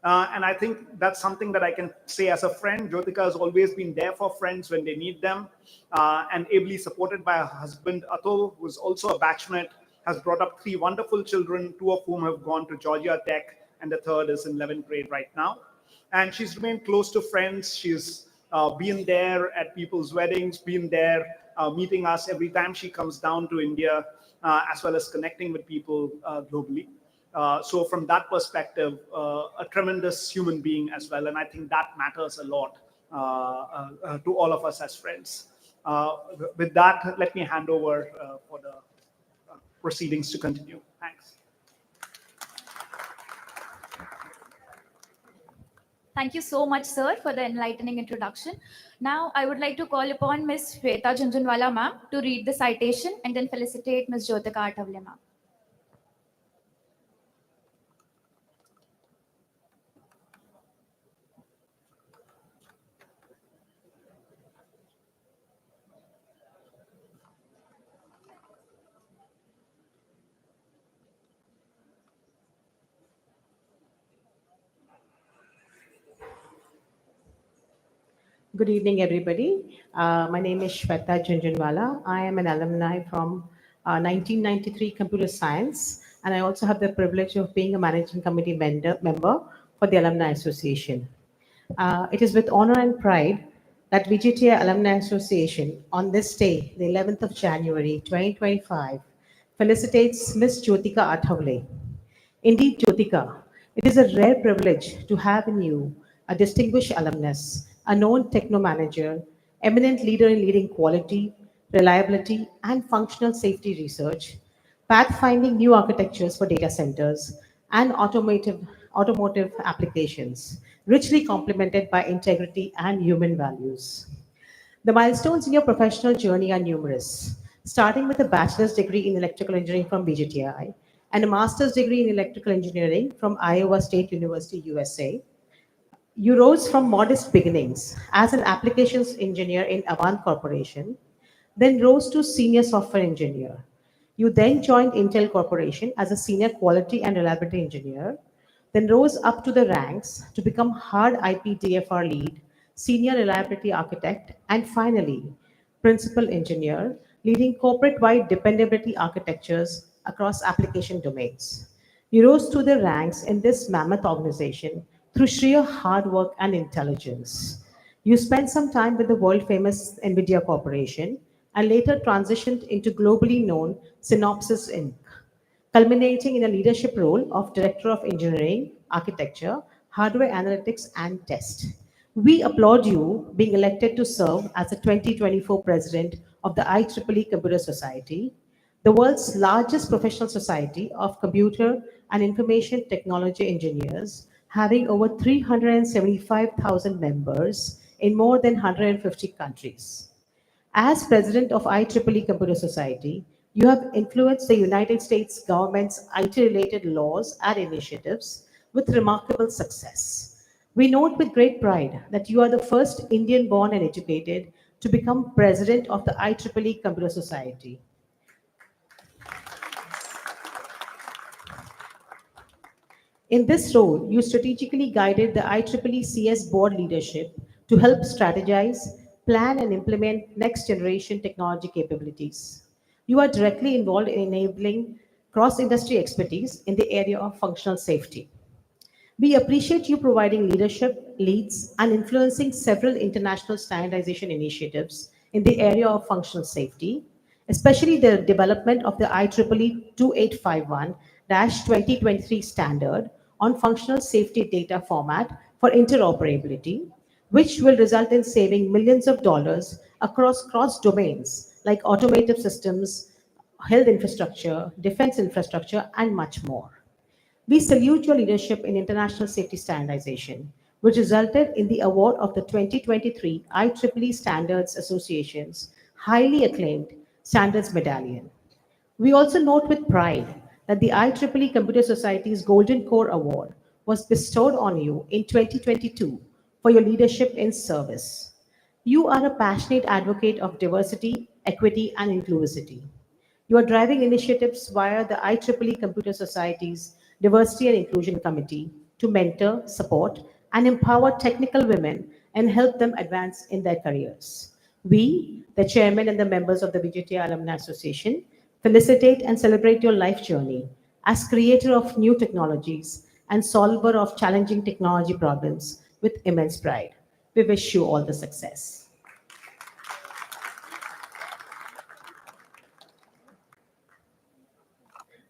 And I think that's something that I can say as a friend. Jyotika has always been there for friends when they need them, and ably supported by her husband, Atul, who is also a batchmate, has brought up three wonderful children, two of whom have gone to Georgia Tech, and the third is in 11th grade right now. And she's remained close to friends. She's been there at people's weddings, been there meeting us every time she comes down to India, as well as connecting with people globally. So from that perspective, a tremendous human being as well. And I think that matters a lot to all of us as friends. With that, let me hand over for the proceedings to continue. Thanks. Thank you so much, sir, for the enlightening introduction. Now, I would like to call upon Ms. Shweta Jhunjhunwala ma'am to read the citation and then felicitate Ms. Jyotika Athavale ma'am. Good evening, everybody. My name is Shweta Jhunjhunwala. I am an alumni from 1993 Computer Science, and I also have the privilege of being a managing committee member for the Alumni Association. It is with honor and pride that VJTI Alumni Association on this day, the 11th of January 2025, felicitates Ms. Jyotika Athavale. Indeed, Jyotika, it is a rare privilege to have in you a distinguished alumnus, a known techno manager, eminent leader in leading quality, reliability, and functional safety research, pathfinding new architectures for data centers and automotive applications, richly complemented by integrity and human values. The milestones in your professional journey are numerous, starting with a bachelor's degree in electrical engineering from VJTI and a master's degree in electrical engineering from Iowa State University, USA. You rose from modest beginnings as an applications engineer in Avant Corporation, then rose to senior software engineer. You then joined Intel Corporation as a senior quality and reliability engineer, then rose up to the ranks to become hard IP DFR lead, senior reliability architect, and finally, principal engineer, leading corporate-wide dependability architectures across application domains. You rose through the ranks in this mammoth organization through sheer hard work and intelligence. You spent some time with the world-famous NVIDIA Corporation and later transitioned into globally known Synopsys Inc., culminating in a leadership role of Director of Engineering, Architecture, Hardware Analytics, and Test. We applaud you being elected to serve as the 2024 President of the IEEE Computer Society, the world's largest professional society of computer and information technology engineers, having over 375,000 members in more than 150 countries. As president of IEEE Computer Society, you have influenced the United States government's IT-related laws and initiatives with remarkable success. We note with great pride that you are the first Indian born and educated to become president of the IEEE Computer Society. In this role, you strategically guided the IEEE CS board leadership to help strategize, plan, and implement next generation technology capabilities. You are directly involved in enabling cross industry expertise in the area of functional safety. We appreciate you providing leadership, leads, and influencing several international standardization initiatives in the area of functional safety, especially the development of the IEEE 2851-2023 standard on functional safety data format for interoperability, which will result in saving millions of dollars across cross domains like automotive systems, health infrastructure, defense infrastructure, and much more. We salute your leadership in international safety standardization, which resulted in the award of the 2023 IEEE Standards Association's highly acclaimed Standards Medallion. We also note with pride that the IEEE Computer Society's Golden Core Award was bestowed on you in 2022 for your leadership in service. You are a passionate advocate of diversity, equity, and inclusivity. You are driving initiatives via the IEEE Computer Society's Diversity and Inclusion Committee to mentor, support, and empower technical women and help them advance in their careers. We, the chairman and the members of the VJTI Alumni Association, felicitate and celebrate your life journey as creator of new technologies and solver of challenging technology problems with immense pride. We wish you all the success.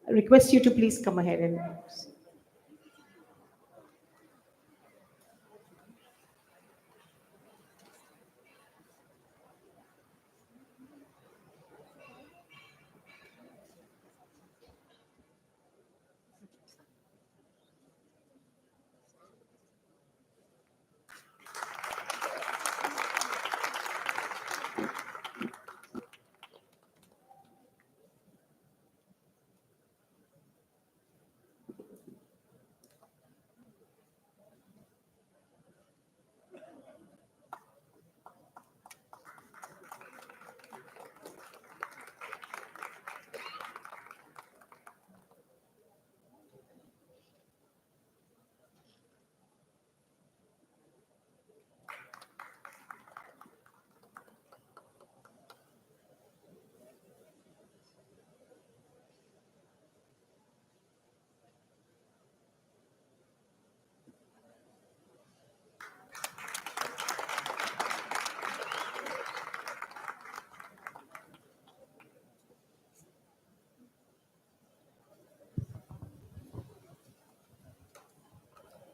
I request you to please come ahead and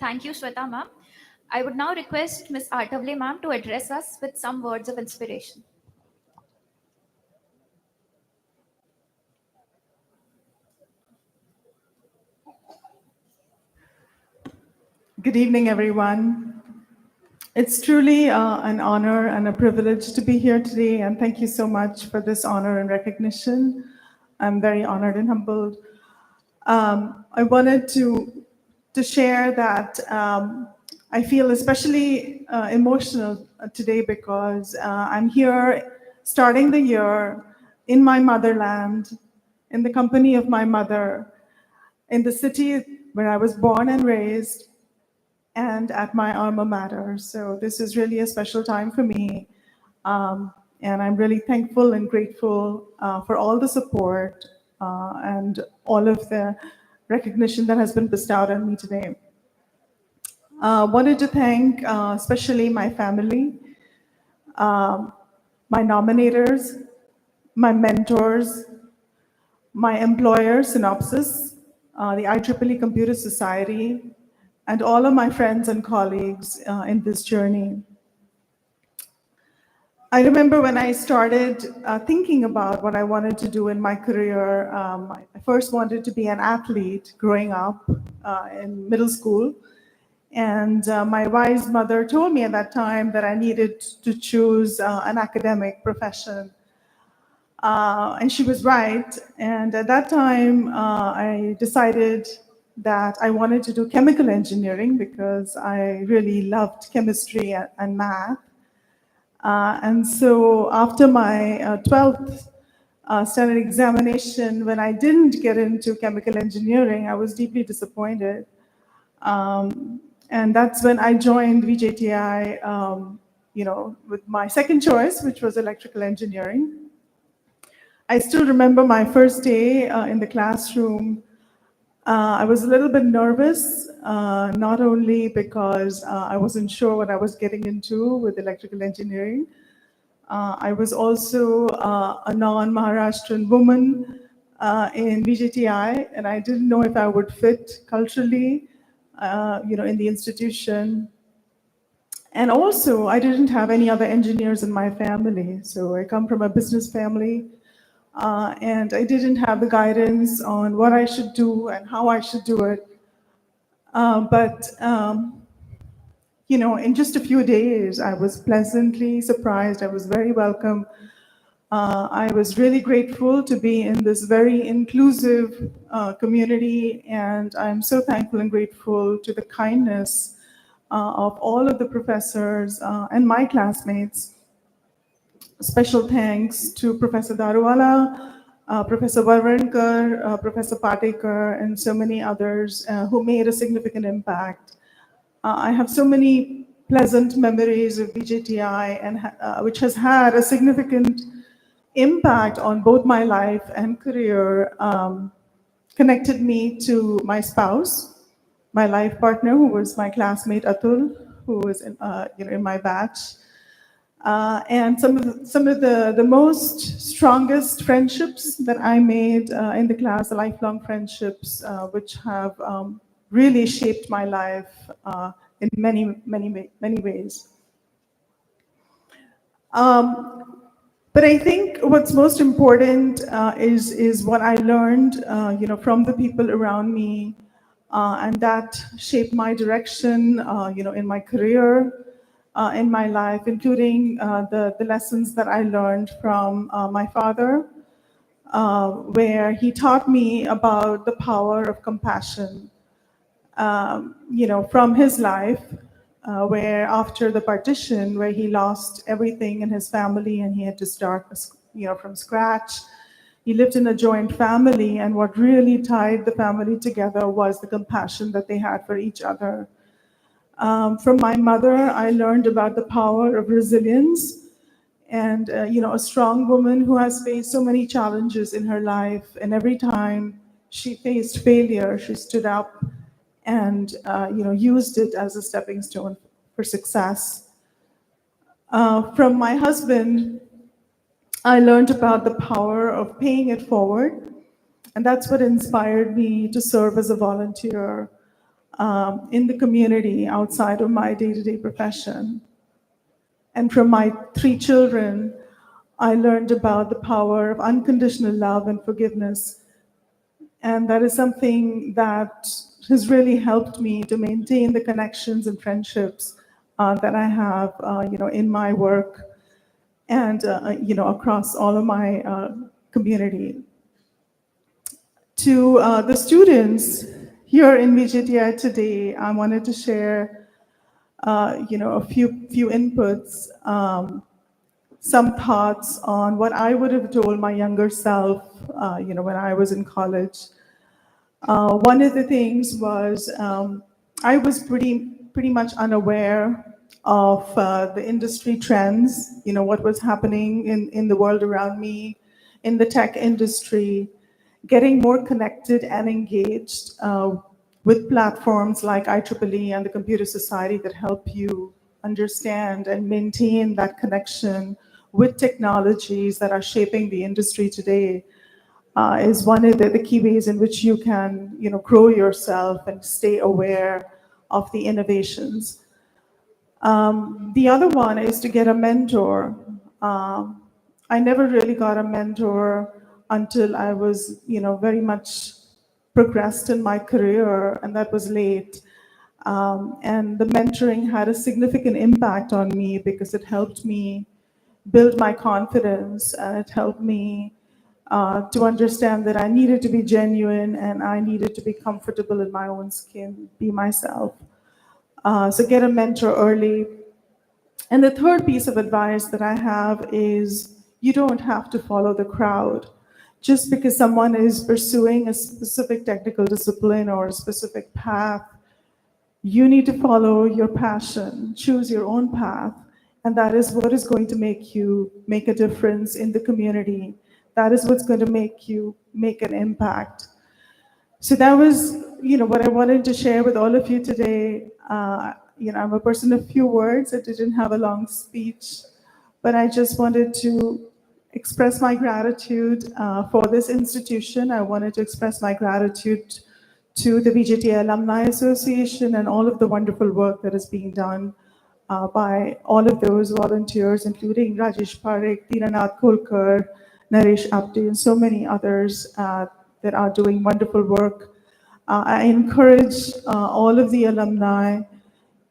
Thank you, Shweta ma'am. I would now request Ms. Artavle ma'am to address us with some words of inspiration. Good evening, everyone. It's truly an honor and a privilege to be here today, and thank you so much for this honor and recognition. I'm very honored and humbled. I wanted to share that I feel especially emotional today because I'm here starting the year in my motherland, in the company of my mother, in the city where I was born and raised, and at my alma mater. So this is really a special time for me. And I'm really thankful and grateful for all the support and all of the recognition that has been bestowed on me today. Wanted to thank especially my family, my nominators, my mentors, my employer, Synopsys, the IEEE Computer Society, and all of my friends and colleagues in this journey. I remember when I started thinking about what I wanted to do in my career, I first wanted to be an athlete growing up in middle school. And my wise mother told me at that time that I needed to choose an academic profession. And she was right. And at that time, I decided that I wanted to do chemical engineering because I really loved chemistry and math. And so after my 12th standard examination, when I didn't get into chemical engineering, I was deeply disappointed. And that's when I joined VJTI, with my second choice, which was electrical engineering. I still remember my first day in the classroom. I was a little bit nervous, not only because I wasn't sure what I was getting into with electrical engineering. I was also a non-Maharashtrian woman in VJTI, and I didn't know if I would fit culturally, in the institution. And also, I didn't have any other engineers in my family. So I come from a business family. And I didn't have the guidance on what I should do and how I should do it. But in just a few days, I was pleasantly surprised. I was very welcome. I was really grateful to be in this very inclusive community, and I'm so thankful and grateful to the kindness of all of the professors and my classmates. Special thanks to Professor Daruwala, Professor Varvankar, Professor Patekar, and so many others who made a significant impact. I have so many pleasant memories of VJTI, and which has had a significant impact on both my life and career, connected me to my spouse, my life partner, who was my classmate Atul, who was in my batch. And some of the most strongest friendships that I made in the class, the lifelong friendships, which have really shaped my life in many ways. But I think what's most important is what I learned, from the people around me, and that shaped my direction, in my career. In my life, including the lessons that I learned from my father, where he taught me about the power of compassion. From his life, where after the partition, where he lost everything in his family and he had to start, from scratch. He lived in a joint family, and what really tied the family together was the compassion that they had for each other. From my mother, I learned about the power of resilience and, a strong woman who has faced so many challenges in her life. And every time she faced failure, she stood up and, used it as a stepping stone for success. From my husband, I learned about the power of paying it forward. And that's what inspired me to serve as a volunteer in the community outside of my day-to-day profession. And from my 3 children, I learned about the power of unconditional love and forgiveness. And that is something that has really helped me to maintain the connections and friendships that I have, in my work and, across all of my community. To the students here in VJTI today, I wanted to share, a few inputs, some thoughts on what I would have told my younger self, when I was in college. One of the things was I was pretty much unaware of the industry trends, what was happening in the world around me, in the tech industry, getting more connected and engaged with platforms like IEEE and the Computer Society that help you understand and maintain that connection with technologies that are shaping the industry today is one of the key ways in which you can, grow yourself and stay aware of the innovations. The other one is to get a mentor. I never really got a mentor until I was, very much progressed in my career, and that was late. And the mentoring had a significant impact on me because it helped me build my confidence, and it helped me to understand that I needed to be genuine and I needed to be comfortable in my own skin, be myself. So get a mentor early. And the third piece of advice that I have is you don't have to follow the crowd. Just because someone is pursuing a specific technical discipline or a specific path, you need to follow your passion, choose your own path, and that is what is going to make you make a difference in the community. That is what's going to make you make an impact. So that was, what I wanted to share with all of you today. I'm a person of few words. I didn't have a long speech, but I just wanted to express my gratitude for this institution. I wanted to express my gratitude to the VJTI Alumni Association and all of the wonderful work that is being done by all of those volunteers, including Rajesh Parekh, Tiranath Kolkar, Naresh Apte, and so many others that are doing wonderful work. I encourage all of the alumni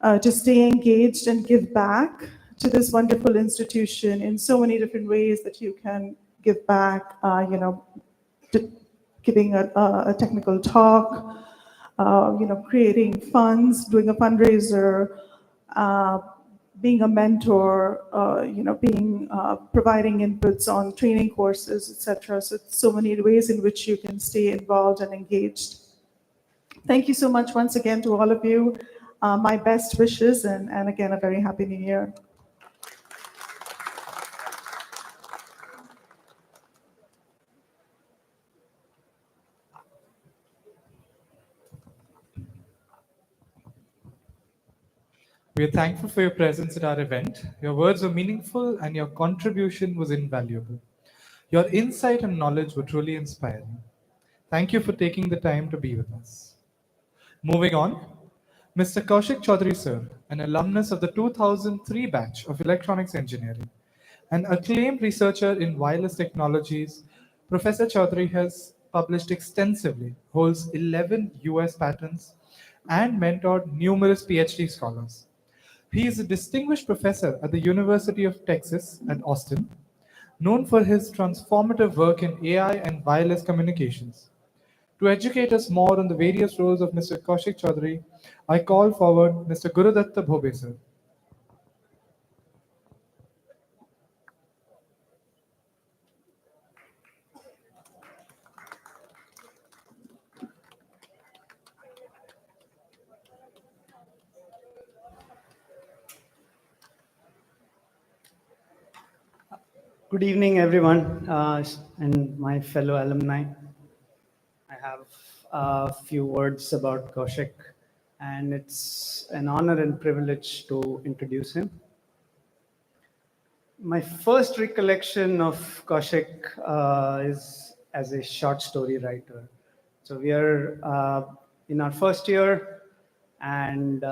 to stay engaged and give back to this wonderful institution in so many different ways that you can give back, giving a technical talk, creating funds, doing a fundraiser, being a mentor, providing inputs on training courses, etc. So many ways in which you can stay involved and engaged. Thank you so much once again to all of you. My best wishes, and again, a very happy new year. We are thankful for your presence at our event. Your words were meaningful and your contribution was invaluable. Your insight and knowledge were truly inspiring. Thank you for taking the time to be with us. Moving on, Mr. Kaushik Chaudhary sir, an alumnus of the 2003 batch of Electronics Engineering, an acclaimed researcher in wireless technologies, Professor Chaudhary has published extensively, holds 11 US patents, and mentored numerous PhD scholars. He is a distinguished professor at the University of Texas at Austin, known for his transformative work in AI and wireless communications. To educate us more on the various roles of Mr. Kaushik Chaudhary, I call forward Mr. Gurudatta Bhobe sir. Good evening, everyone, and my fellow alumni. I have a few words about Kaushik, and it's an honor and privilege to introduce him. My first recollection of Kaushik is as a short story writer. So we are in our first year, and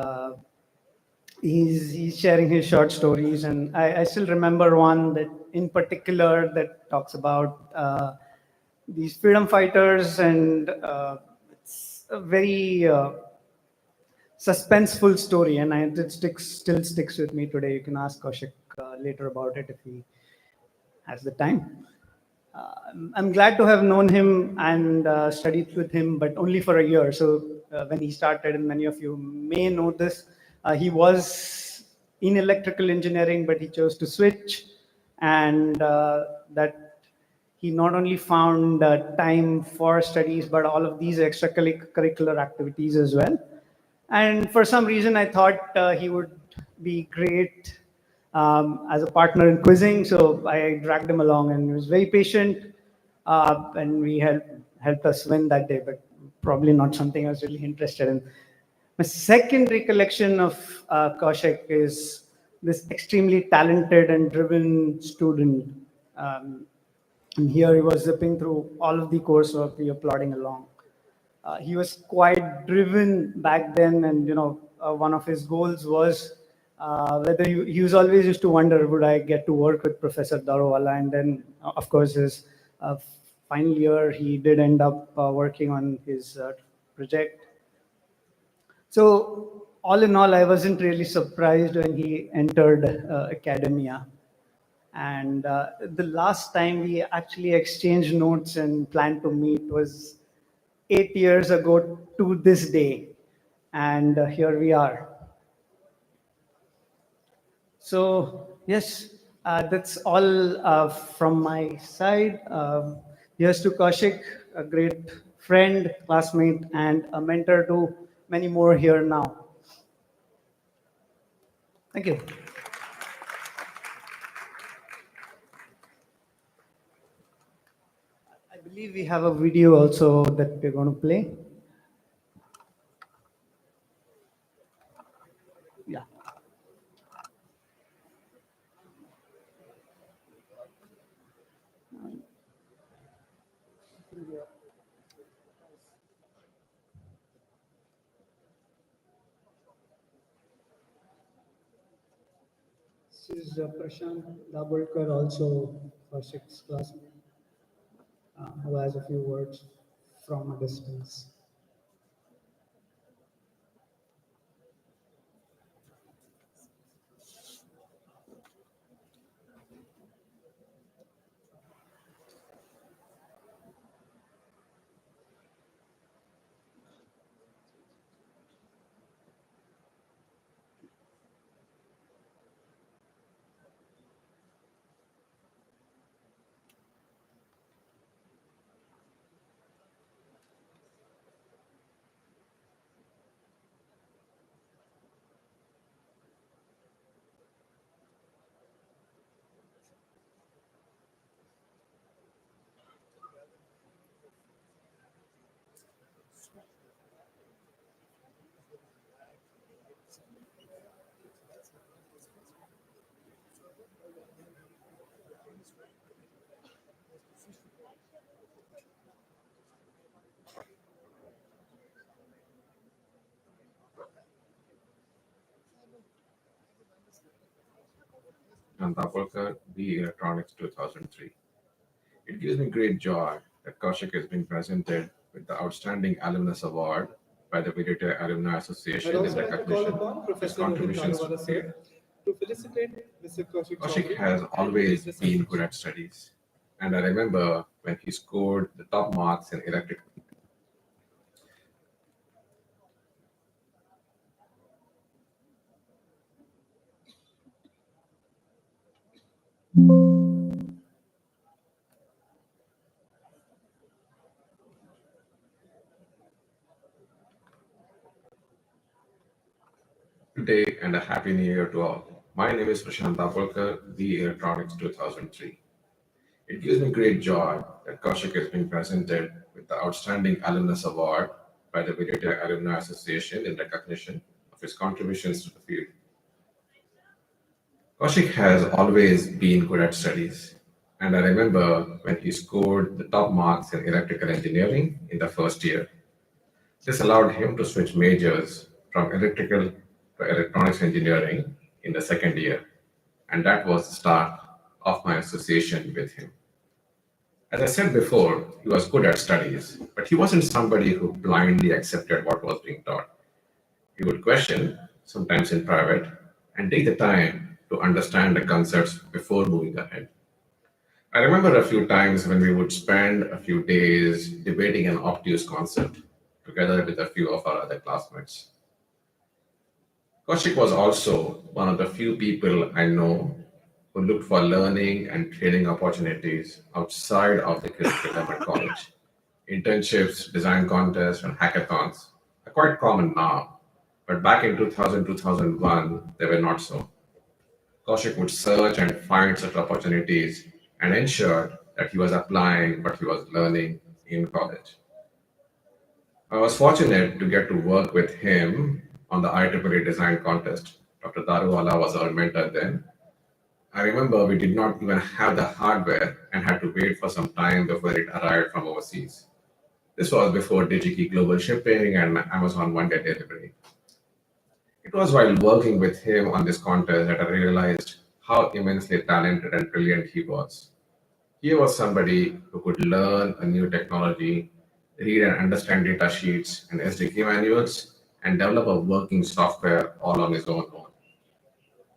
he's sharing his short stories, and I still remember one that in particular that talks about these freedom fighters, and it's a very suspenseful story, and it still sticks with me today. You can ask Kaushik later about it if he has the time. I'm glad to have known him and studied with him, but only for a year. So when he started, and many of you may know this, he was in electrical engineering, but he chose to switch, and that he not only found time for studies, but all of these extracurricular activities as well. And for some reason, I thought he would be great as a partner in quizzing, so I dragged him along, and he was very patient, and he helped us win that day, but probably not something I was really interested in. My second recollection of Kaushik is this extremely talented and driven student. And here he was zipping through all of the coursework, we were plodding along. He was quite driven back then, and one of his goals was whether he was always used to wonder, would I get to work with Professor Darawala? And then, of course, his final year, he did end up working on his project. So all in all, I wasn't really surprised when he entered academia. And the last time we actually exchanged notes and planned to meet was 8 years ago to this day. And here we are. So, yes, that's all from my side. Here's to Kaushik, a great friend, classmate, and a mentor to many more here now. Thank you. I believe we have a video also that we're going to play. Yeah. This is Prashant Dabholkar, also Kaushik's classmate, who has a few words from a distance. Dabholkar, B Electronics 2003. It gives me great joy that Kaushik has been presented with the Outstanding Alumnus Award by the VJTI Alumni Association in recognition of his contributions to the field. To felicitate Mr. Kaushik Kaushik has always been good at studies, and I remember when he scored the top marks in electrical. Good day and a happy new year to all. My name is Prashant Dabholkar, B Electronics 2003. It gives me great joy that Kaushik has been presented with the Outstanding Alumnus Award by the VJTI Alumni Association in recognition of his contributions to the field. Kaushik has always been good at studies, and I remember when he scored the top marks in electrical engineering in the first year. This allowed him to switch majors from electrical to electronics engineering in the second year, and that was the start of my association with him. As I said before, he was good at studies, but he wasn't somebody who blindly accepted what was being taught. He would question, sometimes in private, and take the time to understand the concepts before moving ahead. I remember a few times when we would spend a few days debating an obtuse concept together with a few of our other classmates. Kaushik was also one of the few people I know who looked for learning and training opportunities outside of the curriculum at college. Internships, design contests, and hackathons are quite common now, but back in 2000, 2001, they were not so. Kaushik would search and find such opportunities and ensured that he was applying what he was learning in college. I was fortunate to get to work with him on the IEEE design contest. Dr. Daruwala was our mentor then. I remember we did not even have the hardware and had to wait for some time before it arrived from overseas. This was before DigiKey Global Shipping and Amazon One-Day Delivery. It was while working with him on this contest that I realized how immensely talented and brilliant he was. He was somebody who could learn a new technology, read and understand data sheets and SDK manuals, and develop a working software all on his own.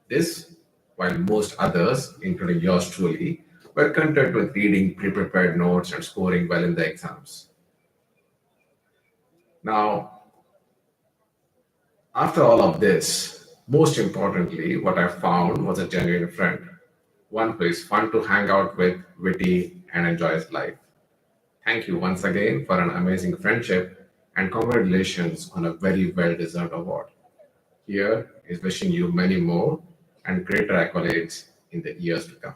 This, while most others, including yours truly, were content with reading pre-prepared notes and scoring well in the exams. Now, after all of this, most importantly, what I found was a genuine friend, one who is fun to hang out with, witty, and enjoys life. Thank you once again for an amazing friendship and congratulations on a very well-deserved award. Here is wishing you many more and greater accolades in the years to come.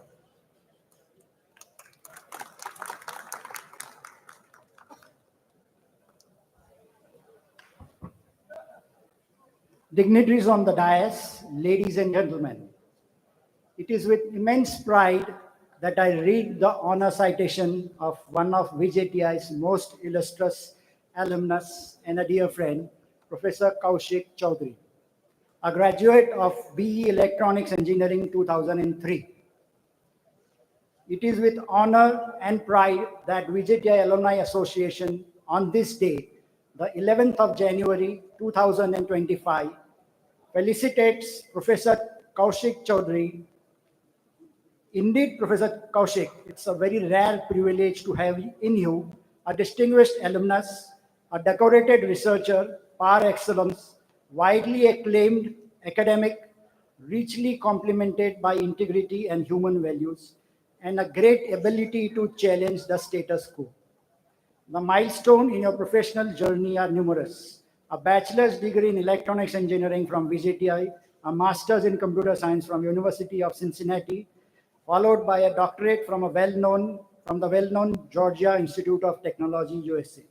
Dignitaries on the dais, ladies and gentlemen, it is with immense pride that I read the honor citation of one of VJTI's most illustrious alumnus and a dear friend, Professor Kaushik Chaudhary, a graduate of BE Electronics Engineering 2003. It is with honor and pride that VJTI Alumni Association on this day, the 11th of January 2025, felicitates Professor Kaushik Chaudhary. Indeed, Professor Kaushik, it's a very rare privilege to have in you a distinguished alumnus, a decorated researcher, par excellence, widely acclaimed academic, richly complemented by integrity and human values, and a great ability to challenge the status quo. The milestones in your professional journey are numerous. A bachelor's degree in electronics engineering from VJTI, a master's in computer science from University of Cincinnati, followed by a doctorate from the well-known Georgia Institute of Technology, USA.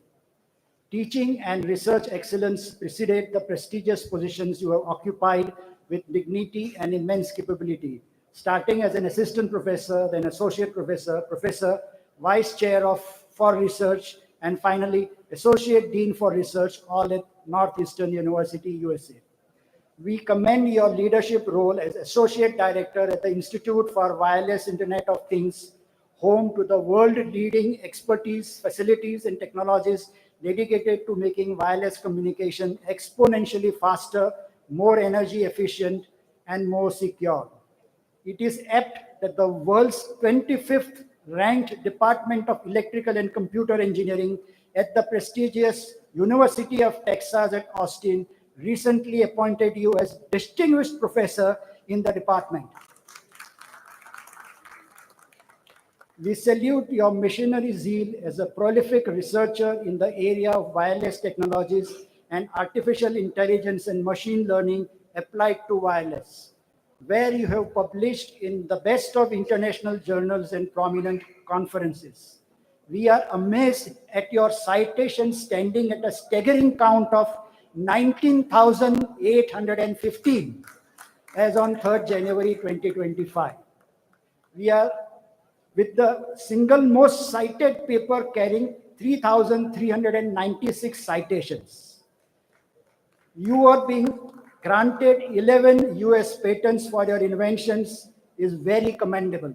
Teaching and research excellence preceded the prestigious positions you have occupied with dignity and immense capability, starting as an assistant professor, then associate professor, professor, vice chair for research, and finally associate dean for research, all at Northeastern University, USA. We commend your leadership role as associate director at the Institute for Wireless Internet of Things, home to the world-leading expertise, facilities, and technologies dedicated to making wireless communication exponentially faster, more energy efficient, and more secure. It is apt that the world's 25th ranked Department of Electrical and Computer Engineering at the prestigious University of Texas at Austin recently appointed you as distinguished professor in the department. We salute your missionary zeal as a prolific researcher in the area of wireless technologies and artificial intelligence and machine learning applied to wireless, where you have published in the best of international journals and prominent conferences. We are amazed at your citations standing at a staggering count of 19,815 as on 3rd January 2025. We are with the single most cited paper carrying 3,396 citations. You are being granted 11 US patents for your inventions is very commendable.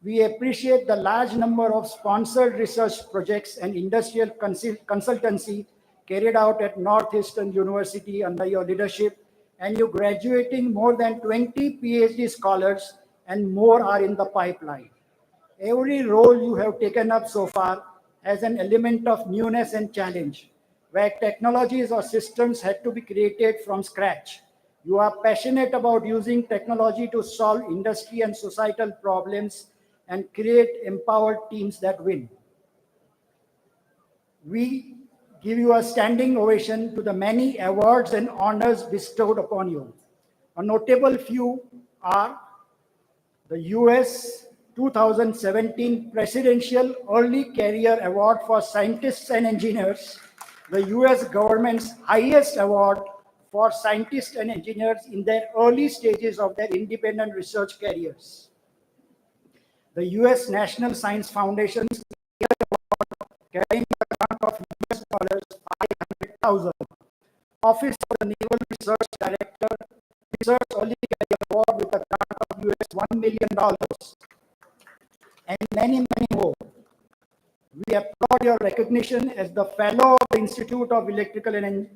We appreciate the large number of sponsored research projects and industrial consultancy carried out at Northeastern University under your leadership, and you graduating more than 20 PhD scholars and more are in the pipeline. Every role you have taken up so far has an element of newness and challenge, where technologies or systems had to be created from scratch. You are passionate about using technology to solve industry and societal problems and create empowered teams that win. We give you a standing ovation to the many awards and honors bestowed upon you. A notable few are the US 2017 Presidential Early Career Award for Scientists and Engineers, the US government's highest award for scientists and engineers in their early stages of their independent research careers. The US National Science Foundation's carrying a grant of US dollars 500,000. Office of the Naval Research Director, Research Early Career Award with a grant of US $1 million. And many, many more. We applaud your recognition as the Fellow of the Institute of Electrical and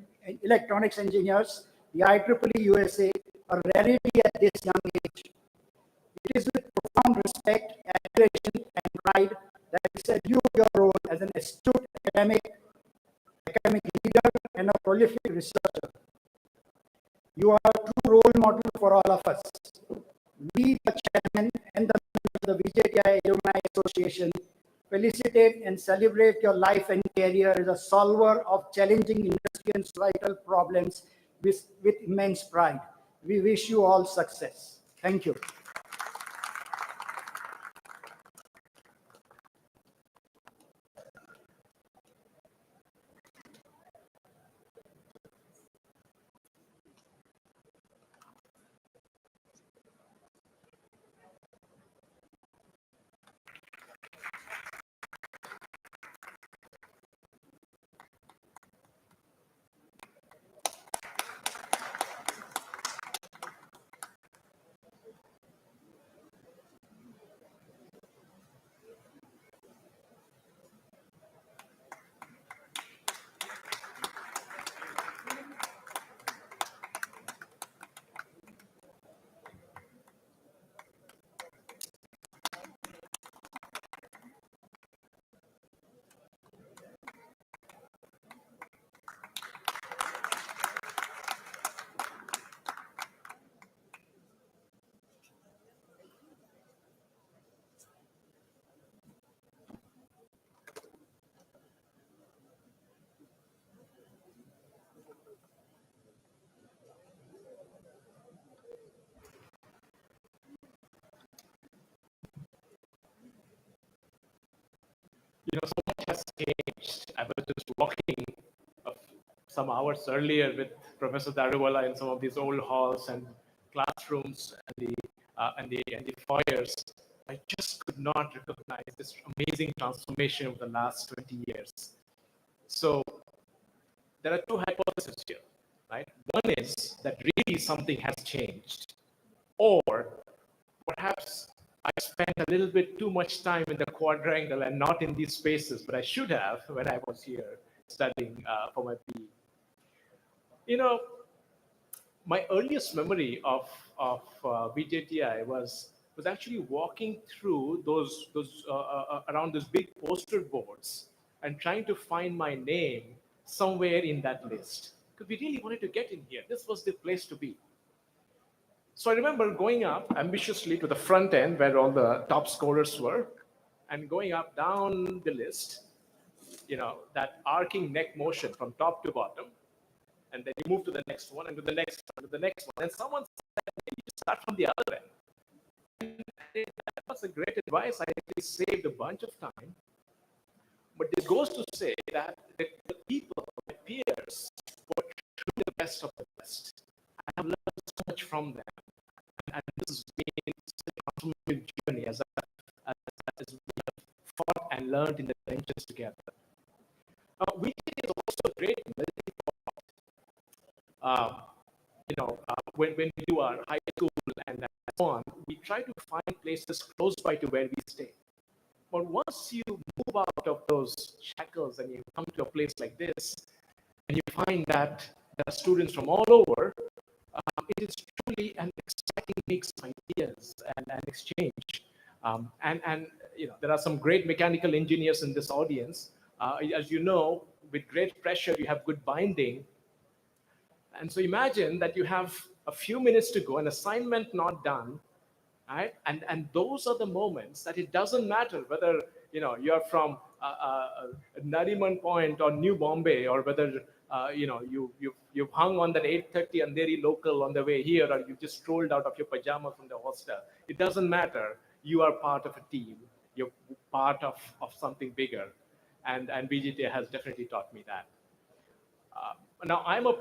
electronics engineers, the IEEE USA, a rarity at this young age. It is with profound respect, admiration, and pride that I salute your role as an astute academic leader, and a prolific researcher. You are a true role model for all of us. We, the chairman and the members of the VJTI Alumni Association, felicitate and celebrate your life and career as a solver of challenging industry and societal problems with immense pride. We wish you all success. Thank you. So much has changed. I was just walking some hours earlier with Professor Daruwala in some of these old halls and classrooms and the foyers. I just could not recognize this amazing transformation of the last 20 years. So there are two hypotheses here, right? One is that really something has changed, or perhaps I spent a little bit too much time in the quadrangle and not in these spaces, but I should have when I was here studying for my PE. My earliest memory of VJTI was actually walking through those around those big poster boards and trying to find my name somewhere in that list, because we really wanted to get in here. This was the place to be. So I remember going up ambitiously to the front end where all the top scorers were, and going up down the list, that arcing neck motion from top to bottom, and then you move to the next one, and to the next one, to the next one. And someone said, maybe you start from the other end. And that was a great advice. I actually saved a bunch of time. But this goes to say that the people, my peers, were truly the best of the best. I have learned so much from them. And this has been a transformative journey as we have fought and learned in the trenches together. VJTI is also a great melting pot. When we do our high school and so on, we try to find places close by to where we stay. But once you move out of those shackles and you come to a place like this, and you find that there are students from all over, it is truly an exciting mix of ideas and an exchange. There are some great mechanical engineers in this audience. As you know, with great pressure, you have good binding. And so imagine that you have a few minutes to go, an assignment not done, right? And those are the moments that it doesn't matter whether you're from Nariman Point or New Bombay, or whether you've hung on that 8:30 Andheri local on the way here, or you just strolled out of your pajamas from the hostel. It doesn't matter. You are part of a team. You're part of something bigger. And VJTI has definitely taught me that. Now, I'm a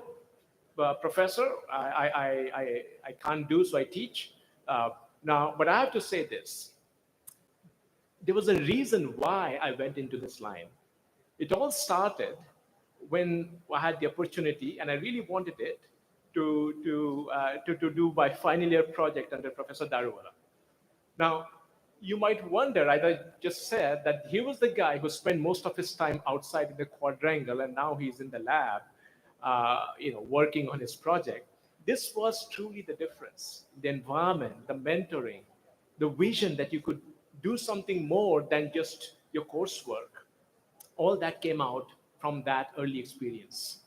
professor. I can't do, so I teach. But I have to say this. There was a reason why I went into this line. It all started when I had the opportunity, and I really wanted it, to do my final year project under Professor Daruwala. Now, you might wonder, I just said that he was the guy who spent most of his time outside in the quadrangle, and now he's in the lab. working on his project. This was truly the difference. The environment, the mentoring, the vision that you could do something more than just your coursework. All that came out from that early experience.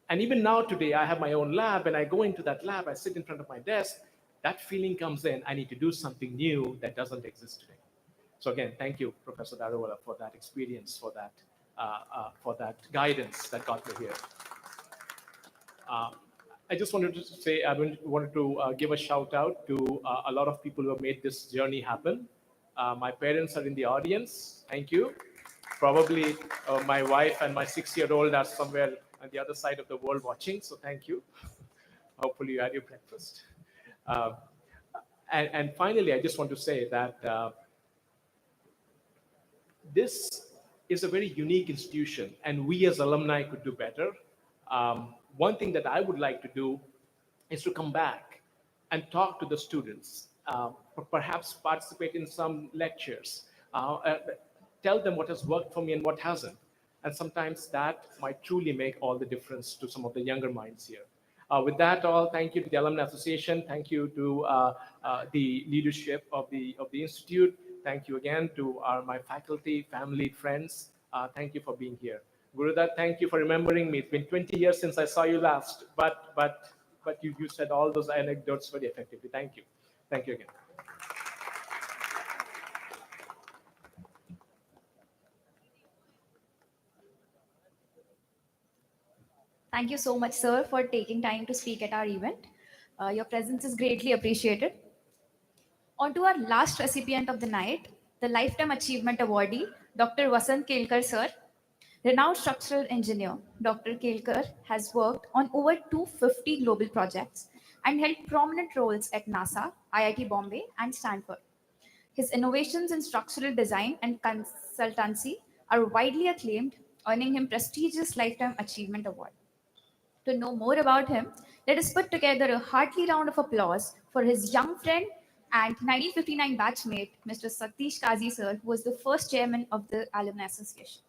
And even now today, I have my own lab, and I go into that lab, I sit in front of my desk, that feeling comes in, I need to do something new that doesn't exist today. So again, thank you, Professor Daruvala, for that experience, for that guidance that got me here. I just wanted to say, I wanted to give a shout out to a lot of people who have made this journey happen. My parents are in the audience. Thank you. Probably my wife and my 6-year-old are somewhere on the other side of the world watching, so thank you. Hopefully you had your breakfast. And finally, I just want to say that this is a very unique institution, and we as alumni could do better. One thing that I would like to do is to come back and talk to the students, perhaps participate in some lectures, tell them what has worked for me and what hasn't. And sometimes that might truly make all the difference to some of the younger minds here. With that all, thank you to the Alumni Association. Thank you to the leadership of the Institute. Thank you again to my faculty, family, friends. Thank you for being here. Gurudat, thank you for remembering me. It's been 20 years since I saw you last, but you said all those anecdotes very effectively. Thank you. Thank you again. Thank you so much, sir, for taking time to speak at our event. Your presence is greatly appreciated. On to our last recipient of the night, the Lifetime Achievement Awardee, Dr. Vasant Kelkar, sir. Renowned structural engineer, Dr. Kelkar has worked on over 250 global projects and held prominent roles at NASA, IIT Bombay, and Stanford. His innovations in structural design and consultancy are widely acclaimed, earning him prestigious Lifetime Achievement Award. To know more about him, let us put together a hearty round of applause for his young friend and 1959 batchmate, Mr. Satish Kazi, sir, who was the first chairman of the Alumni Association.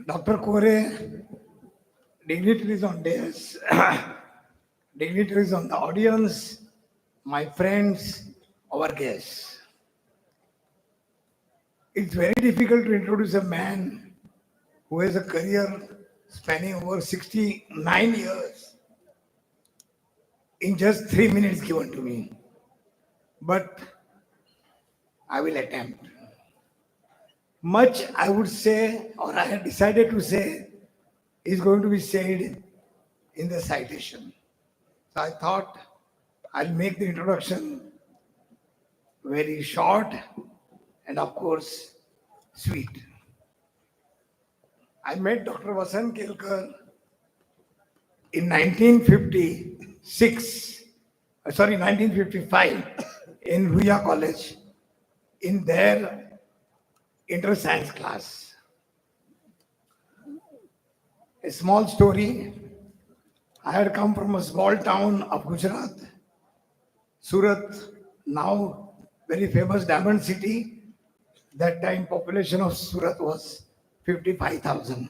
Dr. Kore, dignitaries on dais, dignitaries on the audience, my friends, our guests. It's very difficult to introduce a man who has a career spanning over 69 years in just 3 minutes given to me. But I will attempt. Much I would say, or I had decided to say, is going to be said in the citation. So I thought I'll make the introduction very short and of course sweet. I met Dr. Vasant Kelkar in 1955 in Ruya College in their inter-science class. A small story. I had come from a small town of Gujarat, Surat, now very famous diamond city. That time population of Surat was 55,000.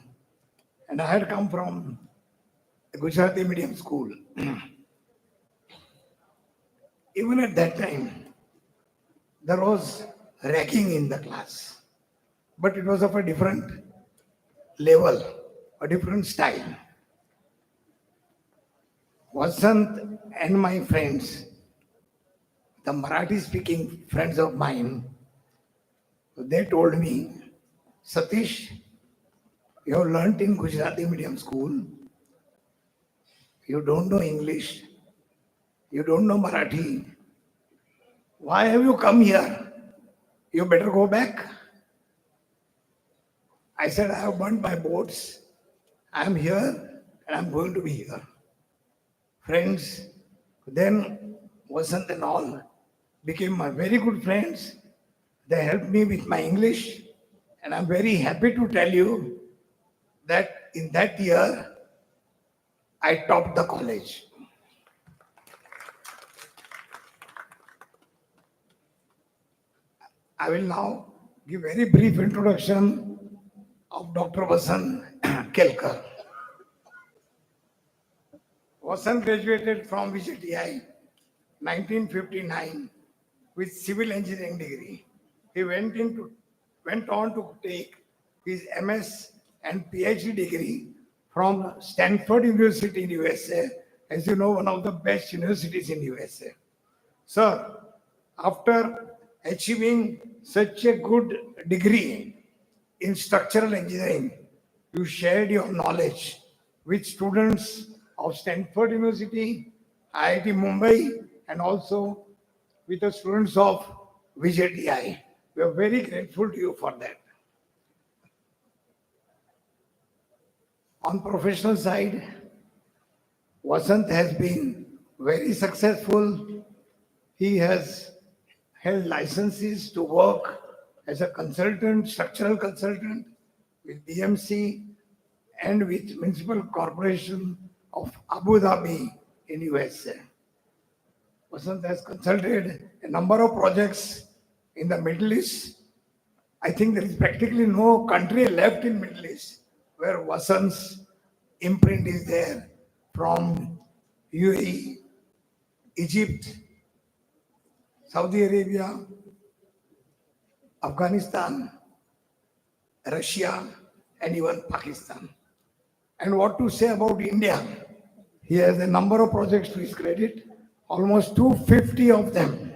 And I had come from a Gujarati medium school. Even at that time, there was ragging in the class. But it was of a different level, a different style. Vasant and my friends, the Marathi-speaking friends of mine, they told me, Satish, you have learnt in Gujarati medium school, you don't know English, you don't know Marathi. Why have you come here? You better go back. I said, I have burnt my boats I'm here and I'm going to be here. Friends, then Vasant and all became my very good friends. They helped me with my English, and I'm very happy to tell you that in that year, I topped the college. I will now give very brief introduction of Dr. Vasant Kelkar. Vasant graduated from VJTI 1959 with civil engineering degree. He went on to take his MS and PhD degree from Stanford University in USA, as you know, one of the best universities in USA. Sir, after achieving such a good degree in structural engineering, you shared your knowledge with students of Stanford University, IIT Mumbai, and also with the students of VJTI. We are very grateful to you for that. On professional side, Vasant has been very successful. He has held licenses to work as a consultant, structural consultant with BMC and with Municipal Corporation of Abu Dhabi in USA. Vasant has consulted a number of projects in the Middle East. I think there is practically no country left in Middle East where Vasant's imprint is there, from UAE, Egypt, Saudi Arabia, Afghanistan, Russia, and even Pakistan. And what to say about India? He has a number of projects to his credit, almost 250 of them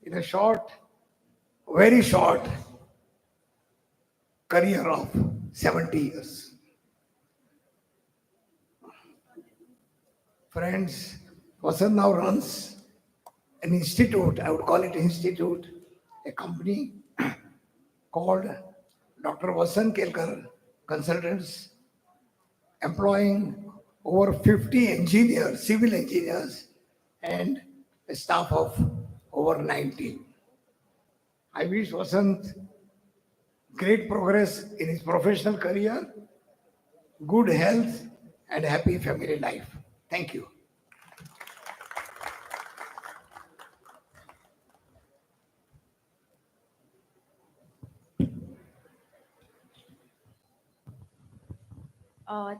in a short, very short career of 70 years. Friends, Vasant now runs an institute, I would call it institute, a company called Dr. Vasant Kelkar Consultants, employing over 50 engineers, civil engineers, and a staff of over 90. I wish Vasant great progress in his professional career, good health, and happy family life. Thank you.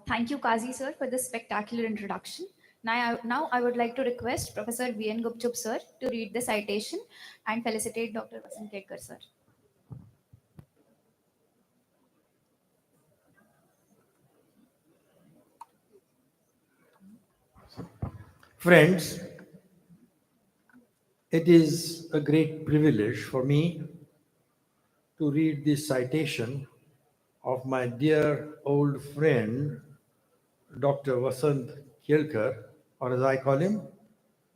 Thank you, Kazi sir, for this spectacular introduction. Now I would like to request Professor V.N. Gupchup sir to read the citation and felicitate Dr. Vasant Kelkar sir. Friends, it is a great privilege for me to read this citation of my dear old friend, Dr. Vasant Kelkar, or as I call him,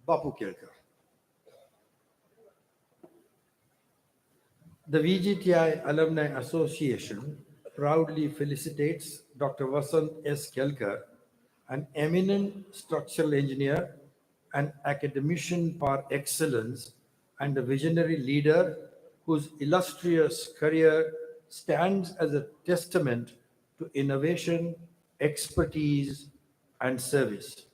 Bapu Kelkar. The VJTI Alumni Association proudly felicitates Dr. Vasant S. Kelkar, an eminent structural engineer, an academician par excellence, and a visionary leader whose illustrious career stands as a testament to innovation, expertise, and service.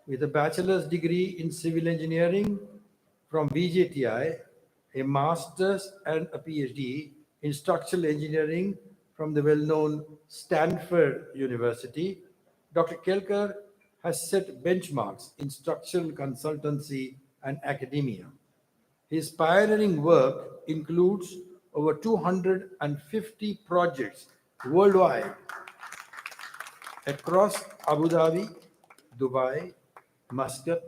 With a bachelor's degree in civil engineering from VJTI, a master's and a PhD in structural engineering from the well-known Stanford University, Dr. Kelkar has set benchmarks in structural consultancy and academia. His pioneering work includes over 250 projects worldwide across Abu Dhabi, Dubai, Muscat,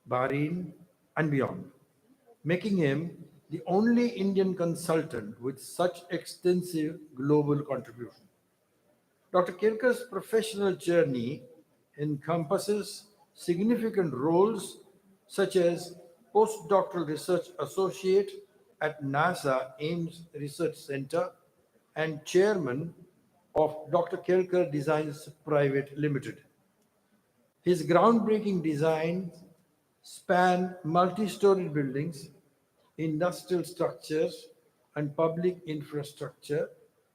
Bahrain, and beyond, making him the only Indian consultant with such extensive global contribution. Dr. Kelkar's professional journey encompasses significant roles such as postdoctoral research associate at NASA Ames Research Center and chairman of Dr. Kelkar Designs Private Limited. His groundbreaking designs span multi-story buildings, industrial structures, and public infrastructure,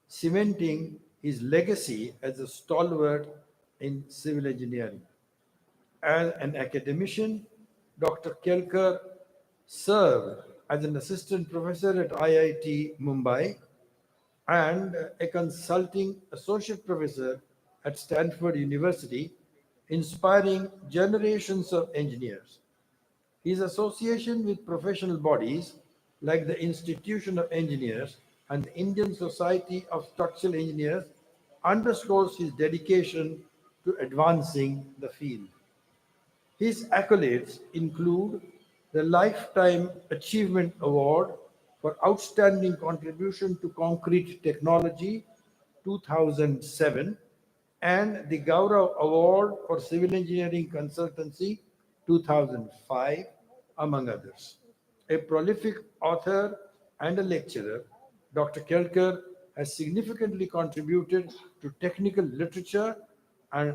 cementing his legacy as a stalwart in civil engineering. As an academician, Dr. Kelkar served as an assistant professor at IIT Mumbai and a consulting associate professor at Stanford University, inspiring generations of engineers. His association with professional bodies like the Institution of Engineers and the Indian Society of Structural Engineers underscores his dedication to advancing the field. His accolades include the Lifetime Achievement Award for Outstanding Contribution to Concrete Technology 2007 and the Gaurav Award for Civil Engineering Consultancy 2005, among others. A prolific author and a lecturer, Dr. Kelkar has significantly contributed to technical literature and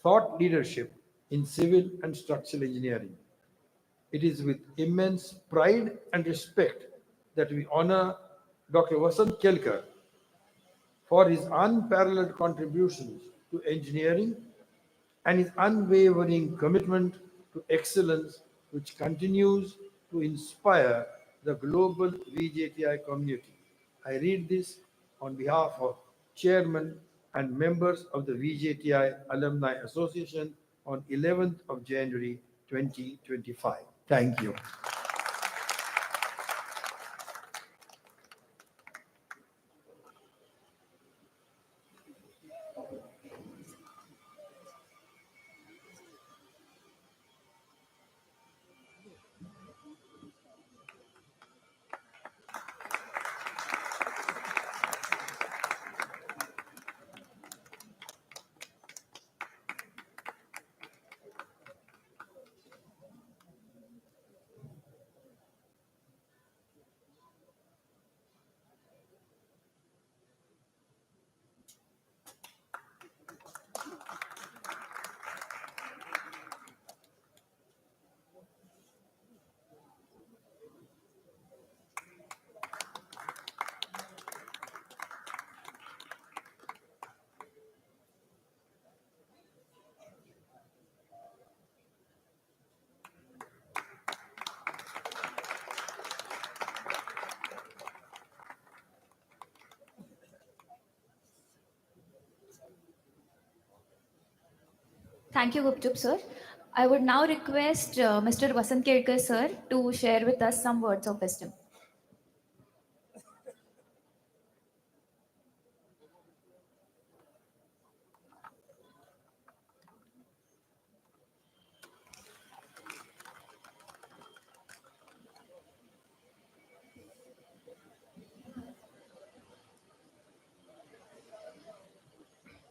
thought leadership in civil and structural engineering. It is with immense pride and respect that we honor Dr. Vasant Kelkar for his unparalleled contributions to engineering and his unwavering commitment to excellence, which continues to inspire the global VJTI community. I read this on behalf of Chairman and members of the VJTI Alumni Association on 11th of January 2025. Thank you. Thank you, Gupchup sir. I would now request Mr. Vasant Kelkar sir to share with us some words of wisdom.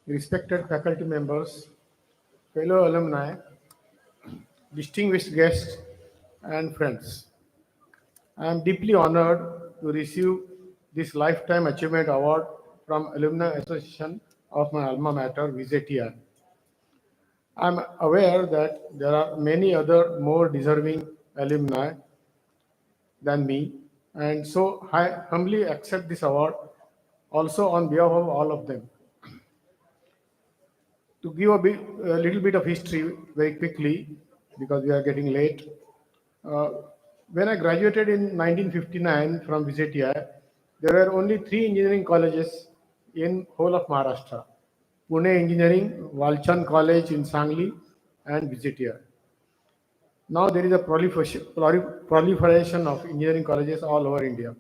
Respected faculty members, fellow alumni, distinguished guests, and friends. I am deeply honored to receive this Lifetime Achievement Award from Alumni Association of my alma mater, VJTI. I am aware that there are many other more deserving alumni than me, and so I humbly accept this award also on behalf of all of them. To give a little bit of history very quickly, because we are getting late. When I graduated in 1959 from VJTI, there were only 3 engineering colleges in whole of Maharashtra: Pune Engineering, Walchand College in Sangli, and VJTI. Now there is a proliferation of engineering colleges all over India.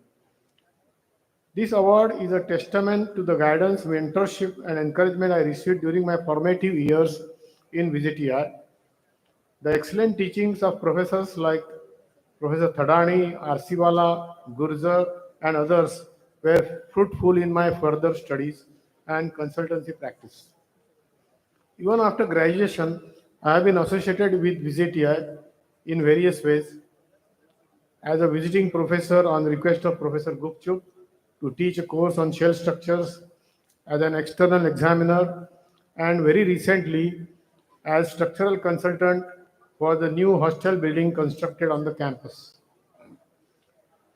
This award is a testament to the guidance, mentorship, and encouragement I received during my formative years in VJTI. The excellent teachings of professors like Professor Thadani, Arsiwala, Gurjar, and others were fruitful in my further studies and consultancy practice. Even after graduation, I have been associated with VJTI in various ways as a visiting professor on request of Professor Gupchup to teach a course on shell structures, as an external examiner, and very recently as structural consultant for the new hostel building constructed on the campus.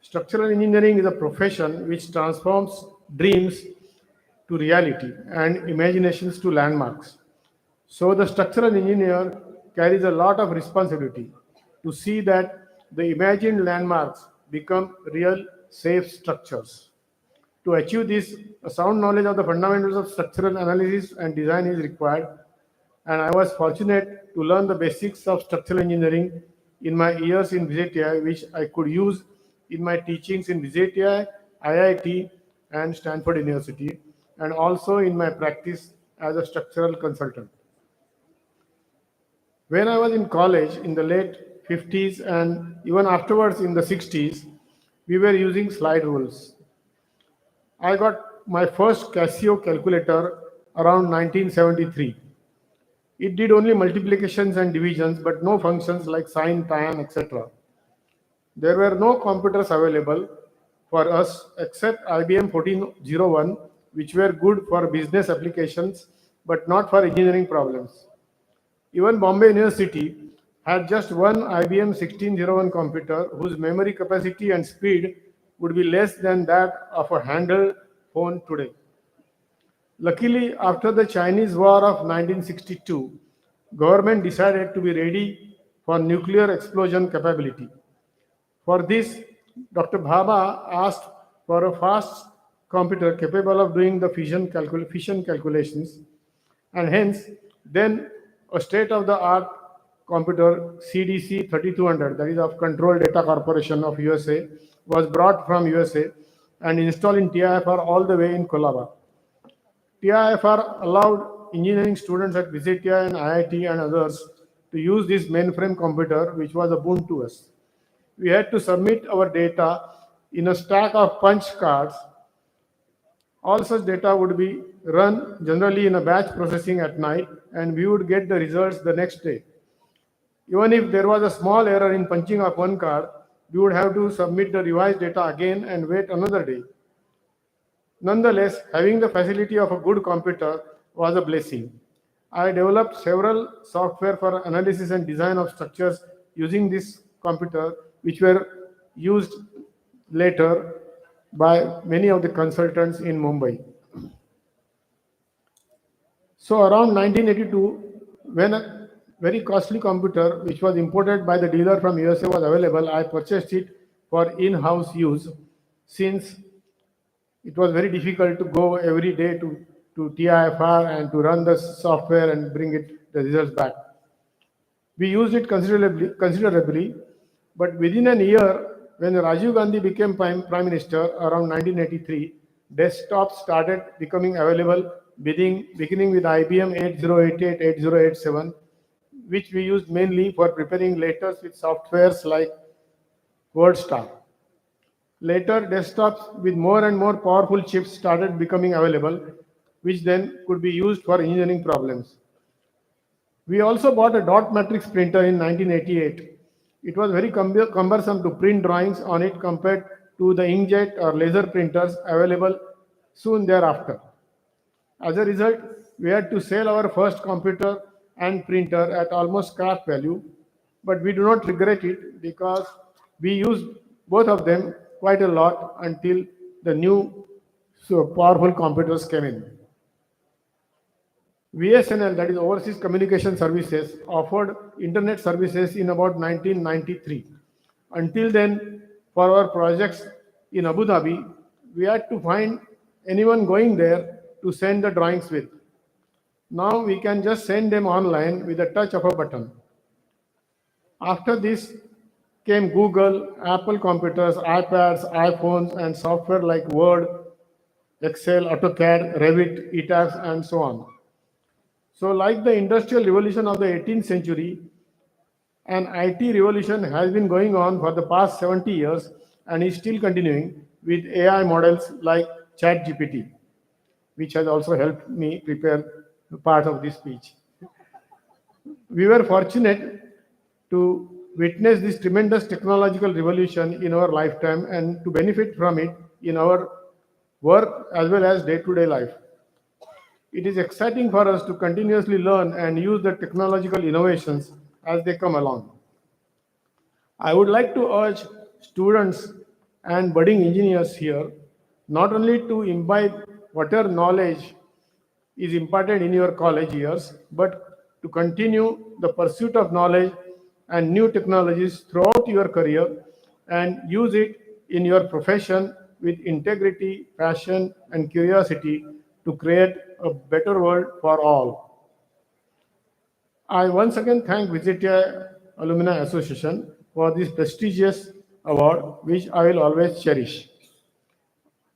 Structural engineering is a profession which transforms dreams to reality and imaginations to landmarks. So the structural engineer carries a lot of responsibility to see that the imagined landmarks become real, safe structures. To achieve this, a sound knowledge of the fundamentals of structural analysis and design is required, and I was fortunate to learn the basics of structural engineering in my years in VJTI, which I could use in my teachings in VJTI, IIT, and Stanford University, and also in my practice as a structural consultant. When I was in college in the late 50s and even afterwards in the 60s, we were using slide rules. I got my first Casio calculator around 1973. It did only multiplications and divisions, but no functions like sine, tan, etc. There were no computers available for us except IBM 1401, which were good for business applications, but not for engineering problems. Even Bombay University had just one IBM 1601 computer whose memory capacity and speed would be less than that of a handheld phone today. Luckily, after the Chinese War of 1962, government decided to be ready for nuclear explosion capability. For this, Dr. Bhabha asked for a fast computer capable of doing the fission calculations, and hence, then a state-of-the-art computer CDC 3200, that is of Control Data Corporation of USA, was brought from USA and installed in TIFR all the way in Colaba. TIFR allowed engineering students at VJTI and IIT and others to use this mainframe computer, which was a boon to us. We had to submit our data in a stack of punch cards. All such data would be run generally in a batch processing at night, and we would get the results the next day. Even if there was a small error in punching of one card, we would have to submit the revised data again and wait another day. Nonetheless, having the facility of a good computer was a blessing. I developed several software for analysis and design of structures using this computer, which were used later by many of the consultants in Mumbai. So around 1982, when a very costly computer, which was imported by the dealer from USA, was available, I purchased it for in-house use, since it was very difficult to go every day to TIFR and to run the software and bring the results back. We used it considerably, but within a year, when Rajiv Gandhi became Prime Minister around 1983, desktops started becoming available, beginning with IBM 8088, 8087, which we used mainly for preparing letters with softwares like WordStar. Later, desktops with more and more powerful chips started becoming available, which then could be used for engineering problems. We also bought a dot matrix printer in 1988. It was very cumbersome to print drawings on it compared to the inkjet or laser printers available soon thereafter. As a result, we had to sell our first computer and printer at almost scrap value, but we do not regret it because we used both of them quite a lot until the new powerful computers came in. VSNL, that is Overseas Communication Services, offered internet services in about 1993. Until then, for our projects in Abu Dhabi, we had to find anyone going there to send the drawings with. Now we can just send them online with a touch of a button. After this came Google, Apple computers, iPads, iPhones, and software like Word, Excel, AutoCAD, Revit, ETABS, and so on. So like the industrial revolution of the 18th century, an IT revolution has been going on for the past 70 years and is still continuing with AI models like ChatGPT, which has also helped me prepare part of this speech. We were fortunate to witness this tremendous technological revolution in our lifetime and to benefit from it in our work as well as day-to-day life. It is exciting for us to continuously learn and use the technological innovations as they come along. I would like to urge students and budding engineers here not only to imbibe whatever knowledge is imparted in your college years, but to continue the pursuit of knowledge and new technologies throughout your career and use it in your profession with integrity, passion, and curiosity to create a better world for all. I once again thank VJTI Alumni Association for this prestigious award, which I will always cherish.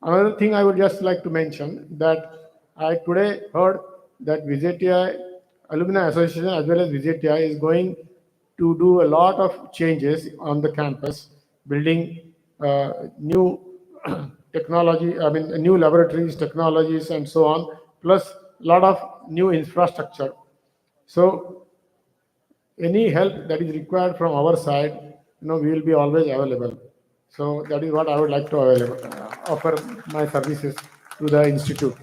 Another thing I would just like to mention that I today heard that VJTI Alumni Association as well as VJTI is going to do a lot of changes on the campus, building new technology, new laboratories, technologies, and so on, plus a lot of new infrastructure. So any help that is required from our side, we will be always available. So that is what I would like to offer my services to the institute.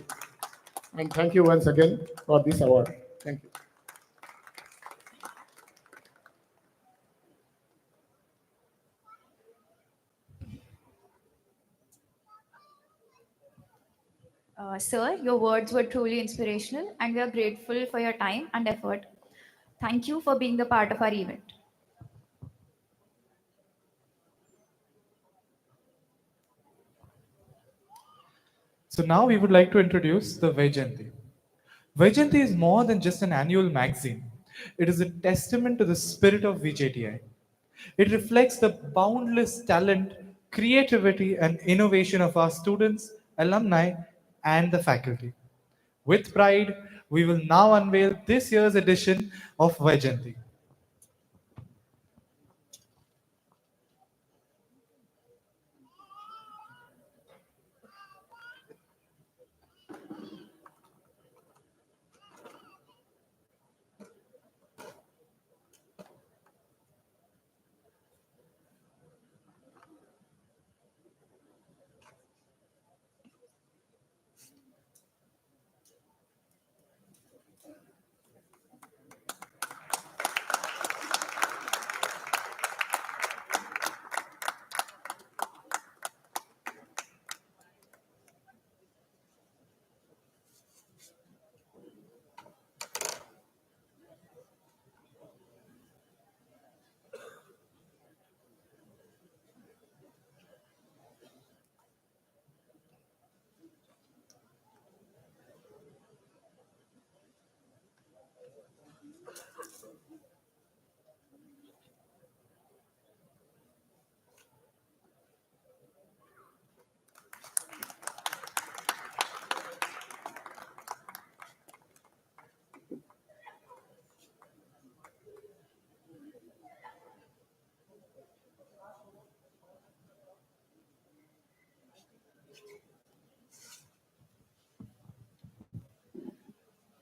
And thank you once again for this award. Thank you. Sir, your words were truly inspirational, and we are grateful for your time and effort. Thank you for being the part of our event. So now we would like to introduce the VJTI. VJTI is more than just an annual magazine. It is a testament to the spirit of VJTI. It reflects the boundless talent, creativity, and innovation of our students, alumni, and the faculty. With pride, we will now unveil this year's edition of VJTI.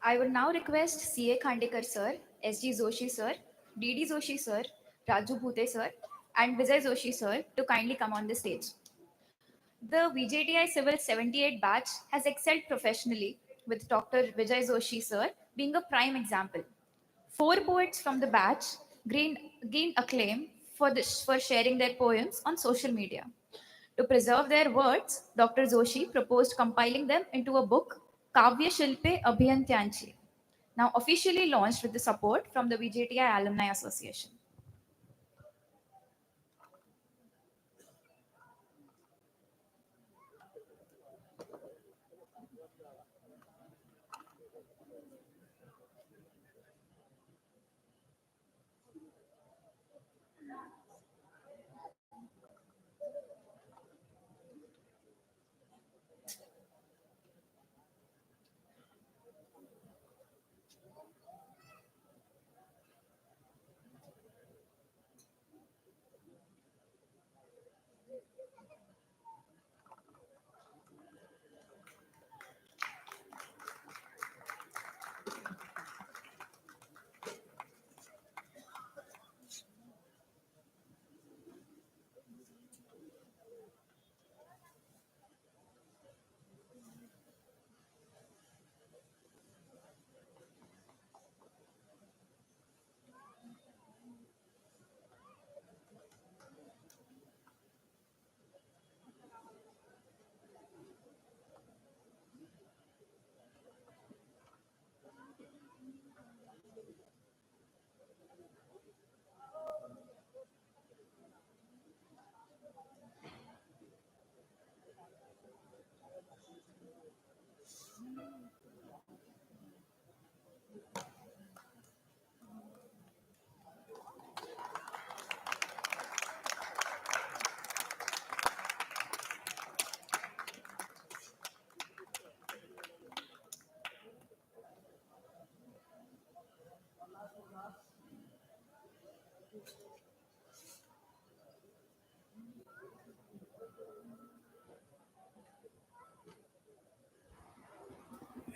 I would now request CA Khandekar sir, SG Joshi sir, DD Joshi sir, Raju Bhute sir, and Vijay Joshi sir to kindly come on the stage. The VJTI Civil 78 batch has excelled professionally, with Dr. Vijay Joshi sir being a prime example. 4 poets from the batch gained acclaim for sharing their poems on social media. To preserve their words, Dr. Joshi proposed compiling them into a book, Kavya Shilpe Abhiyantyanchi, now officially launched with the support from the VJTI Alumni Association.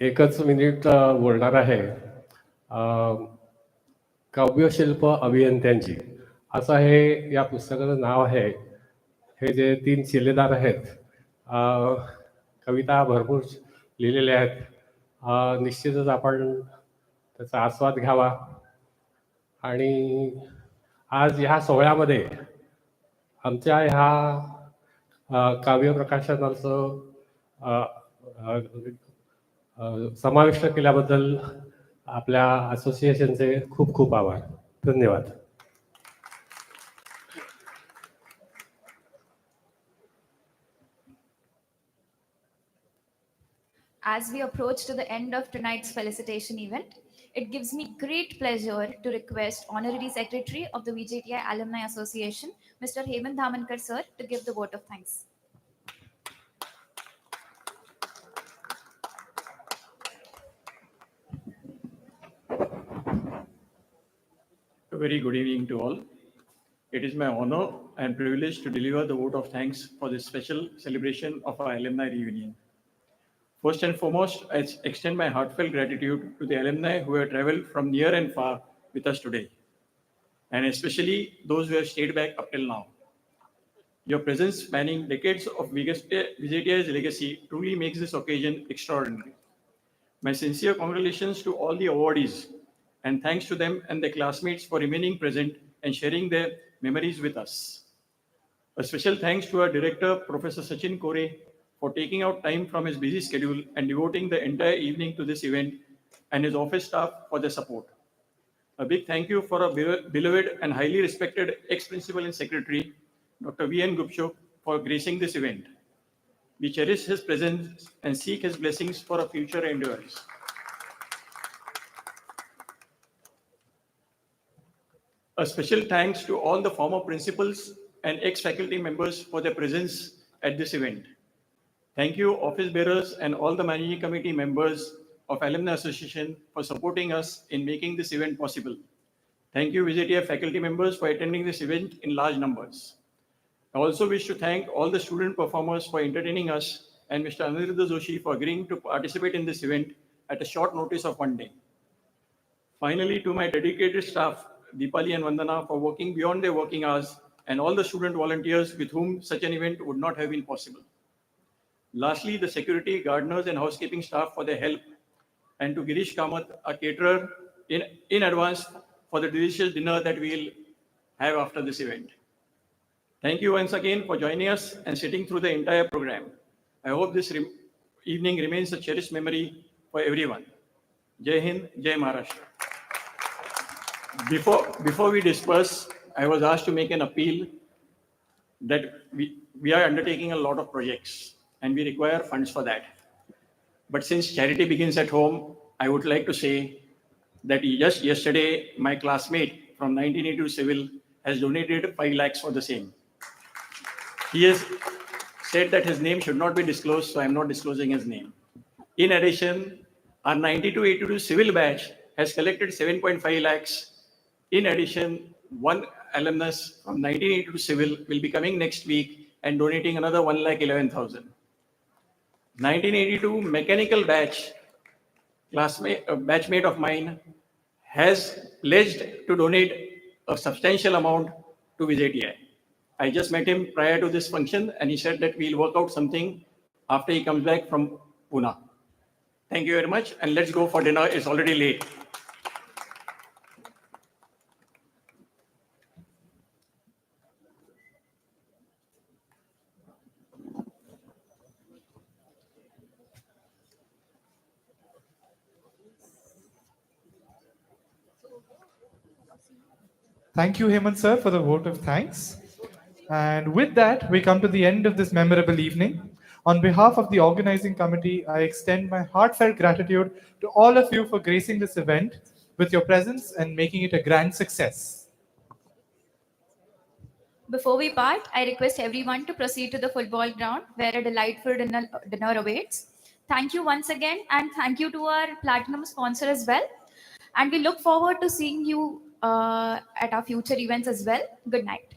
एकच minute बोलणार आहे. काव्यशिल्प अभियंत्यांची असं हे या पुस्तकाचं नाव आहे. हे जे 3 शिलेदार आहेत, कविता भरपूर लिहिलेल्या आहेत. निश्चितच आपण त्याचा आस्वाद घ्यावा. आणि आज ह्या सोहळ्यामध्ये आमच्या ह्या काव्य प्रकाशनाचं समाविष्ट केल्याबद्दल आपल्या असोसिएशनचे खूप खूप आभार. धन्यवाद. As we approach to the end of tonight's felicitation event, it gives me great pleasure to request Honorary Secretary of the VJTI Alumni Association, Mr. Hemant Dhamankar sir, to give the vote of thanks. A very good evening to all. It is my honor and privilege to deliver the vote of thanks for this special celebration of our alumni reunion. First and foremost, I extend my heartfelt gratitude to the alumni who have traveled from near and far with us today, and especially those who have stayed back up till now. Your presence spanning decades of VJTI's legacy truly makes this occasion extraordinary. My sincere congratulations to all the awardees, and thanks to them and their classmates for remaining present and sharing their memories with us. A special thanks to our director, Professor Sachin Kore, for taking out time from his busy schedule and devoting the entire evening to this event, and his office staff for their support. A big thank you for our beloved and highly respected ex-principal and secretary, Dr. V.N. Gupchuk, for gracing this event. We cherish his presence and seek his blessings for our future endeavors. A special thanks to all the former principals and ex-faculty members for their presence at this event. Thank you, office bearers and all the managing committee members of Alumni Association for supporting us in making this event possible. Thank you, VJTI faculty members, for attending this event in large numbers. I also wish to thank all the student performers for entertaining us, and Mr. Suhas Joshi for agreeing to participate in this event at a short notice of one day. Finally, to my dedicated staff, Deepali and Vandana, for working beyond their working hours, and all the student volunteers with whom such an event would not have been possible. Lastly, the security, gardeners, and housekeeping staff for their help, and to Girish Kamath, our caterer, in advance for the delicious dinner that we'll have after this event. Thank you once again for joining us and sitting through the entire program. I hope this evening remains a cherished memory for everyone. Jai Hind, Jai Maharashtra. Before we disperse, I was asked to make an appeal that we are undertaking a lot of projects, and we require funds for that. But since charity begins at home, I would like to say that just yesterday, my classmate from 1982 Civil has donated 5 lakhs for the same. He has said that his name should not be disclosed, so I'm not disclosing his name. In addition, our 92-82 Civil batch has collected 7.5 lakhs. In addition, one alumnus from 1982 Civil will be coming next week and donating another 1,11,000. 1982 mechanical batch, batchmate of mine, has pledged to donate a substantial amount to VJTI. I just met him prior to this function, and he said that we'll work out something after he comes back from Pune. Thank you very much, and let's go for dinner. It's already late. Thank you, Hemant sir, for the vote of thanks. And with that, we come to the end of this memorable evening. On behalf of the organizing committee, I extend my heartfelt gratitude to all of you for gracing this event with your presence and making it a grand success. Before we part, I request everyone to proceed to the football ground where a delightful dinner awaits. Thank you once again, and thank you to our platinum sponsor as well. And we look forward to seeing you at our future events as well. Good night.